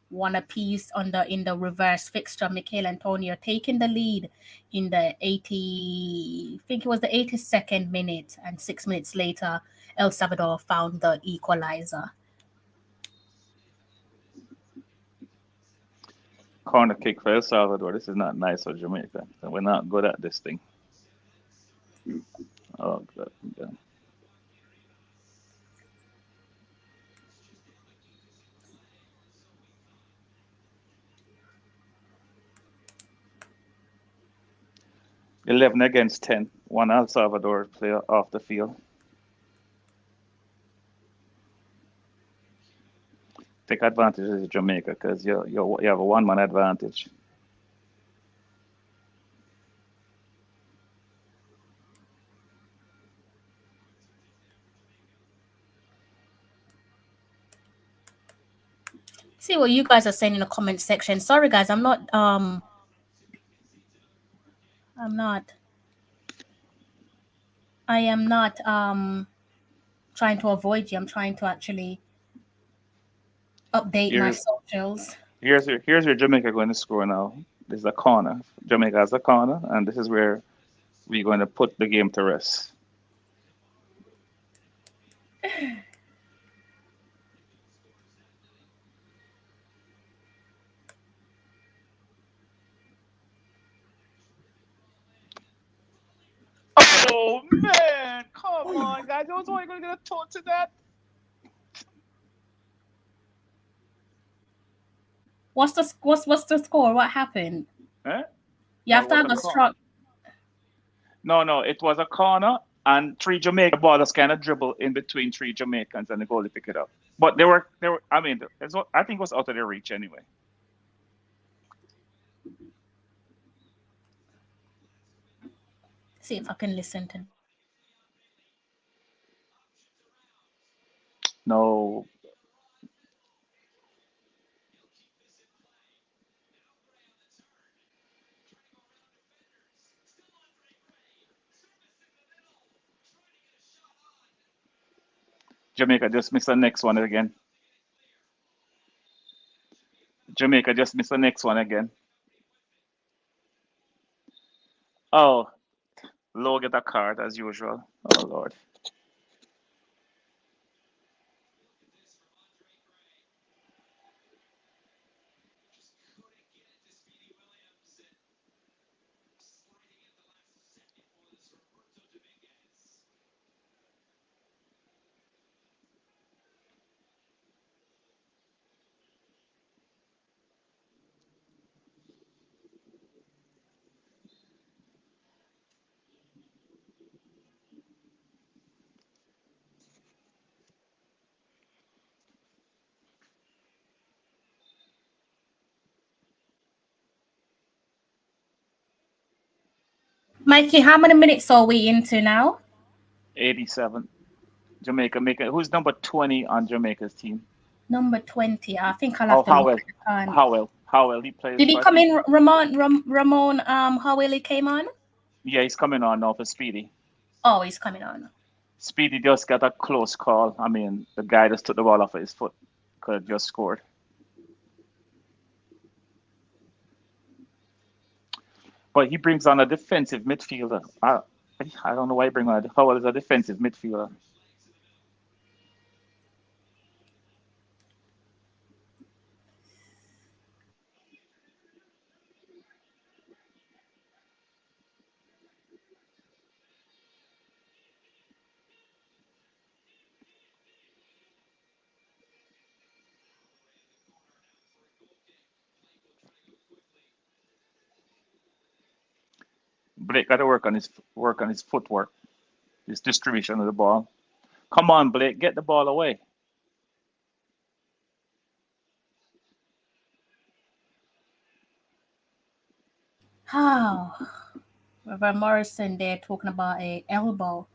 One apiece in the reverse fixture. Michael Antonio taking the lead in the 80, I think it was the 82nd minute, and 6 minutes later, El Salvador found the equalizer. Corner kick for El Salvador. This is not nice for Jamaica. We're not good at this thing. Oh, God. Yeah. 11 against 10. One El Salvador player off the field. Take advantage of Jamaica because you have a one-man advantage. See what you guys are saying in the comment section. Sorry, guys, I'm not I am not trying to avoid you. I'm trying to actually update my socials. Here's where Jamaica going to score now. This is a corner. Jamaica has a corner, and this is where we're going to put the game to rest. Oh man, come on, guys! I was only going to get a touch to that. What's the score? What happened? Eh? You have to have a struck. No, it was a corner, and 3 Jamaica ballers kind of dribble in between 3 Jamaicans, and the goalie pick it up. But they were. I mean, I think it was out of their reach anyway. See if I can listen to. No. Jamaica just missed the next one again. Jamaica just missed the next one again. Oh, Low get a card as usual. Oh Lord. Mikey, how many minutes are we into now? 87. Jamaica making. Who's number 20 on Jamaica's team? Number 20. I think I'll Oh, have to look Howell. at the time. Howell. He plays. Did he I come think. in? Ramon Howell came on? Yeah, he's coming on now for Speedy. Oh, he's coming on. Speedy just got a close call. I mean, the guy just took the ball off of his foot. Could have just scored. But he brings on a defensive midfielder. I don't know why he brings on Howell is a defensive midfielder. Blake got to work on his footwork, his distribution of the ball. Come on, Blake, get the ball away. How? Reverend Morrison there talking about a elbow.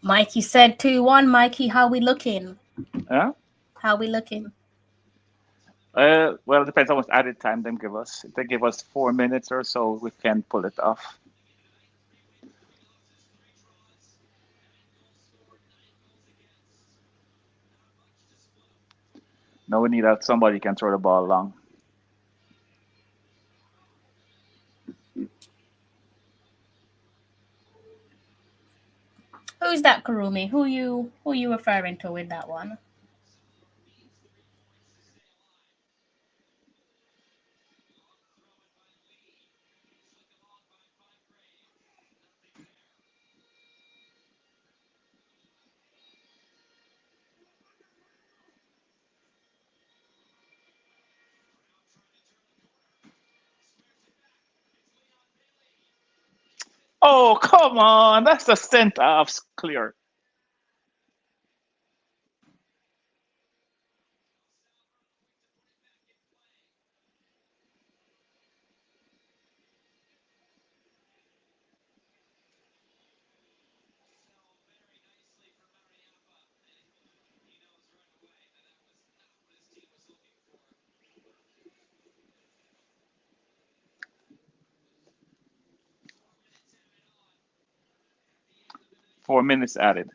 Mikey said 2-1. Mikey, how we looking? Huh? How we looking? Well, it depends how much added time they give us. If they give us 4 minutes or so, we can pull it off. Now we need somebody can throw the ball long. Who's that, Karumi? Who you referring to with that one? Oh, come on. That's the center half clear. Four minutes added.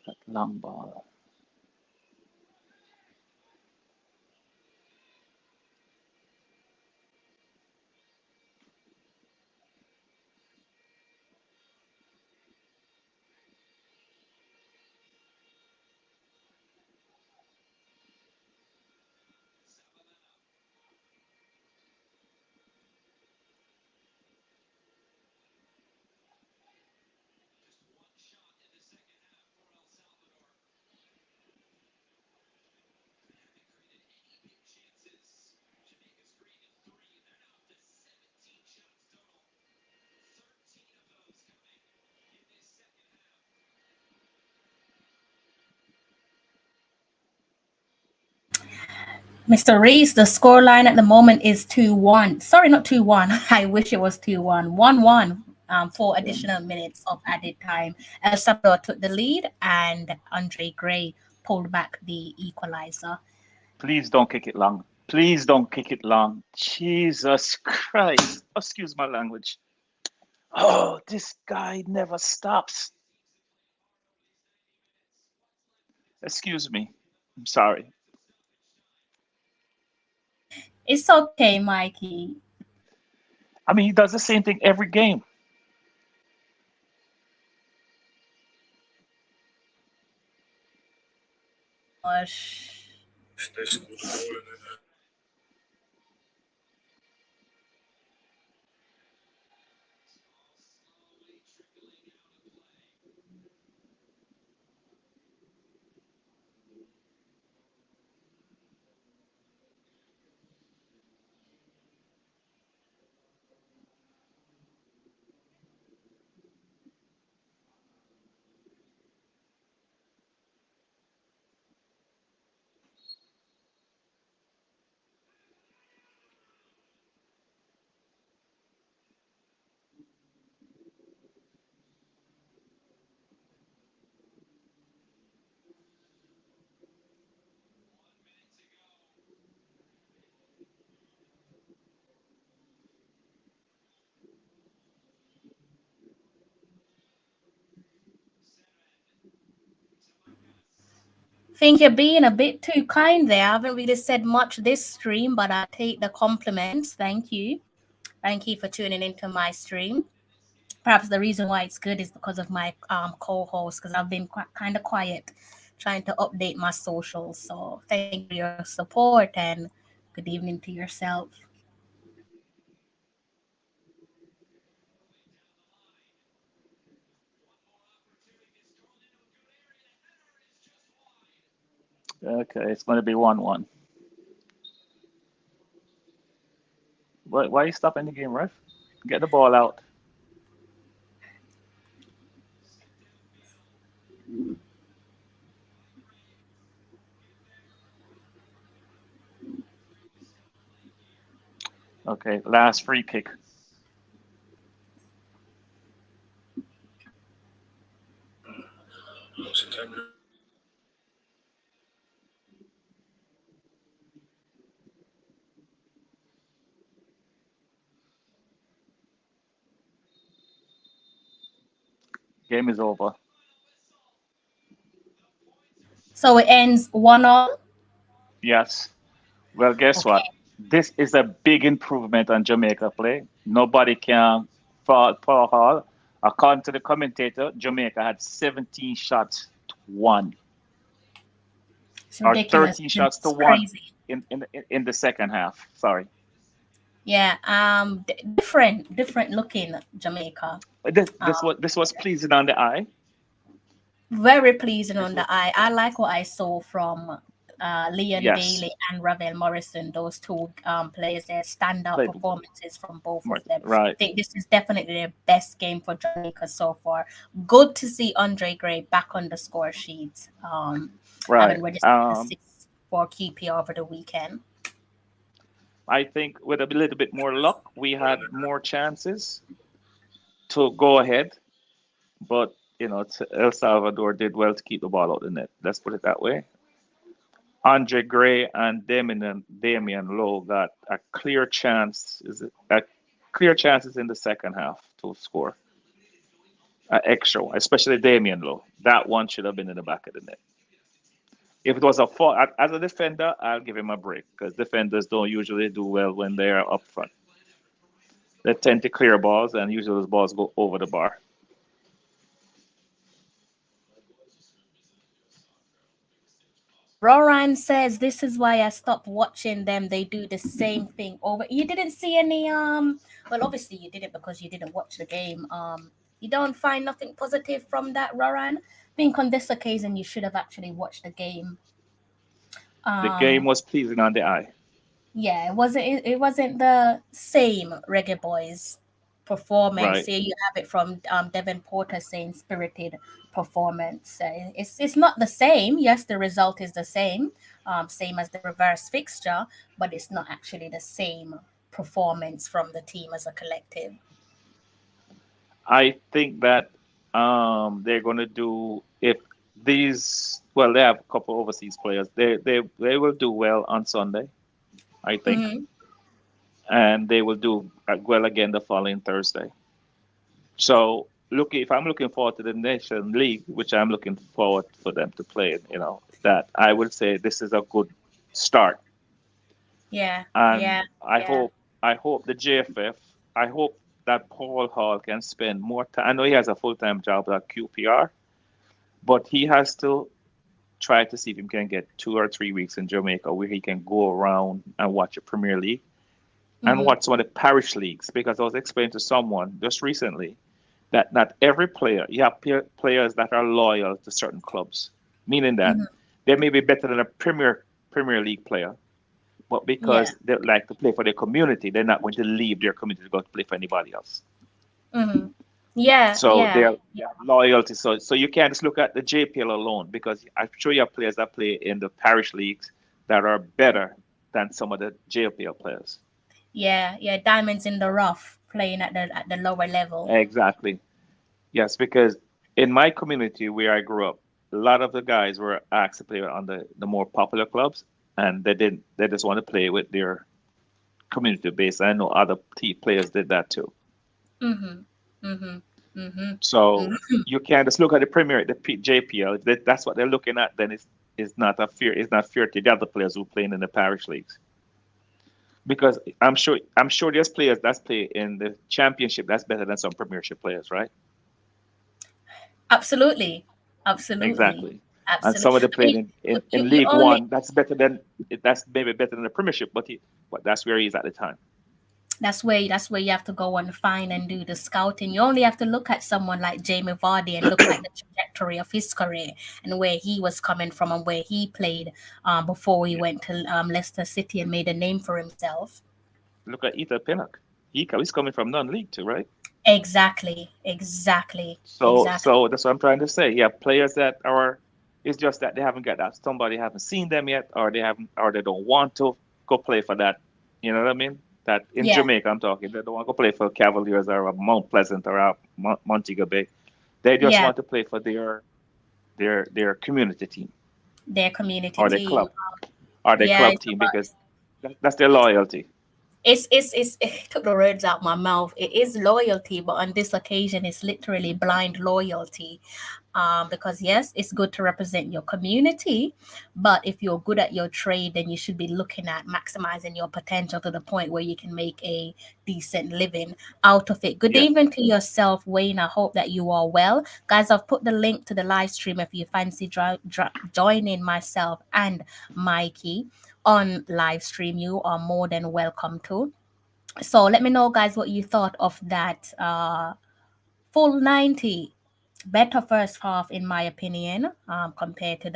That long ball. Mr. Reese, the score line at the moment is 2-1. Sorry, not 2-1. I wish it was 2-1. 1-1. 4 additional minutes of added time. El Salvador took the lead, and Andre Gray pulled back the equalizer. Please don't kick it long. Please don't kick it long. Jesus Christ. Excuse my language. Oh, this guy never stops. Excuse me. I'm sorry. It's okay, Mikey. I mean, he does the same thing every game. Gosh. They scored a goal and then Think you're being a bit too kind there. I haven't really said much this stream, but I take the compliments. Thank you. Thank you for tuning into my stream. Perhaps the reason why it's good is because of my co-host, because I've been kind of quiet trying to update my socials. So thank you for your support and good evening to yourself. Okay, it's going to be 1-1. Why are you stopping the game, ref? Get the ball out. Okay, last free kick. obviously came in. Game is over. So it ends 1-1. Yes. Well, guess Okay. what? This is a big improvement on Jamaica play. Nobody can fault Paul Hall. According to the commentator, Jamaica had 17 shots to one, It's or ridiculous. 13 shots to It's one crazy. in the second half. Sorry. Yeah. Different looking Jamaica. This was pleasing on the eye. Very pleasing This on the was eye. I like what I saw from Leon yes. Bailey and Ravel Morrison, those two players. Their standout Played performances from both of them. I right. think this is definitely their best game for Jamaica so far. Good to see Andre Gray back on the score sheet, Right. having registered assists for QPR over the weekend. I think with a little bit more luck, we had more chances to go ahead. But El Salvador did well to keep the ball out the net. Let's put it that way. Andre Gray and Damian Lowe got a clear chance. Is it a clear chances in the second half to score? Extra one, especially Damian Lowe. That one should have been in the back of the net. If it was a fault, as a defender, I'll give him a break because defenders don't usually do well when they are up front. They tend to clear balls, and usually those balls go over the bar. Roran says this is why I stopped watching them. They do the same thing over. You didn't see any well obviously you didn't because you didn't watch the game. You don't find nothing positive from that, Roran? I think on this occasion you should have actually watched the game. The game Um was pleasing on the eye. yeah, it wasn't the same Reggae Boys performance. Right. Here you have it from Devin Porter saying spirited performance. It's not the same. Yes, the result is the same as the reverse fixture, but it's not actually the same performance from the team as a collective. I think that they're going to do if Well, they have a couple overseas players. They will do well on Sunday, I think, Hmm. and they will do well again the following Thursday. So, if I'm looking forward to the Nation League, which I'm looking forward for them to play, that I would say this is a good start. Yeah, And yeah, yeah. I hope the JFF, I hope that Paul Hall can spend more time. I know he has a full time job at QPR, but he has to try to see if he can get 2 or 3 weeks in Jamaica where he can go around and watch a Premier League and Hmm. watch some of the parish leagues. Because I was explaining to someone just recently that not every player, you have players that are loyal to certain clubs, meaning that Hmm. they may be better than a Premier League player, but Yeah. because they like to play for their community, they're not going to leave their community to go to play for anybody else. Hmm. Yeah, So yeah. they have loyalty. So you can't just look at the JPL alone because I'm sure you have players that play in the parish leagues that are better than some of the JPL players. Yeah, yeah, diamonds in the rough playing at the lower level. Exactly. Yes, because in my community where I grew up, a lot of the guys were asked to play on the more popular clubs, and they didn't. They just want to play with their community base. I know other players did that too. Mhm. Mhm. Mhm. So Mhm. you can't just look at the Premier, JPL. If that's what they're looking at, then it's not a fear. It's not fair to the other players who playing in the parish leagues. Because I'm sure there's players that's play in the championship that's better than some Premiership players, right? Absolutely. Absolutely. Exactly. And some Absolutely. of them played in You League only One. That's maybe better than the Premiership, but that's where he is at the time. that's where you have to go and find and do the scouting. You only have to look at someone like Jamie Vardy and look at the trajectory of his career and where he was coming from and where he played before he Yeah. went to Leicester City and made a name for himself. Look at Ethan Pinnock. He's coming from non-league too, right? Exactly. Exactly. Exactly. So that's what I'm trying to say. Yeah, players that are, it's just that they haven't got that. Somebody haven't seen them yet, or they don't want to go play for that. You know what I mean? That in Yeah. Jamaica, I'm talking. They don't want to go play for Cavaliers or a Mount Pleasant or a Montego Bay. They just Yeah. want to play for their community team Their community or their team. club or their Yeah, club team because that's their loyalty. it's it took the words out my mouth. It is loyalty, but on this occasion it's literally blind loyalty. Because yes, it's good to represent your community, but if you're good at your trade, then you should be looking at maximizing your potential to the point where you can make a decent living out of it. Good Yeah. evening to yourself, Wayne. I hope that you are well, guys. I've put the link to the live stream if you fancy joining myself and Mikey on live stream. You are more than welcome to. So let me know, guys, what you thought of that full 90. Better first half, in my opinion, compared to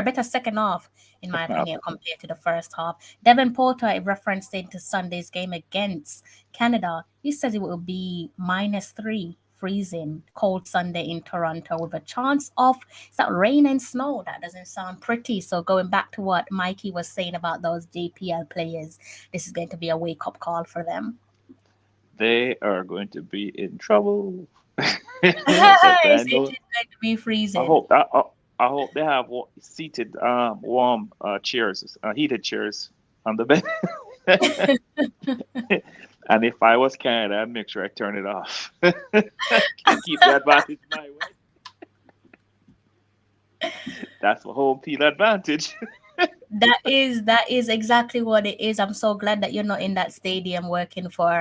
better second half, in my opinion, compared to the first half. Devin Porter, referencing to Sunday's game against Canada, he says it will be -3, freezing, cold Sunday in Toronto with a chance of rain and snow. That doesn't sound pretty. So going back to what Mikey was saying about those JPL players, this is going to be a wake up call for them. They are going to be in trouble. But I It's know. going to be I freezing. hope I, I, I hope they have seated, warm chairs, heated chairs on the bed. And if I was Canada, I'd make sure I turn it off. Keep the advantage my way. That's the home field advantage. That is exactly what it is. I'm so glad that you're not in that stadium working for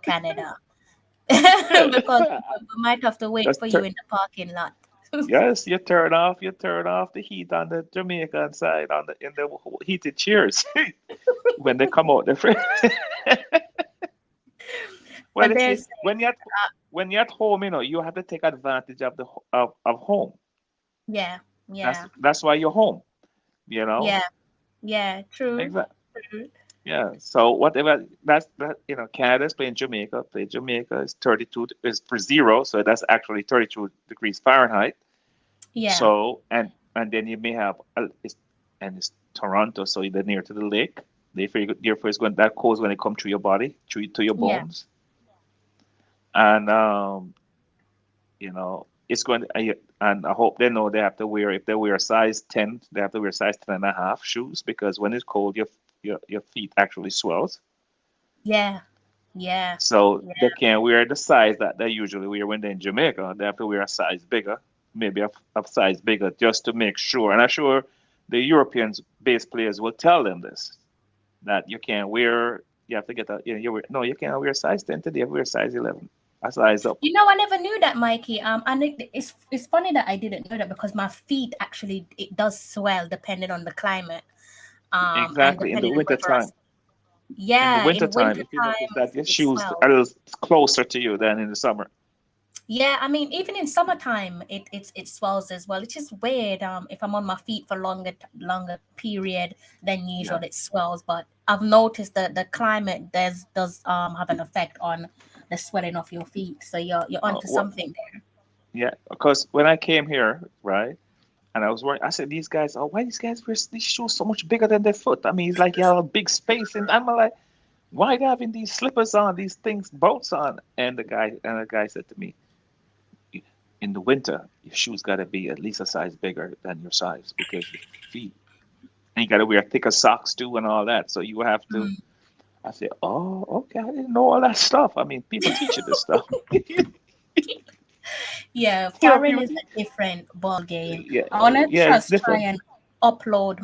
Canada. Because we might have to wait Just for you in the parking lot. yes, you turn off the heat on the Jamaican side in the heated chairs when they come out the fridge. Well, But you see, there's when you're at home, you have to take advantage of of home. yeah, That's yeah, that's why you're home. You know. yeah, yeah, true. Exactly. True. Yeah. So whatever Canada's playing Jamaica. Play Jamaica is 32 is for 0, so that's actually 32 degrees Fahrenheit. Yeah, So and then you may have it's Toronto, so you're near to the lake. Therefore, it's going that cold when it come through your body, through to your yeah, bones, and you know it's going to, and I hope they know they have to wear, if they wear a size 10, they have to wear size 10 and a half shoes, because when it's cold, your feet actually swells. Yeah. Yeah. So Yeah. they can't wear the size that they usually wear when they're in Jamaica. They have to wear a size bigger, maybe a size bigger, just to make sure. And I'm sure the European based players will tell them this, that you can't wear, you have to get a, no, you can't wear size 10 today, you wear size 11, a size up. You know, I never knew that, Mikey. And it's funny that I didn't know that, because my feet actually, it does swell depending on the climate. And Exactly. In the depending on winter whether time. In the yeah, winter in time, winter if you notice time that your it shoes swells. are a little closer to you than in the summer. Yeah, I mean, even in summertime, it swells as well. It's just weird. If I'm on my feet for longer period than Yeah. usual, it swells. But I've noticed that the climate does have an effect on the swelling of your feet. So you're onto What? something there. Yeah, because when I came here, right, and I was wearing, I said, these guys, oh, why these guys wear these shoes so much bigger than their foot? I mean, it's like you have a big space, and I'm like, why they having these slippers on, these things, boats on? And the guy said to me, in the winter, your shoes got to be at least a size bigger than your size, because your feet, and you got to wear thicker socks too and all that. So you have to. Mm. I said, oh, okay, I didn't know all that stuff. I mean, people teach you this stuff. Yeah, foreign People is teach. a different ball game. Yeah, I wanna yeah, it's just try different. and upload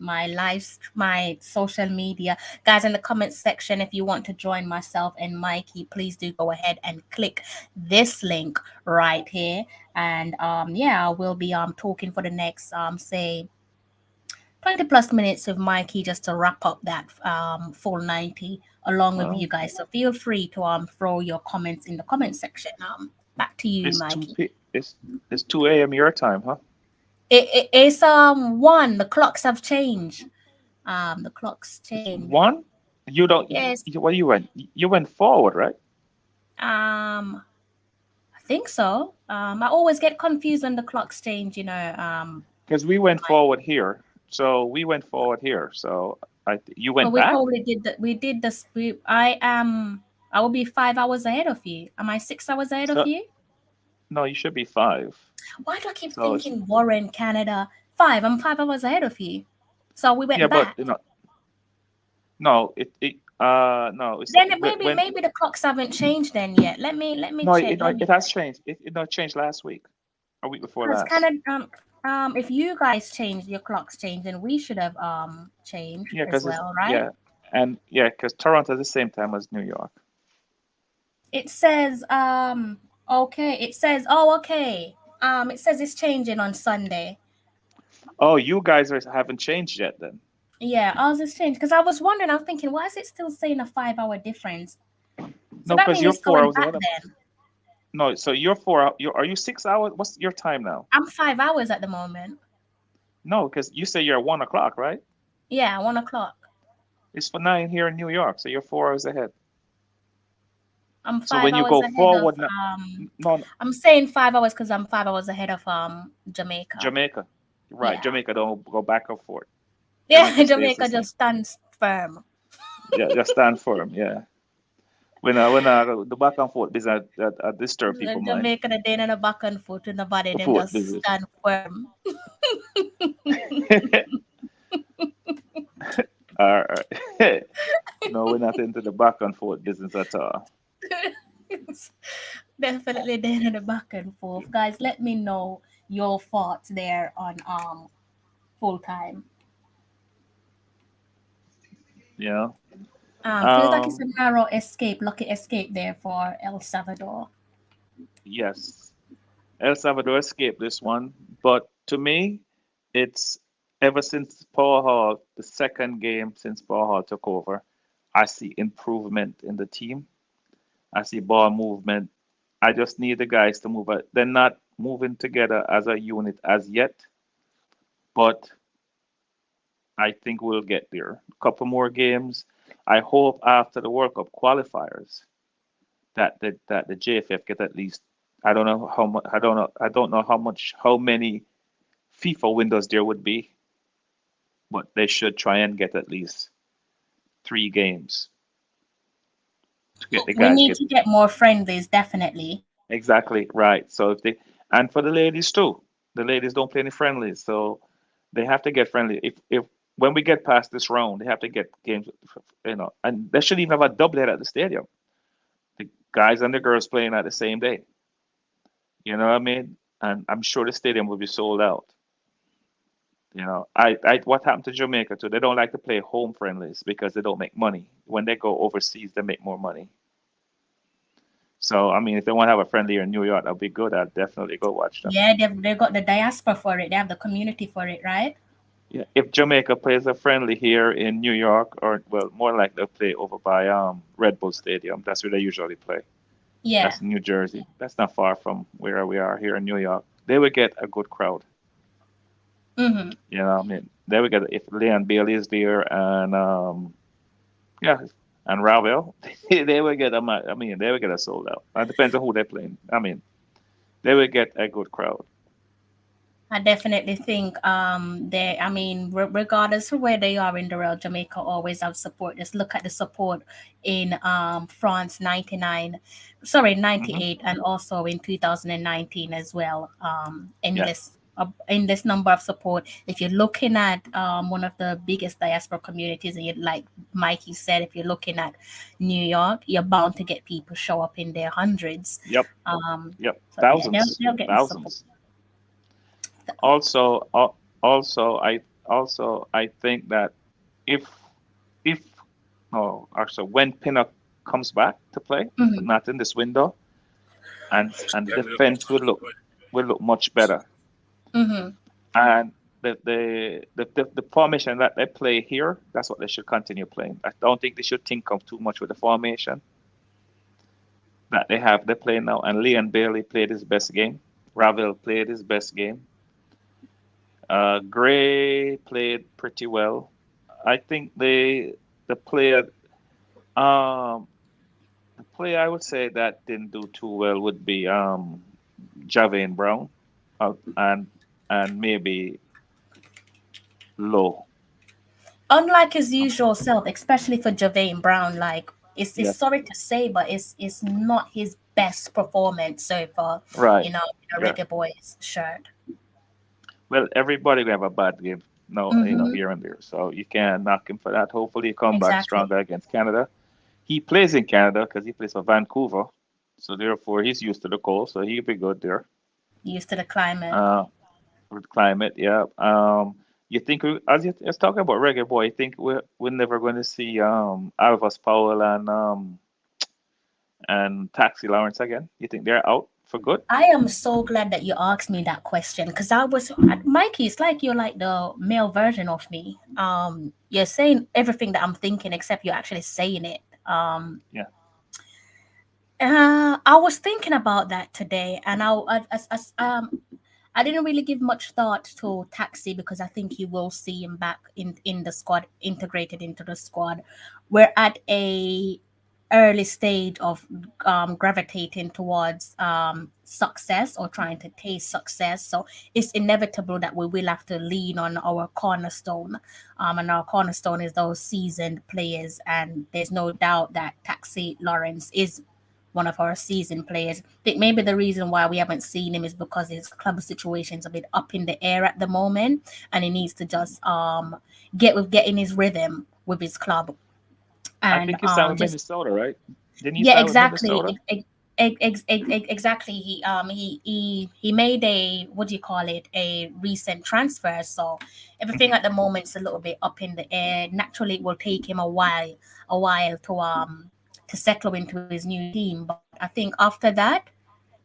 my social media. Guys, in the comment section, if you want to join myself and Mikey, please do go ahead and click this link right here. And yeah, we'll be talking for the next say 20 plus minutes with Mikey, just to wrap up that full 90 along with Well, you guys. So feel free to throw your comments in the comment section. Back to you, it's two Mikey. p. It's 2 a.m. your time, huh? It's one. The clocks have changed. The clocks It's changed. one. You don't. Yes. What you went? You went forward, right? I think so. I always get confused when the clocks change. Because we went Like, forward here. So we went forward here. So you so went we back. probably did that. We did this. I will be 5 hours ahead of you. Am I 6 hours ahead of So you? no, you should be 5. Why do I keep So it's, thinking Warren, Canada? Five. I'm 5 hours ahead of you. So we yeah, went but back. no, no, it's Then when maybe the clocks haven't changed then yet. Let me no, check. Let me it has changed. It changed last week, a week before because last. Canada if you guys changed your clocks changed, then we should have changed Yeah, as because it's well, right? yeah, and yeah, because Toronto is the same time as New York. It says okay. It says okay. It says it's changing on Sunday. Oh, you guys haven't changed yet then. Yeah, ours is changed because I was wondering. I'm thinking, why is it still saying a 5 hour difference? So No, that because means you're it's four going hours back ahead of us. then. No, so you're 4 hours. Are you 6 hours? What's your time now? I'm 5 hours at the moment. No, because you say you're 1 o'clock, right? Yeah, 1 o'clock. It's for 9 here in New York, so you're 4 hours ahead. I'm So five when you hours go ahead of forward, no, I'm saying 5 hours because I'm 5 hours ahead of Jamaica. Jamaica, right? Yeah. Jamaica don't go back and forth. Yeah, Jamaica stays the Jamaica same. just stands firm. Yeah, just stand firm. Yeah. When the back and forth business that disturb people mind. Jamaica the day in the back and foot in the body, The them foot just business. stand firm. All right. No, we're not into the back and forth business at all. Definitely there in the back and forth. Guys, let me know your thoughts there on full time. Yeah. Feels like it's a Um. narrow escape, lucky escape there for El Salvador. Yes. El Salvador escaped this one, but to me, it's ever since Paul Hall, the second game since Paul Hall took over, I see improvement in the team. I see ball movement. I just need the guys to move. They're not moving together as a unit as yet, but I think we'll get there. A couple more games. I hope after the World Cup qualifiers that the JFF get at least. I don't know how much. I don't know how much. How many FIFA windows there would be, but they should try and get at least 3 games to get the We guys need get. to get more friendlies, definitely. Exactly right. So if they and for the ladies too, the ladies don't play any friendlies, so they have to get friendly. If when we get past this round, they have to get games, and they should even have a doubleheader at the stadium. The guys and the girls playing at the same day. You know what I mean? And I'm sure the stadium will be sold out. I what happened to Jamaica too? They don't like to play home friendlies because they don't make money. When they go overseas, they make more money. So I mean, if they want to have a friendly in New York, that'll be good. I'll definitely go watch them. Yeah, they've got the diaspora for it. They have the community for it, right? Yeah, if Jamaica plays a friendly here in New York, or well, more like they'll play over by Red Bull Stadium. That's where they usually play. Yeah. That's New Jersey. That's not far from where we are here in New York. They would get a good crowd. Mm-hmm. You know, what I mean, they would get if Leon Bailey is there and yeah, and Ravel, they would get I mean, they would get a sold out. It depends on who they're playing. I mean, they would get a good crowd. I definitely think they I mean regardless of where they are in the world, Jamaica always have support. Just look at the support in France 99, sorry, Hmm. 98, and also in 2019 as well. Yeah. Endless number of support. If you're looking at one of the biggest diaspora communities, and you like Mikey said, if you're looking at New York, you're bound to get people show up in their hundreds. Yep. Um, Yep. so yeah, Thousands. they'll get the support. Thousands. Also, also I think that if if oh actually when Pinnock comes back to play, but Mhm. not in this window, and the Get me up defense to play. will look much better. Mhm. And the formation that they play here, that's what they should continue playing. I don't think they should think of too much with the formation that they have. They play now, and Leon Bailey played his best game. Ravel played his best game. Gray played pretty well. I think the player um the player I would say that didn't do too well would be Javane Brown, and maybe Low. Unlike his usual self, especially for Javane Brown, like it's Yes. sorry to say, but it's not his best performance so far, Right. you know, in a Yeah. Reggae Boys shirt. Well, everybody will have a bad game, no, Mm-hmm. here and there. So you can't knock him for that. Hopefully, he come back Exactly. stronger against Canada. He plays in Canada because he plays for Vancouver, so therefore he's used to the cold, so he'll be good there. Used to the climate. Uh, with climate, yeah. You think as you let's talk about reggae boy? You think we're never going to see Alvis Powell and Taxi Lawrence again? You think they're out for good? I am so glad that you asked me that question because I was Mikey. It's like you're like the male version of me. You're saying everything that I'm thinking, except you're actually saying it. Yeah. I was thinking about that today, and I didn't really give much thought to Taxi because I think you will see him back in the squad, integrated into the squad. We're at a early stage of gravitating towards success or trying to taste success. So it's inevitable that we will have to lean on our cornerstone. And our cornerstone is those seasoned players. And there's no doubt that Taxi Lawrence is one of our seasoned players. I think maybe the reason why we haven't seen him is because his club situation's a bit up in the air at the moment, and he needs to just get in his rhythm with his club I and think he signed with just Minnesota, right? Didn't he yeah, sign with exactly. Minnesota? Exactly. He made a what do you call it, a recent transfer. So everything Hmm. at the moment's a little bit up in the air. Naturally, it will take him a while to settle into his new team. But I think after that,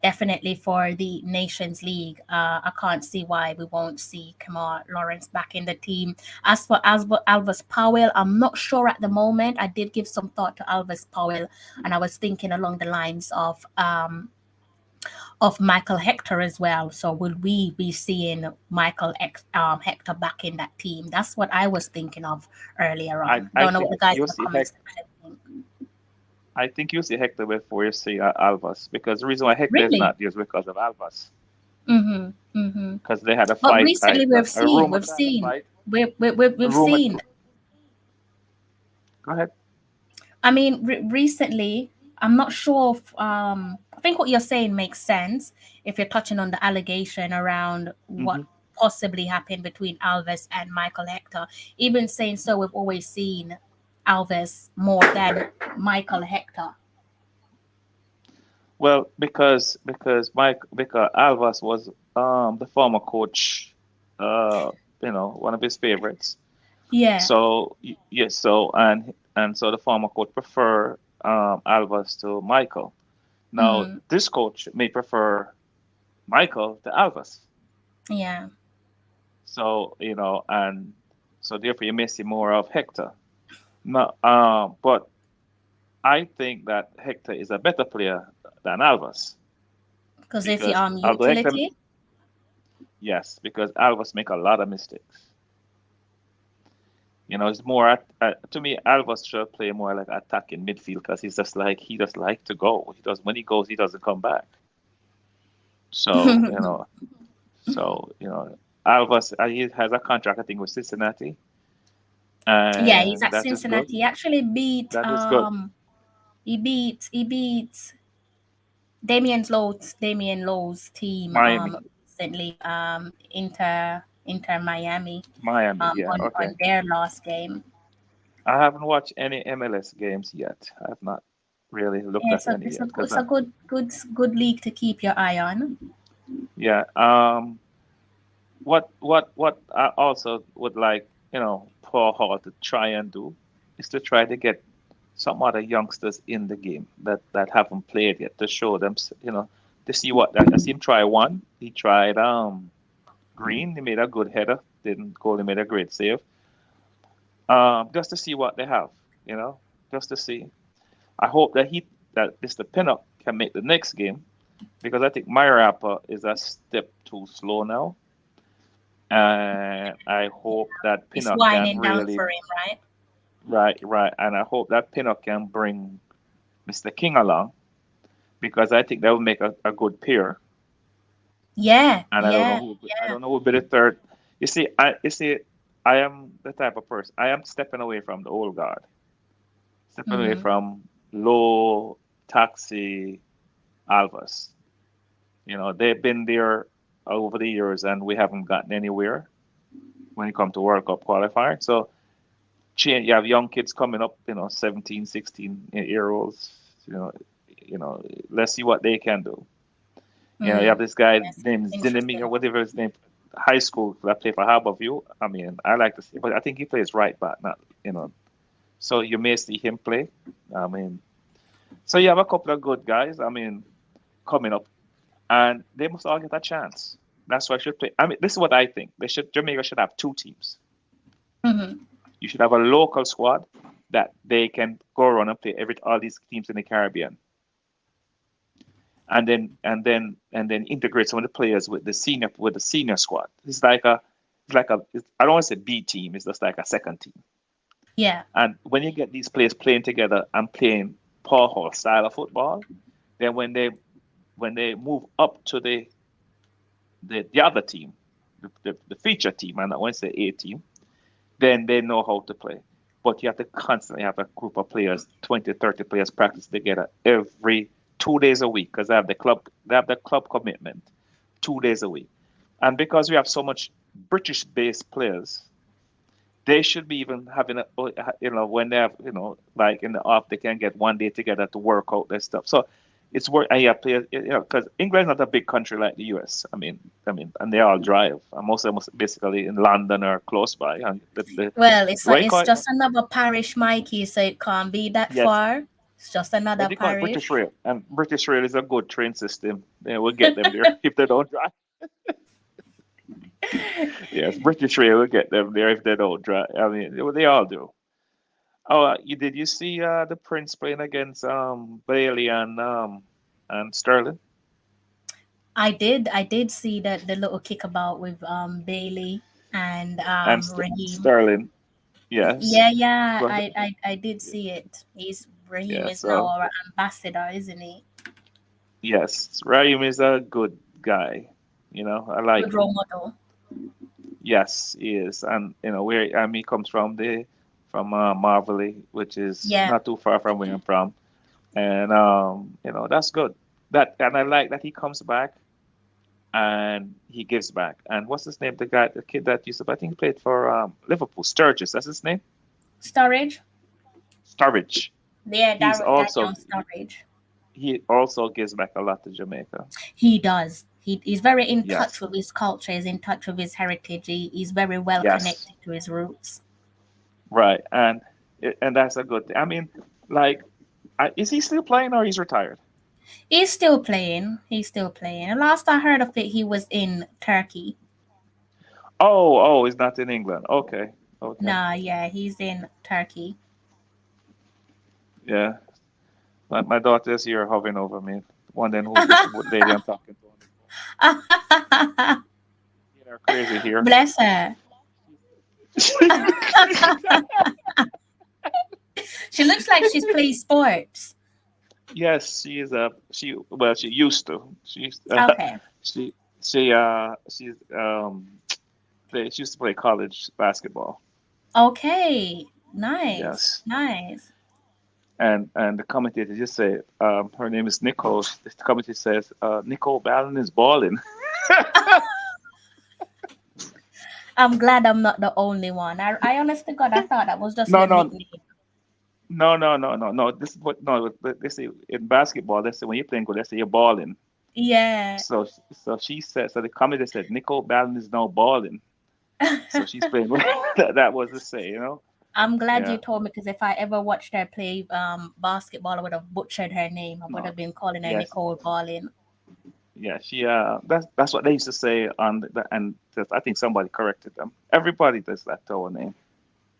definitely for the Nations League, I can't see why we won't see Kamar Lawrence back in the team. As for Alvis Powell, I'm not sure at the moment. I did give some thought to Alvis Powell, and I was thinking along the lines of Michael Hector as well. So will we be seeing Hector back in that team? That's what I was thinking of earlier I on. I Don't know what think the guys in you'll the see comments Hector. section think. I think you'll see Hector before you see Alvas, because the reason why Hector is Really? not there is because of Alvas, Mm-hmm. Mm-hmm. because they had a But fight. recently A rumor they had a fight. we've Rumor. seen. Go ahead. I mean, recently, I'm not sure if I think what you're saying makes sense if you're touching on the allegation around what Hmm. possibly happened between Alves and Michael Hector. Even saying so, we've always seen Alves more than Michael Hector. Well, because Alvas was the former coach, one of his favorites. Yeah. So yes, so the former coach prefer Alvas to Michael. Now Mm, this coach may prefer Michael to Alvas. yeah. So and so therefore you may see more of Hector. No, but I think that Hector is a better player than Alvas Because if you because although Hector, utility, yes, because Alvas make a lot of mistakes. It's more to me. Alvas should play more like attacking midfield because he just like to go. He does when he goes, he doesn't come back. So Alvas he has a contract I think with Cincinnati, yeah, he's and at that is good. Cincinnati. He actually beat That is good. he beat Damien Lowe's team Miami, recently Inter Miami Miami, yeah, on okay. their last game. I haven't watched any MLS games yet. I have not really looked Yeah, at any yet because it's a good league to keep your eye on. yeah. What I also would like, Paul Hall to try and do is to try to get some other youngsters in the game that haven't played yet to show them, to see what I see him try one. He tried Green. He made a good header. Didn't goal. He made a great save. Just to see what they have, you know, just to see. I hope that Mr. Pinnock can make the next game because I think Myriapa is a step too slow now. And I hope that It's Pinnock can winding down really for him, right? right, and I hope that Pinnock can bring Mr. King along because I think that will make a good pair. Yeah, And yeah, I yeah. don't know who will be the third. You see, I am the type of person. I am stepping away from the old guard, stepping away Mm-hmm. from low taxi Alvas. They've been there over the years, and we haven't gotten anywhere when it comes to World Cup qualifier. So you have young kids coming up, 17, 16 year olds. You know, let's see what they can do. You have Mm. this guy Yes, named Zinemi or interesting. whatever his name, high school that play for Harborview. I mean, I like to see, but I think he plays right back, not So you may see him play. I mean, so you have a couple of good guys. I mean, coming up, and they must all get a chance. That's why I should play. I mean, this is what I think. Jamaica should have two teams. Mm-hmm. You should have a local squad that they can go around and play all these teams in the Caribbean, and then integrate some of the players with the senior squad. I don't want to say B team. It's just like a second team. Yeah. And when you get these players playing together and playing Paul Hall style of football, then when they move up to the other team, the feature team, and I want to say A team, then they know how to play. But you have to constantly have a group of players, 20, 30 players practice together every 2 days a week because they have the club commitment 2 days a week. And because we have so much British based players, they should be even having when they have, like in the off, they can get 1 day together to work out their stuff. So it's work, and you have players, because England's not a big country like the US. And they all drive. And most of them are basically in London or close by. And Well, what you it's call it? just another parish, Mikey, so it can't be that Yes, far. It's just what another do you call it? British parish. Rail. And British Rail is a good train system. We'll get them there if they don't drive. Yes, British Rail will get them there if they don't drive. I mean, they all do. Oh, did you see the Prince playing against Bailey and Sterling I did see that the little kickabout with Bailey and and Raheem. Sterling? Yes. Yeah, yeah, Was I did see it. Raheem yeah. is now So our ambassador, isn't he? yes, Raheem is a good guy. I like Good him. role model. Yes, he is, and where he comes from Marvelly, which is Yeah. not too far from where I'm from. and that's good. That and I like that he comes back and he gives back. And what's his name? The kid that used to, I think he played for Liverpool. Sturgis, that's his name. Storage. Sturridge. Yeah, He's also Daniel Storage. he also gives back a lot to Jamaica. He does. He's very in touch Yes, with his culture. He's in touch with his heritage. He's very well yes, connected to his roots. right, and that's a good thing. I mean, like, is he still playing or he's retired? He's still playing. He's still playing. And last I heard of it, he was in Turkey. Oh, he's not in England. Okay, okay, Nah, yeah, he's in Turkey. yeah. My daughter is here hovering over me. One then who this lady I'm talking to on the phone. You know, crazy here. Bless her. She looks like she's playing sports. Yes, she is she used to. Okay. She she's she used to play college basketball. Okay. Nice. Yes. Nice. And the commentator just say her name is Nicole. The commentator says Nicole Ballon is balling. I'm glad I'm not the only one. I honestly God, I thought that was just No, your no, nickname. no. This is what no. They say in basketball. They say when you're playing good, they say you're balling. Yeah. So she said. So the commentator said Nicole Ballon is now balling. So she's playing. That was to say, I'm glad you Yeah. told me because if I ever watched her play basketball, I would have butchered her name. I would No. have been calling her Yes. Nicole Ballin. Yeah. She. That's what they used to say on and I think somebody corrected them. Everybody does that to our name.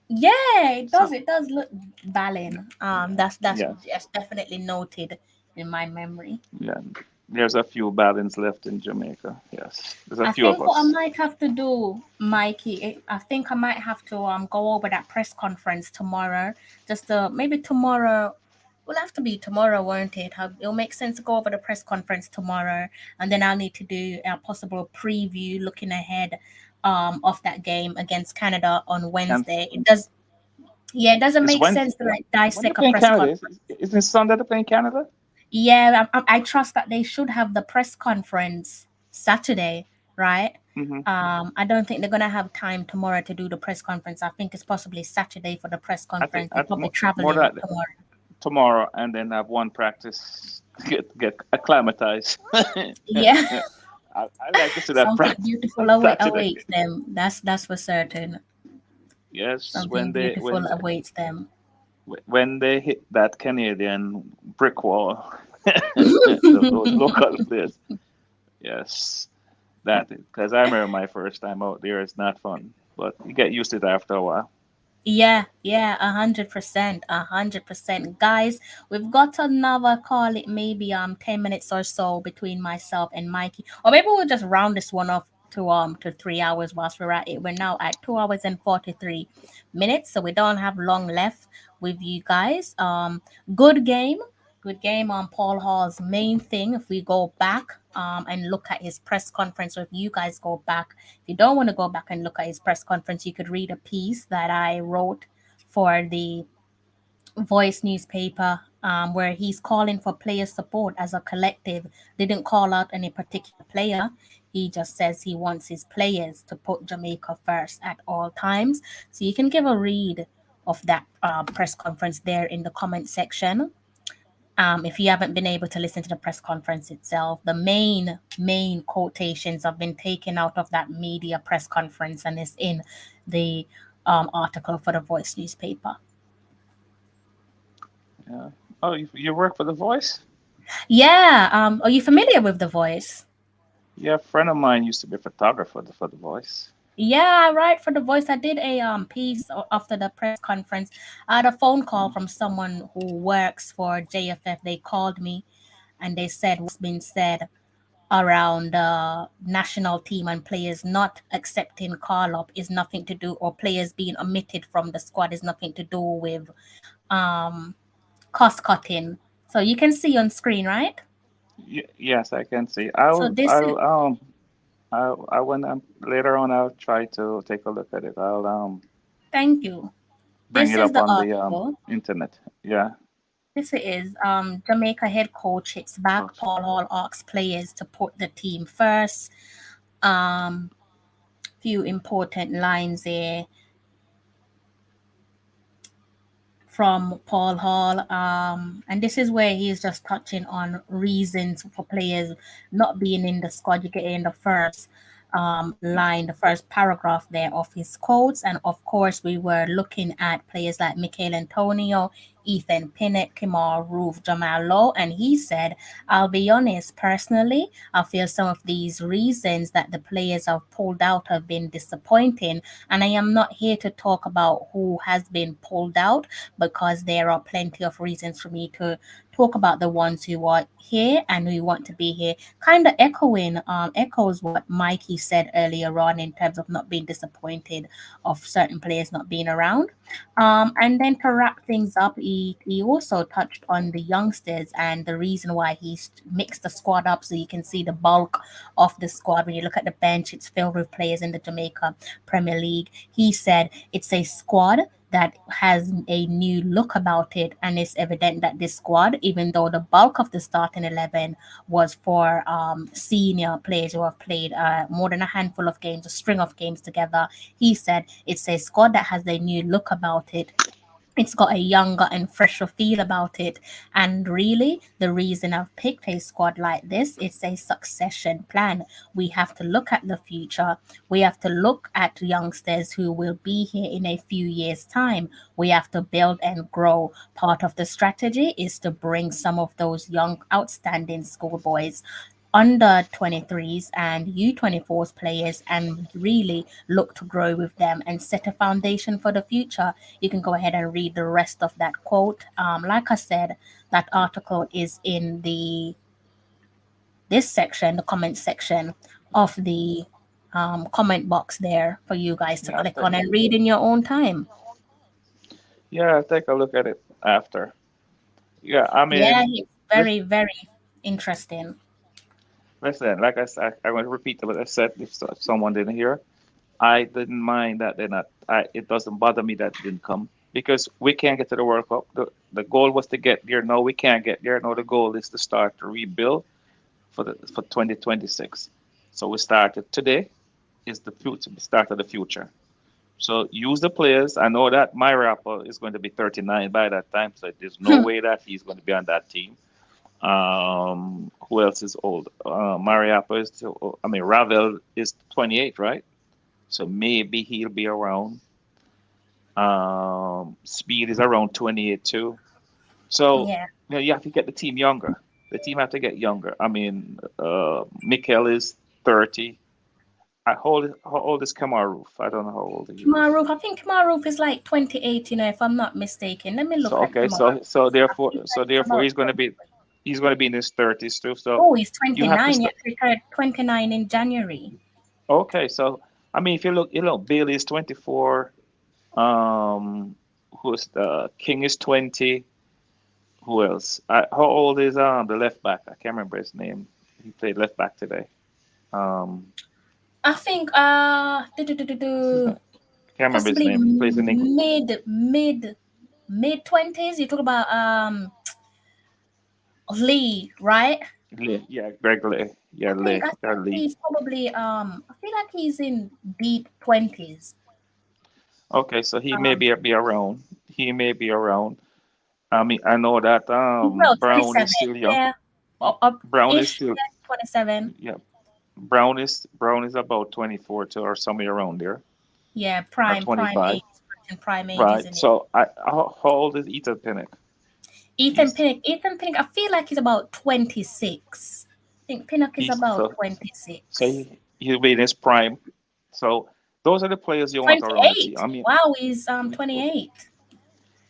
Yeah, it does. So It does look Ballin. yeah. That's definitely noted in my memory. Yeah. There's a few Ballons left in Jamaica. Yes. There's a I few of think what I us. might have to do, Mikey, I think I might have to go over that press conference tomorrow. Just maybe tomorrow. Will have to be tomorrow, won't it? It'll make sense to go over the press conference tomorrow, and then I'll need to do a possible preview looking ahead of that game against Canada on And Wednesday. It does, yeah, it doesn't it's make when sense to like when they dissect a play in press Canada. conference. Isn't it Sunday they play in Canada? Yeah, I trust that they should have the press conference Saturday, right? Mm-hmm. I don't think they're gonna have time tomorrow to do the press conference. I think it's possibly Saturday for the press conference. They're probably More traveling that tomorrow. tomorrow, and then have one practice to get acclimatized. Yeah, I like to see that something practice beautiful on Saturday. awaits them. That's for certain. Yes, Something beautiful awaits them. when they hit that Canadian brick wall, those local players. Yes, that because I remember my first time out there. It's not fun, but you get used to it after a while. Yeah, 100%, 100%. Guys, we've got another call it maybe 10 minutes or so between myself and Mikey. Or maybe we'll just round this one off to 3 hours whilst we're at it. We're now at 2 hours and 43 minutes, so we don't have long left with you guys. Good game. Good game on Paul Hall's main thing. If we go back and look at his press conference, or if you guys go back, if you don't want to go back and look at his press conference, you could read a piece that I wrote for the Voice newspaper where he's calling for player support as a collective. Didn't call out any particular player. He just says he wants his players to put Jamaica first at all times. So you can give a read of that press conference there in the comment section. If you haven't been able to listen to the press conference itself, the main quotations have been taken out of that media press conference and is in the article for the Voice newspaper. Yeah. Oh, you work for The Voice? Yeah. Are you familiar with the Voice? Yeah, a friend of mine used to be a photographer for The Voice. Yeah, right. For the Voice, I did a piece after the press conference. I had a phone call Mm. from someone who works for JFF. They called me and they said what's been said around the national team and players not accepting call up is nothing to do, or players being omitted from the squad is nothing to do with um cost cutting. So you can see on screen, right? Yes, I can see. So this is I when later on I'll try to take a look at it. I'll thank you. bring This it is up the on the article. internet. Yeah. This it is. Jamaica head coach hits back. Coach. Paul Hall asks players to put the team first. Um, few important lines here from Paul Hall. And this is where he's just touching on reasons for players not being in the squad. You get in the first line, the first paragraph there of his quotes. And of course, we were looking at players like Michael Antonio, Ethan Pinnock, Kimar Roof, Jamal Lowe. And he said, I'll be honest, personally, I feel some of these reasons that the players have pulled out have been disappointing. And I am not here to talk about who has been pulled out because there are plenty of reasons for me to talk about the ones who are here and who want to be here. Kind of echoes what Mikey said earlier on in terms of not being disappointed of certain players not being around. And then to wrap things up, he also touched on the youngsters and the reason why he's mixed the squad up so you can see the bulk of the squad. When you look at the bench, it's filled with players in the Jamaica Premier League. He said it's a squad that has a new look about it, and it's evident that this squad, even though the bulk of the starting 11 was for senior players who have played more than a handful of games, a string of games together, he said it's a squad that has a new look about it. It's got a younger and fresher feel about it. And really, the reason I've picked a squad like this is a succession plan. We have to look at the future. We have to look at youngsters who will be here in a few years' time. We have to build and grow. Part of the strategy is to bring some of those young, outstanding schoolboys under 23s and U24s players and really look to grow with them and set a foundation for the future. You can go ahead and read the rest of that quote. Like I said, that article is in the this section, the comment section of the comment box there for you guys to Yeah, click on and read in your own time. take a look at it after. Yeah, I Yeah, mean, it's lis- very, very interesting. listen, like I said, I want to repeat what I said if someone didn't hear. I didn't mind that they're not. It doesn't bother me that they didn't come because we can't get to the World Cup. The goal was to get there. No, we can't get there. No, the goal is to start to rebuild for 2026. So we started today. Is the future the start of the future? So use the players. I know that my rapper is going to be 39 by that time, so there's no way that he's going to be on that team. Who else is old? Mariapa is still, I mean, Ravel is 28, right? So maybe he'll be around. Speed is around 28 too. So Yeah. you have to get the team younger. The team have to get younger. I mean, Mikel is 30. How old is Kamaru? I don't know how old he is. Maruf, I think Maruf is like 28, if I'm not mistaken. Let me So look at okay, Maruf. I think so that he's therefore about he's going to 20. be in his 30s too. So Oh, he's you have to 29. Yeah, start. he turned 29 in January. Okay, so I mean, if you look, Bailey is 24. Um, who's the King is 20. Who else? How old is the left back? I can't remember his name. He played left back today. Um, I think what's his name? Can't remember his possibly name. He plays in England. mid 20s. You talk about Lee, right? Lee. Yeah, Greg Lee. Yeah, I Lee. think Lee. he's probably I feel like he's in deep 20s. Okay, so he may Um be around. He may be around. I mean, I know that well, Brown 27. is still young. Yeah. Up Brown is ish, still yeah, 27. yeah. Brown is about 24 to or somewhere around there Yeah, or prime 25. age, prime age, Right. isn't it? So how old is Ethan Pinnock? He's Ethan Pinnock, I feel like he's about 26. I think Pinnock is he's about so 26. he'll be in his prime. So those are the players you want around the team. 28. I mean, Wow, he's 28.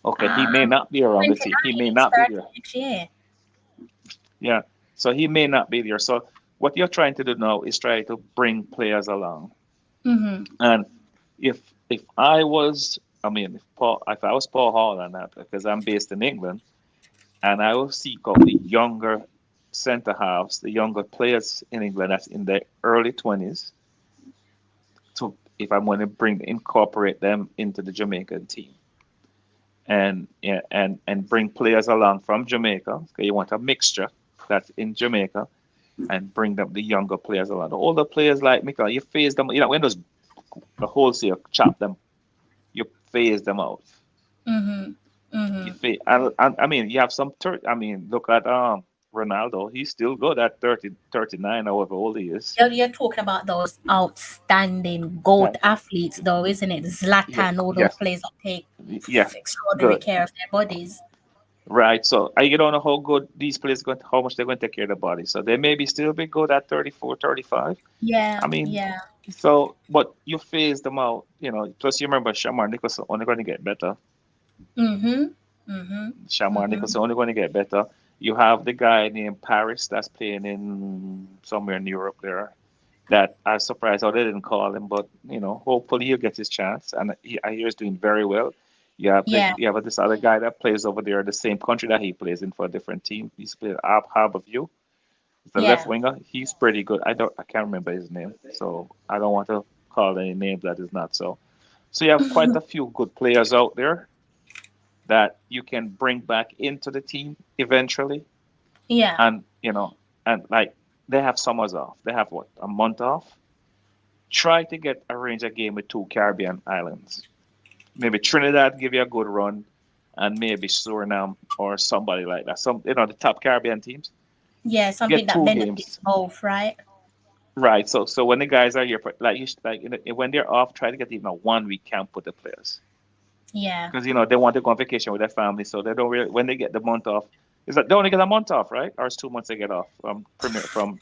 okay, he Um may not be around the team. He 29, may he's not be 30 there. next year. Yeah. So he may not be there. So what you're trying to do now is try to bring players along. Mm-hmm. And if I was, I mean, if I was Paul Hall and that, because I'm based in England, and I will seek out the younger centre halves, the younger players in England that's in their early 20s, to if I'm going to incorporate them into the Jamaican team. and yeah, and bring players along from Jamaica. Okay, you want a mixture that's in Jamaica, and bring them the younger players along. The older players like Michael, you phase them. You know when those the wholesale chop them, you phase them out. Mhm. You Mhm. phase, I mean, you have some. I mean, look at Ronaldo. He's still good at 30, 39, however old he is. You're talking about those outstanding GOAT Right. athletes, though, isn't it? Yeah. Zlatan, all those Yes. players that take Yeah. extraordinary Good. care of their bodies. Right. So you don't know how good these players going, how much they're going to take care of the body. So they may be still be good at 34, 35. Yeah, I mean, yeah. so but you phase them out. Plus you remember Shamar Nicholson only going to get better. Mhm. Mhm. Shamar Mhm. Nicholson only going to get better. You have the guy named Paris that's playing in somewhere in Europe there. That I was surprised how they didn't call him, but hopefully he'll get his chance. And I hear he's doing very well. Yeah. You have this other guy that plays over there, the same country that he plays in for a different team. He's played Harborview. He's the left Yeah. winger. He's pretty good. I can't remember his name, so I don't want to call any name that is not so. So you have quite a few good players out there that you can bring back into the team eventually, Yeah. and and like they have summers off. They have what, a month off. Try to get arrange a game with two Caribbean islands. Maybe Trinidad give you a good run, and maybe Suriname or somebody like that. Some the top Caribbean teams Yeah, something get that two benefits games. both, right? Right. So when the guys are here, like when they're off, try to get even a 1 week camp with the players Yeah. because they want to go on vacation with their family, so they don't really when they get the month off. Is that they only get a month off, right? Or it's 2 months they get off from premier from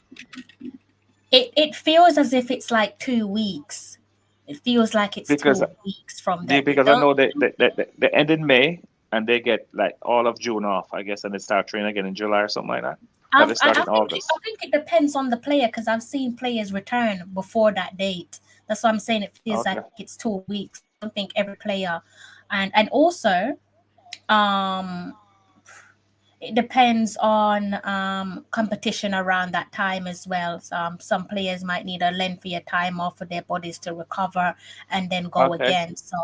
It feels as if it's like 2 weeks. It feels like it's because 2 weeks from that. They because I don't. know they end in May and they get like all of June off, I guess, and they start training again in July or something like that. But they start in I August. think it depends on the player because I've seen players return before that date. That's why I'm saying it feels like Okay. it's 2 weeks. I don't think every player, and also um it depends on competition around that time as well. Some players might need a lengthier time off for their bodies to recover and then go Okay. again. So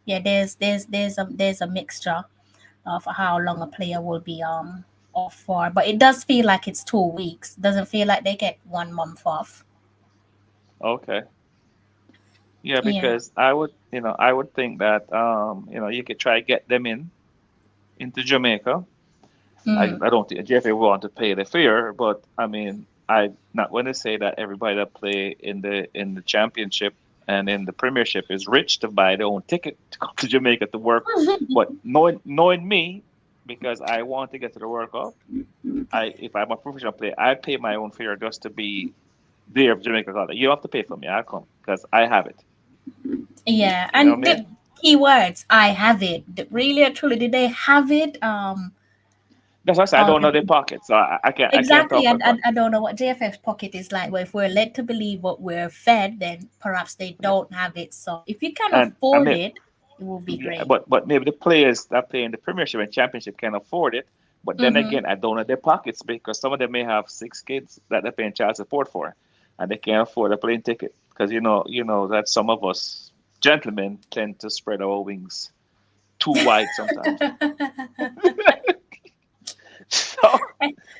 yeah, there's a mixture of how long a player will be off for. But it does feel like it's 2 weeks. Doesn't feel like they get 1 month off. Okay. Yeah, Yeah. because I would think that you could try get them into Jamaica. Mm. I don't think JFA will want to pay the fare, but I mean, I not when they say that everybody that play in the championship and in the premiership is rich to buy their own ticket to come to Jamaica to work. But knowing me, because I want to get to the World Cup, if I'm a professional player, I pay my own fare just to be there for Jamaica. You don't have to pay for me. I come because I have it. Yeah, You know and what I mean? the keywords, I have it. Really or truly, did they have it? That's why I say I don't know their pockets, so I can't Exactly. talk And about. I don't know what JFF's pocket is like. But if we're led to believe what we're fed, then perhaps they Yeah. don't have it. So if you can And I afford mean, it, it will be yeah, great. but maybe the players that play in the Premiership and Championship can afford it. But then Mm-hmm. again, I don't know their pockets because some of them may have 6 kids that they're paying child support for, and they can't afford a plane ticket because that some of us gentlemen tend to spread our wings too wide sometimes. So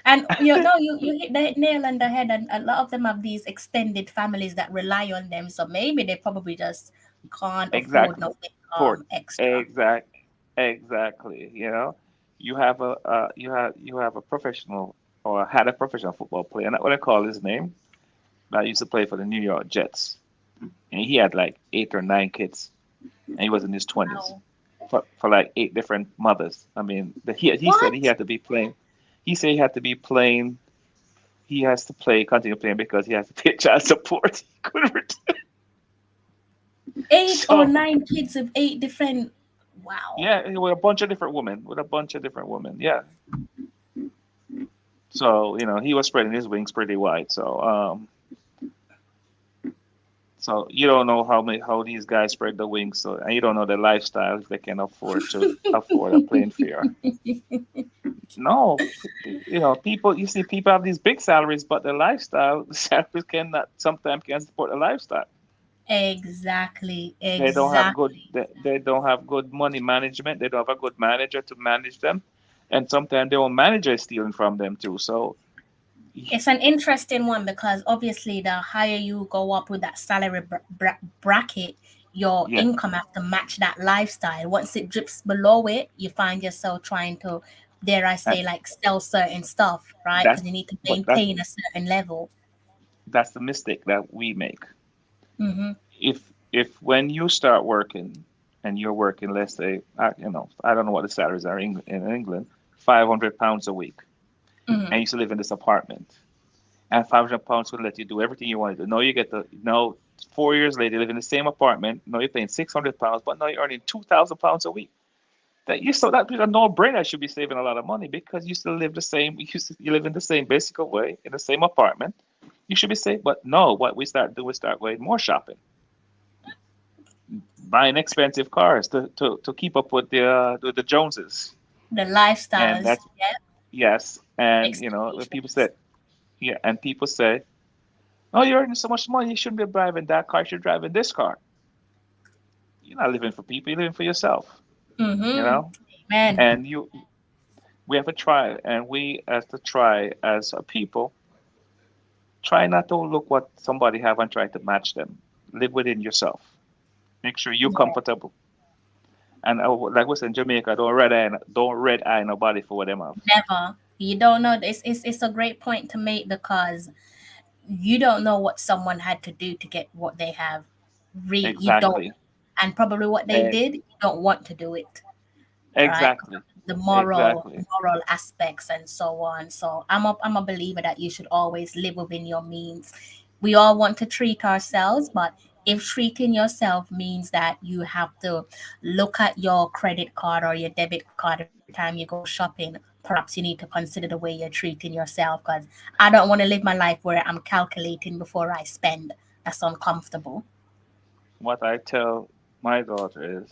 And you hit the nail on the head, and a lot of them have these extended families that rely on them. So maybe they probably just can't afford exactly, nothing port, extra. exact, exactly. You have a professional or had a professional football player. I'm not going to call his name. That used to play for the New York Jets, and he had like 8 or 9 kids, and he was in his 20s Wow. for like 8 different mothers. I mean, he said he What? had to be playing. He said he had to be playing. He has to continue playing because he has to pay child support. He couldn't Eight or So nine kids of eight different. Wow. yeah, with a bunch of different women, Yeah. So he was spreading his wings pretty wide. So you don't know how these guys spread the wings. So and you don't know their lifestyle if they can afford to afford a plane fare. No, people. You see, people have these big salaries, but the lifestyle, the salaries cannot sometimes can't support the lifestyle. Exactly. They don't have Exactly. good they don't have good money management. They don't have a good manager to manage them, and sometimes their own manager is stealing from them too. So It's an interesting one because obviously the higher you go up with that salary bracket, your yeah, income have to match that lifestyle. Once it drips below it, you find yourself trying to, dare I and say, like sell certain stuff, right? that Because you need to but maintain a certain level. that's the mistake that we make. Mm-hmm. If when you start working and you're working, let's say, I don't know what the salaries are in England, £500 a week, Mm-hmm. and you used to live in this apartment, and £500 would let you do everything you want to do. No, you get the no. 4 years later, you live in the same apartment. No, you're paying £600, but now you're earning £2,000 a week. That a no-brainer. Should be saving a lot of money because you still live the same. You live in the same basic way in the same apartment. You should be safe, but no. What we start doing, we start going more shopping, buying expensive cars to keep up with the Joneses, The and lifestyles, that's yeah, yes. And when people expectations. say yeah, and people say, "Oh, you're earning so much money. You shouldn't be driving that car. You should be driving this car." You're not living for people. You're living for yourself. You Mm-hmm. know, Amen. and we have to try, and we have to try as a people. Try not to look what somebody have and try to match them. Live within yourself. Make sure you're Yeah, comfortable. And like we said in Jamaica, don't red eye nobody for what them have. never. You don't know. It's a great point to make because you don't know what someone had to do to get what they have. You don't, Exactly. and probably what they Eh, did, you don't want to do it, right? exactly. The Exactly. moral aspects and so on. So I'm a believer that you should always live within your means. We all want to treat ourselves, but if treating yourself means that you have to look at your credit card or your debit card every time you go shopping, perhaps you need to consider the way you're treating yourself because I don't want to live my life where I'm calculating before I spend. That's uncomfortable. What I tell my daughter is,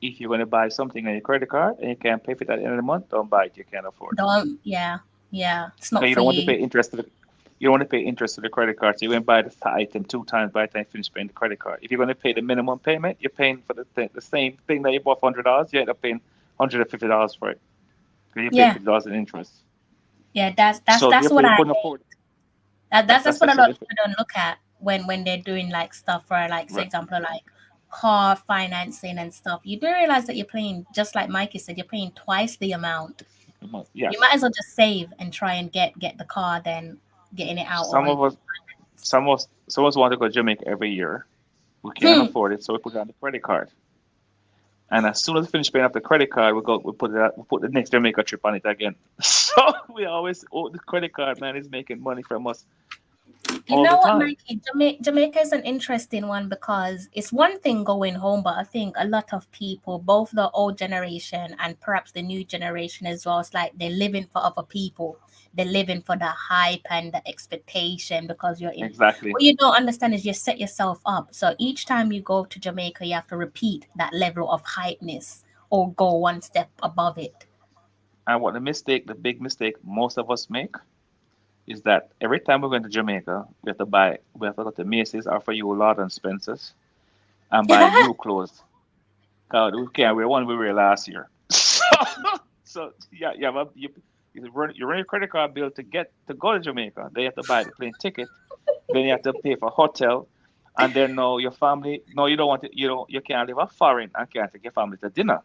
if you're going to buy something on your credit card and you can't pay for it at the end of the month, don't buy it. You can't afford it. Don't, yeah, yeah, it's not Because for you. you don't want to pay interest to the credit card. So you're going to buy the item two times by the time you finish paying the credit card. If you're going to pay the minimum payment, you're paying for the same thing that you bought for $100. You end up paying $150 for it because you pay Yeah, $50 in interest. yeah, that's that's So that's what therefore, you I couldn't afford it. that's That's what a that's lot it. of people don't look at when they're doing like stuff for like, say Right. example, like car financing and stuff. You do realize that you're paying, just like Mikey said, you're paying twice the amount. You Yes. might as well just save and try and get the car than getting it out Some on of us, finance. some of us want to go to Jamaica every year. We can't Hmm. afford it, so we put it on the credit card. And as soon as we finish paying off the credit card, we put the next Jamaica trip on it again. So we always owe the credit card man is making money from us You all the know what, time. Mikey? Jamaica is an interesting one because it's one thing going home, but I think a lot of people, both the old generation and perhaps the new generation as well, it's like they're living for other people. They're living for the hype and the expectation because you're in. Exactly. What you don't understand is you set yourself up. So each time you go to Jamaica, you have to repeat that level of hypeness or go one step above it. And the big mistake most of us make is that every time we're going to Jamaica, we have to go to Macy's or for you Lord and Spencer's and buy new clothes. God, we can't wear one we wear last year. So yeah, yeah, but you run your credit card bill to go to Jamaica. Then you have to buy the plane ticket. Then you have to pay for hotel, and then no, your family. No, you don't want to. You can't live a foreign and can't take your family to dinner.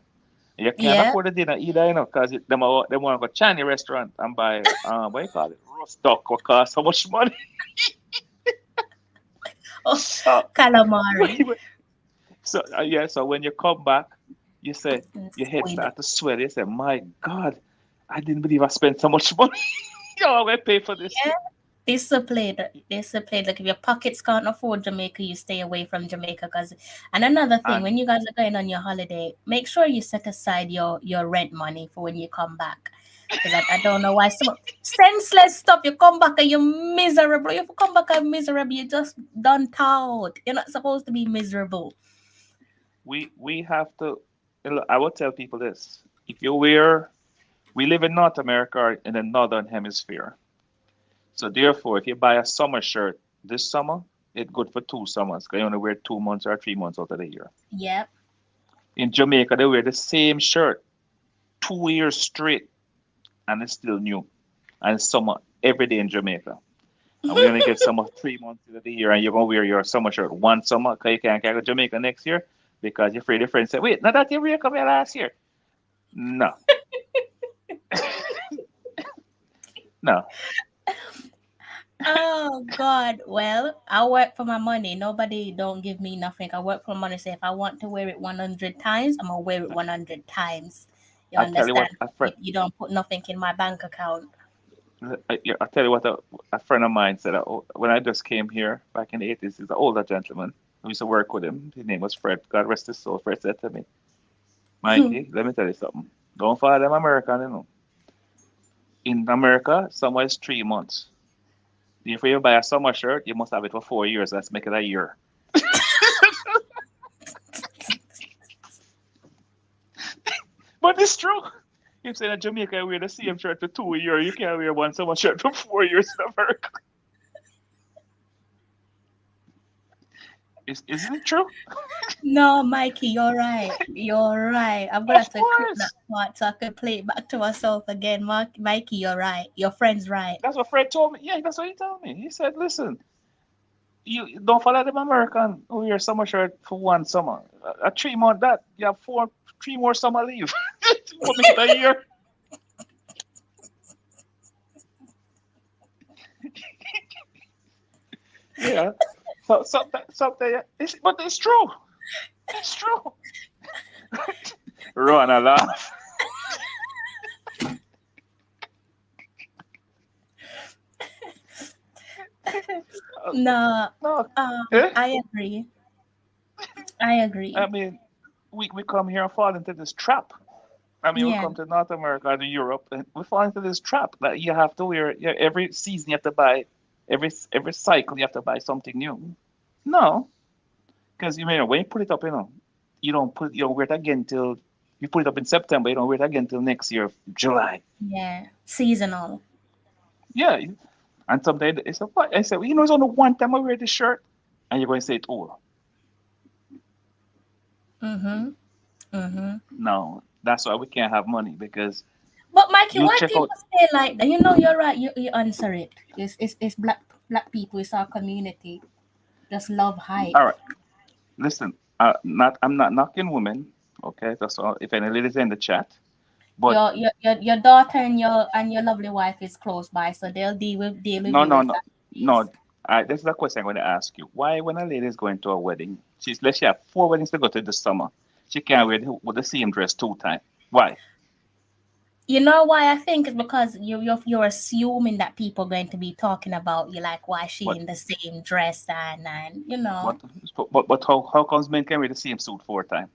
You can't Yeah. afford the dinner either, because they want to go Chinese restaurant and buy what you call it, roast duck, will cost so much money. Oh, So calamari. yeah, so when you come back, you say And your head squid. start to swell. You say, "My God, I didn't believe I spent so much money. Yo, I pay for this." Yeah. Disciplined. Like if your pockets can't afford Jamaica, you stay away from Jamaica. Cause, and another thing, And when you guys are going on your holiday, make sure you set aside your rent money for when you come back. Because I don't know why some senseless stuff. You come back and you're miserable. If you come back and miserable, you just done out. You're not supposed to be miserable. we have to. I will tell people this: if you wear, we live in North America or in the northern hemisphere. So therefore, if you buy a summer shirt this summer, It's good for 2 summers. 'Cause you only wear 2 months or 3 months out of the year. Yep. In Jamaica, they wear the same shirt 2 years straight, and it's still new. And it's summer every day in Jamaica. And we only get summer 3 months of the year, and you're gonna wear your summer shirt one summer because you can't go to Jamaica next year because you're afraid your friends say, "Wait, not that you wear come here last year." No, no. Oh God. Well, I work for my money. Nobody don't give me nothing. I work for money. So if I want to wear it 100 times, I'm gonna wear it 100 times. You I tell you understand? what, a friend. You don't put nothing in my bank account. Yeah, I tell you what, a friend of mine said when I just came here back in the 80s. He's an older gentleman. I used to work with him. His name was Fred. God rest his soul. Fred said to me, "Mikey, let me tell you something. Don't follow them American, you know. In America, summer is 3 months. If you buy a summer shirt, you must have it for 4 years. Let's make it a year." But it's true. You say that Jamaica wear the same shirt for 2 years. You can't wear one summer shirt for 4 years in America. Isn't it true? No, Mikey, you're right. You're right. I'm gonna Of have to clip that course. part so I can play it back to myself again. Mikey, you're right. Your friend's right. That's what Fred told me. Yeah, that's what he told me. He said, "Listen, you don't follow them American who wear summer shirt for one summer. A 3 month that you have 3 more summer leave. What make it a year?" Yeah. So something. But it's true. It's true. Run a laugh. No, No. Eh? I agree. I I agree. mean, we come here and fall into this trap. I mean, we Yeah. come to North America to Europe, and we fall into this trap that you have to wear. Yeah, every season you have to buy, every cycle you have to buy something new. No, because when you put it up, you don't wear it again till you put it up in September. You don't wear it again till next year, July. Yeah. Seasonal. Yeah, and sometimes it's a what I said. Well, it's only one time I wear this shirt, and you're going to say it all. Mm-hmm. Mm-hmm. No, that's why we can't have money because But Mikey, you why check people out. say like that? You know, you're right. You answer it. It's black people. It's our community. Just love All hype. right, listen. Not I'm not knocking women. Okay, that's all. If any ladies in the chat, but Your daughter and your lovely wife is close by, so they'll deal with no, you no, if no, that's the case. no. This is a question I'm going to ask you. Why, when a lady is going to a wedding, let's say have 4 weddings to go to this summer, she can't wear with the same dress 2 times. Why? You know why I think it's because you're assuming that people are going to be talking about you, like why she But in the same dress and you know. but but how comes men can wear the same suit 4 times?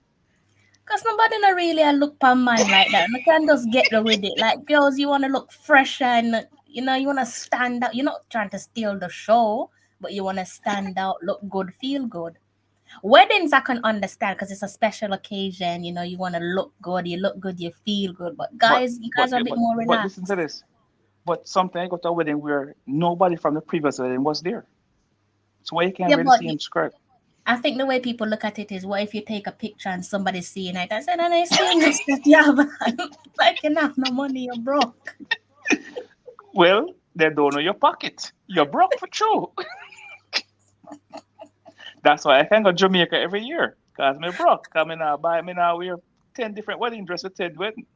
Cause nobody not really a look per man like that. You can just get with it. Like girls, you wanna look fresh and you wanna stand out. You're not trying to steal the show, but you wanna stand out, look good, feel good. Weddings I can understand because it's a special occasion. You wanna look good, you look good, you feel good. But But guys, you but guys are a yeah, bit more but listen to relaxed. this. But sometimes I go to a wedding where nobody from the previous wedding was there. So why you can't Yeah, wear the but same skirt? I think the way people look at it is, what if you take a picture and somebody's seeing it? I said, and I seen this that you have, like you have no money, you're broke. Well, they don't know your pocket. You're broke for true. That's why I can go Jamaica every year. Cause me broke. Cause me now wear 10 different wedding dresses with 10 wedding.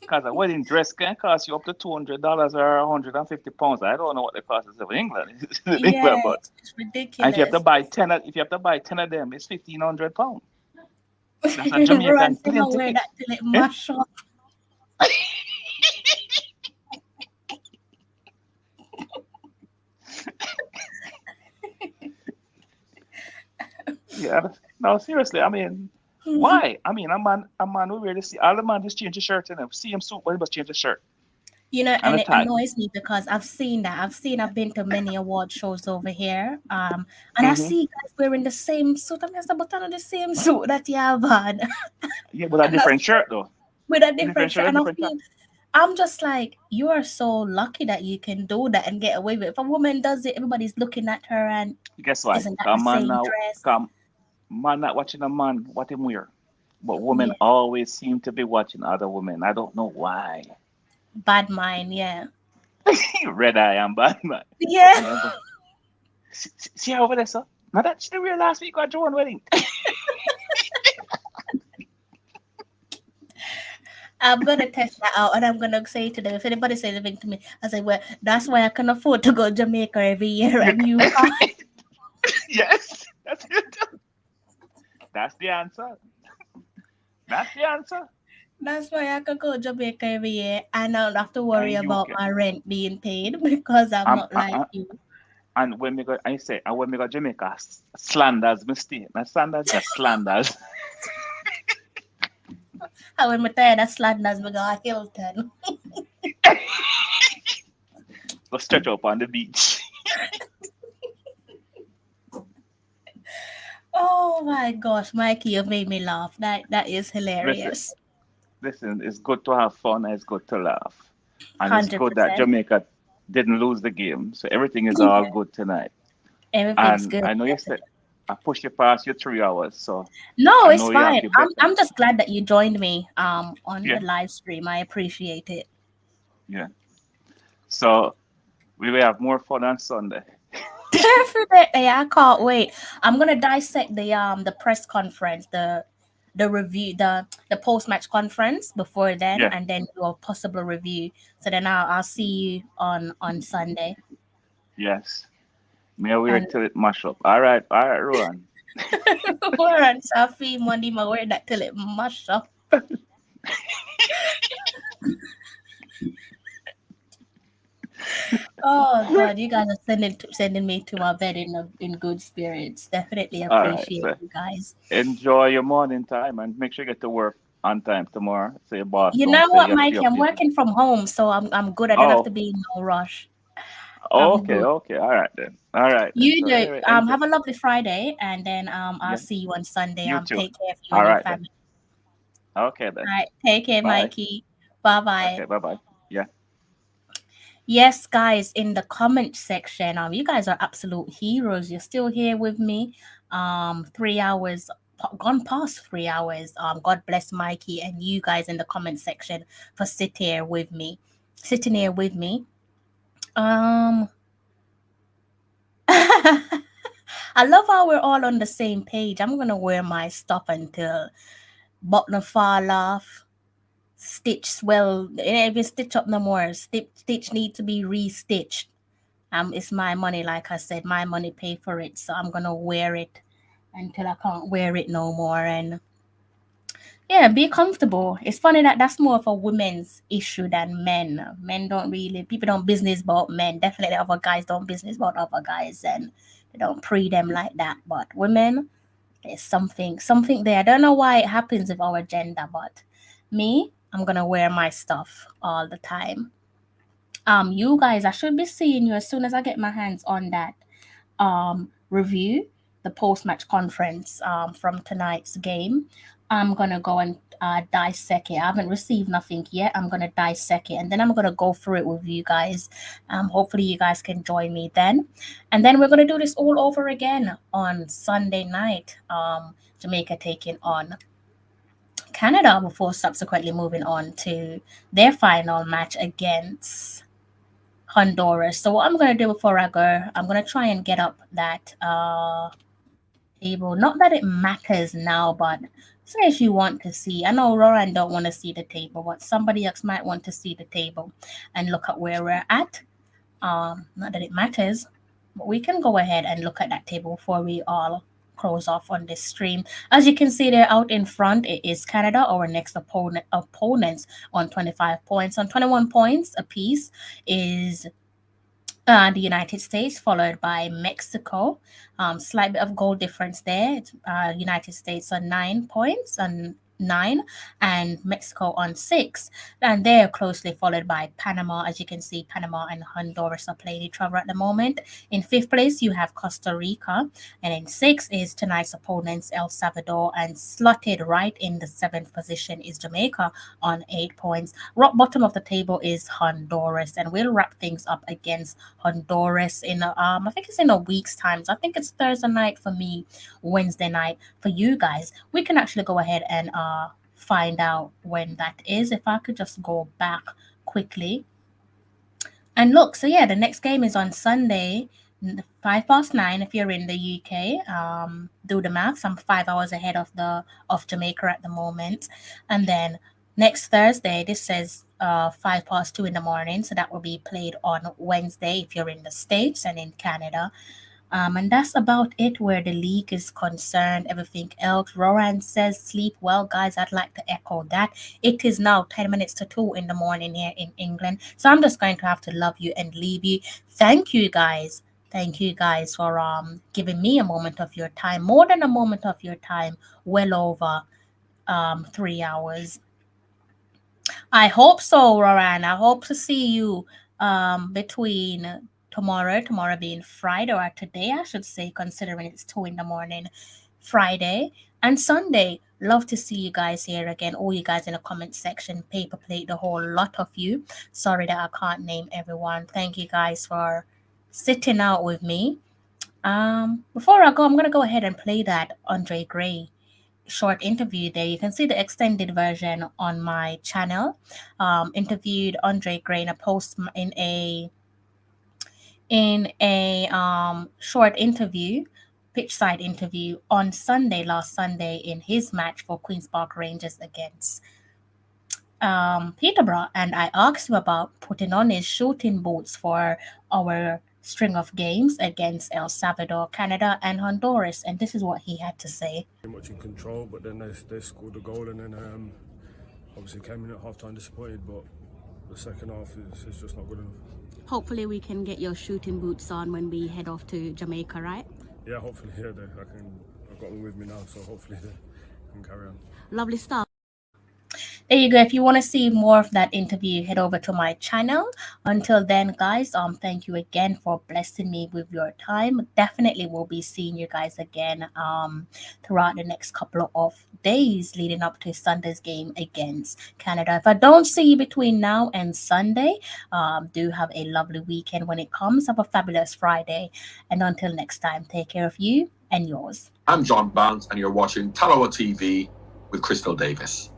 Cause a wedding dress can cost you up to $200 or £150. I don't know what the cost is in England. In England, but Yes, it's and if you have to ridiculous. buy if you have to buy 10 of them, it's £1,500. That's a Run Jamaican to plane nowhere ticket. that till it Eh? mash up. Yeah. No, seriously. I mean, why? I mean, a man who wear this. All the man just change his shirt and same suit, but he must change his shirt and And a it tie. annoys me because I've seen that. I've been to many award shows over here. And I Hmm. see guys wearing the same suit. I'm just about to the same suit that you have had. Yeah, but a And I different shirt though. with a Different different shirt. shirt, a And I different tie. feel I'm just like, you are so lucky that you can do that and get away with it. If a woman does it, everybody's looking at her and Guess why? isn't that the Come man same now, dress? come man not watching a man what him wear. But women Yeah, always seem to be watching other women. I don't know why. bad mind. Yeah, Red eye and bad man. yeah. And I go, see her over there, sir. Now that she wear last week at Joan wedding. I'm gonna test that out, and I'm gonna say to them, if anybody says anything to me, I say, well, that's why I can afford to go to Jamaica every year, and you can't. Yes, that's it. That's the answer. That's the answer. That's why I can go to Jamaica every year, and I don't have to worry And you about can. my rent being paid because I'm Um, not uh, like uh, you. and when we go, I say, and when we go Jamaica, slanders mistake. Not slanders, just slanders. How am I tired of slanders? We go to Hilton. Go stretch up on the beach. Oh my gosh, Mikey, you made me laugh. That is Listen, hilarious. listen, it's good to have fun and it's good to laugh. And it's good that 100%. Jamaica didn't lose the game. So everything is all Yeah, good tonight. everything's And good. I know you said Definitely. I pushed you past your 3 hours, so No, I it's know you have fine. your I'm bedtime. just glad that you joined me on the Yeah, live stream. I appreciate it. yeah. So we will have more fun on Sunday. Definitely, I can't wait. I'm gonna dissect the press conference, the review, the post match conference before then, Yeah, and then do a possible review. So then I'll see you on Sunday. yes. May I wear And till it mash up. All right, Rowan. we're on Safi Monday, my word that till it mush up. Oh God, you guys are sending me to my bed in good spirits. Definitely All right, appreciate so you guys. enjoy your morning time and make sure you get to work on time tomorrow. So your boss You don't know say what, you have to be Mikey? up I'm there. working from home, so I'm good. I don't have to Oh, be in no rush. I'm okay, good. okay. All right then. All right then. You So do. anyway, enjoy. Have a lovely Friday, and then I'll Yeah, see you on Sunday. you too. Take care of you All and your right then. family. Okay All then. right, take care, Bye. Mikey. Bye bye. Okay, bye bye. Yeah. Yes, guys, in the comment section, you guys are absolute heroes. You're still here with me. 3 hours gone past 3 hours. God bless Mikey and you guys in the comment section for sitting here with me. Um, I love how we're all on the same page. I'm gonna wear my stuff until button fall off, stitch swell. If you stitch up no more, stitch need to be restitched. It's my money, like I said, my money pay for it, so I'm gonna wear it until I can't wear it no more. And yeah, be comfortable. It's funny that that's more of a women's issue than men. Men don't really, people don't business about men. Definitely, other guys don't business about other guys, and they don't pre them like that. But women, there's something there. I don't know why it happens with our gender, but me, I'm gonna wear my stuff all the time. You guys, I should be seeing you as soon as I get my hands on that review, the post match conference from tonight's game. I'm gonna go and dissect it. I haven't received nothing yet. I'm gonna dissect it and then I'm gonna go through it with you guys. Hopefully, you guys can join me then. And then we're gonna do this all over again on Sunday night. Jamaica taking on Canada before subsequently moving on to their final match against Honduras. So what I'm gonna do before I go, I'm gonna try and get up that table. Not that it matters now, but say if you want to see. I know Roran don't want to see the table, but somebody else might want to see the table and look at where we're at. Not that it matters, but we can go ahead and look at that table before we all close off on this stream. As you can see there out in front, it is Canada, our next opponents on 25 points. On 21 points apiece is the United States, followed by Mexico. Slight bit of goal difference there. United States on 9 points, and 9 and Mexico on 6, and they're closely followed by Panama. As you can see, Panama and Honduras are playing each other at the moment. In 5th place you have Costa Rica, and in 6th is tonight's opponents El Salvador, and slotted right in the 7th position is Jamaica on 8 points. Rock bottom of the table is Honduras, and we'll wrap things up against Honduras in I think it's in a week's time. So I think it's Thursday night for me, Wednesday night for you guys. We can actually go ahead and find out when that is. If I could just go back quickly and look. So yeah, the next game is on Sunday, 9:05 if you're in the UK. Do the maths. I'm 5 hours ahead of Jamaica at the moment. And then next Thursday, this says 2:05 in the morning, so that will be played on Wednesday if you're in the States and in Canada. And that's about it where the league is concerned. Everything else, Roran says, sleep well, guys. I'd like to echo that. It is now 10 minutes to 2 in the morning here in England. So I'm just going to have to love you and leave you. Thank you guys. Thank you guys for giving me a moment of your time, more than a moment of your time, well over 3 hours. I hope so, Roran. I hope to see you between tomorrow being Friday, or today I should say, considering it's 2 in the morning, Friday and Sunday. Love to see you guys here again, all you guys in the comment section. Paper plate, the whole lot of you. Sorry that I can't name everyone. Thank you guys for sitting out with me. Before I go, I'm gonna go ahead and play that Andre Gray short interview there. You can see the extended version on my channel. Interviewed Andre Gray in a post in a short interview, pitch side interview on Sunday, last Sunday, in his match for Queen's Park Rangers against Peterborough, and I asked him about putting on his shooting boots for our string of games against El Salvador, Canada, and Honduras, and this is what he had to say. Pretty much in control, but then they scored a goal, and then obviously came in at half-time disappointed, but the second half is just not good enough. Hopefully we can get your shooting boots on when we head off to Jamaica, right? Yeah, hopefully, yeah, I've got them with me now, so hopefully they can carry on. Lovely stuff. There you go. If you want to see more of that interview, head over to my channel. Until then, guys, thank you again for blessing me with your time. Definitely will be seeing you guys again throughout the next couple of days leading up to Sunday's game against Canada. If I don't see you between now and Sunday, do have a lovely weekend when it comes. Have a fabulous Friday. And until next time, take care of you and yours. I'm John Barnes, and you're watching Talawa TV with Crystal Davis.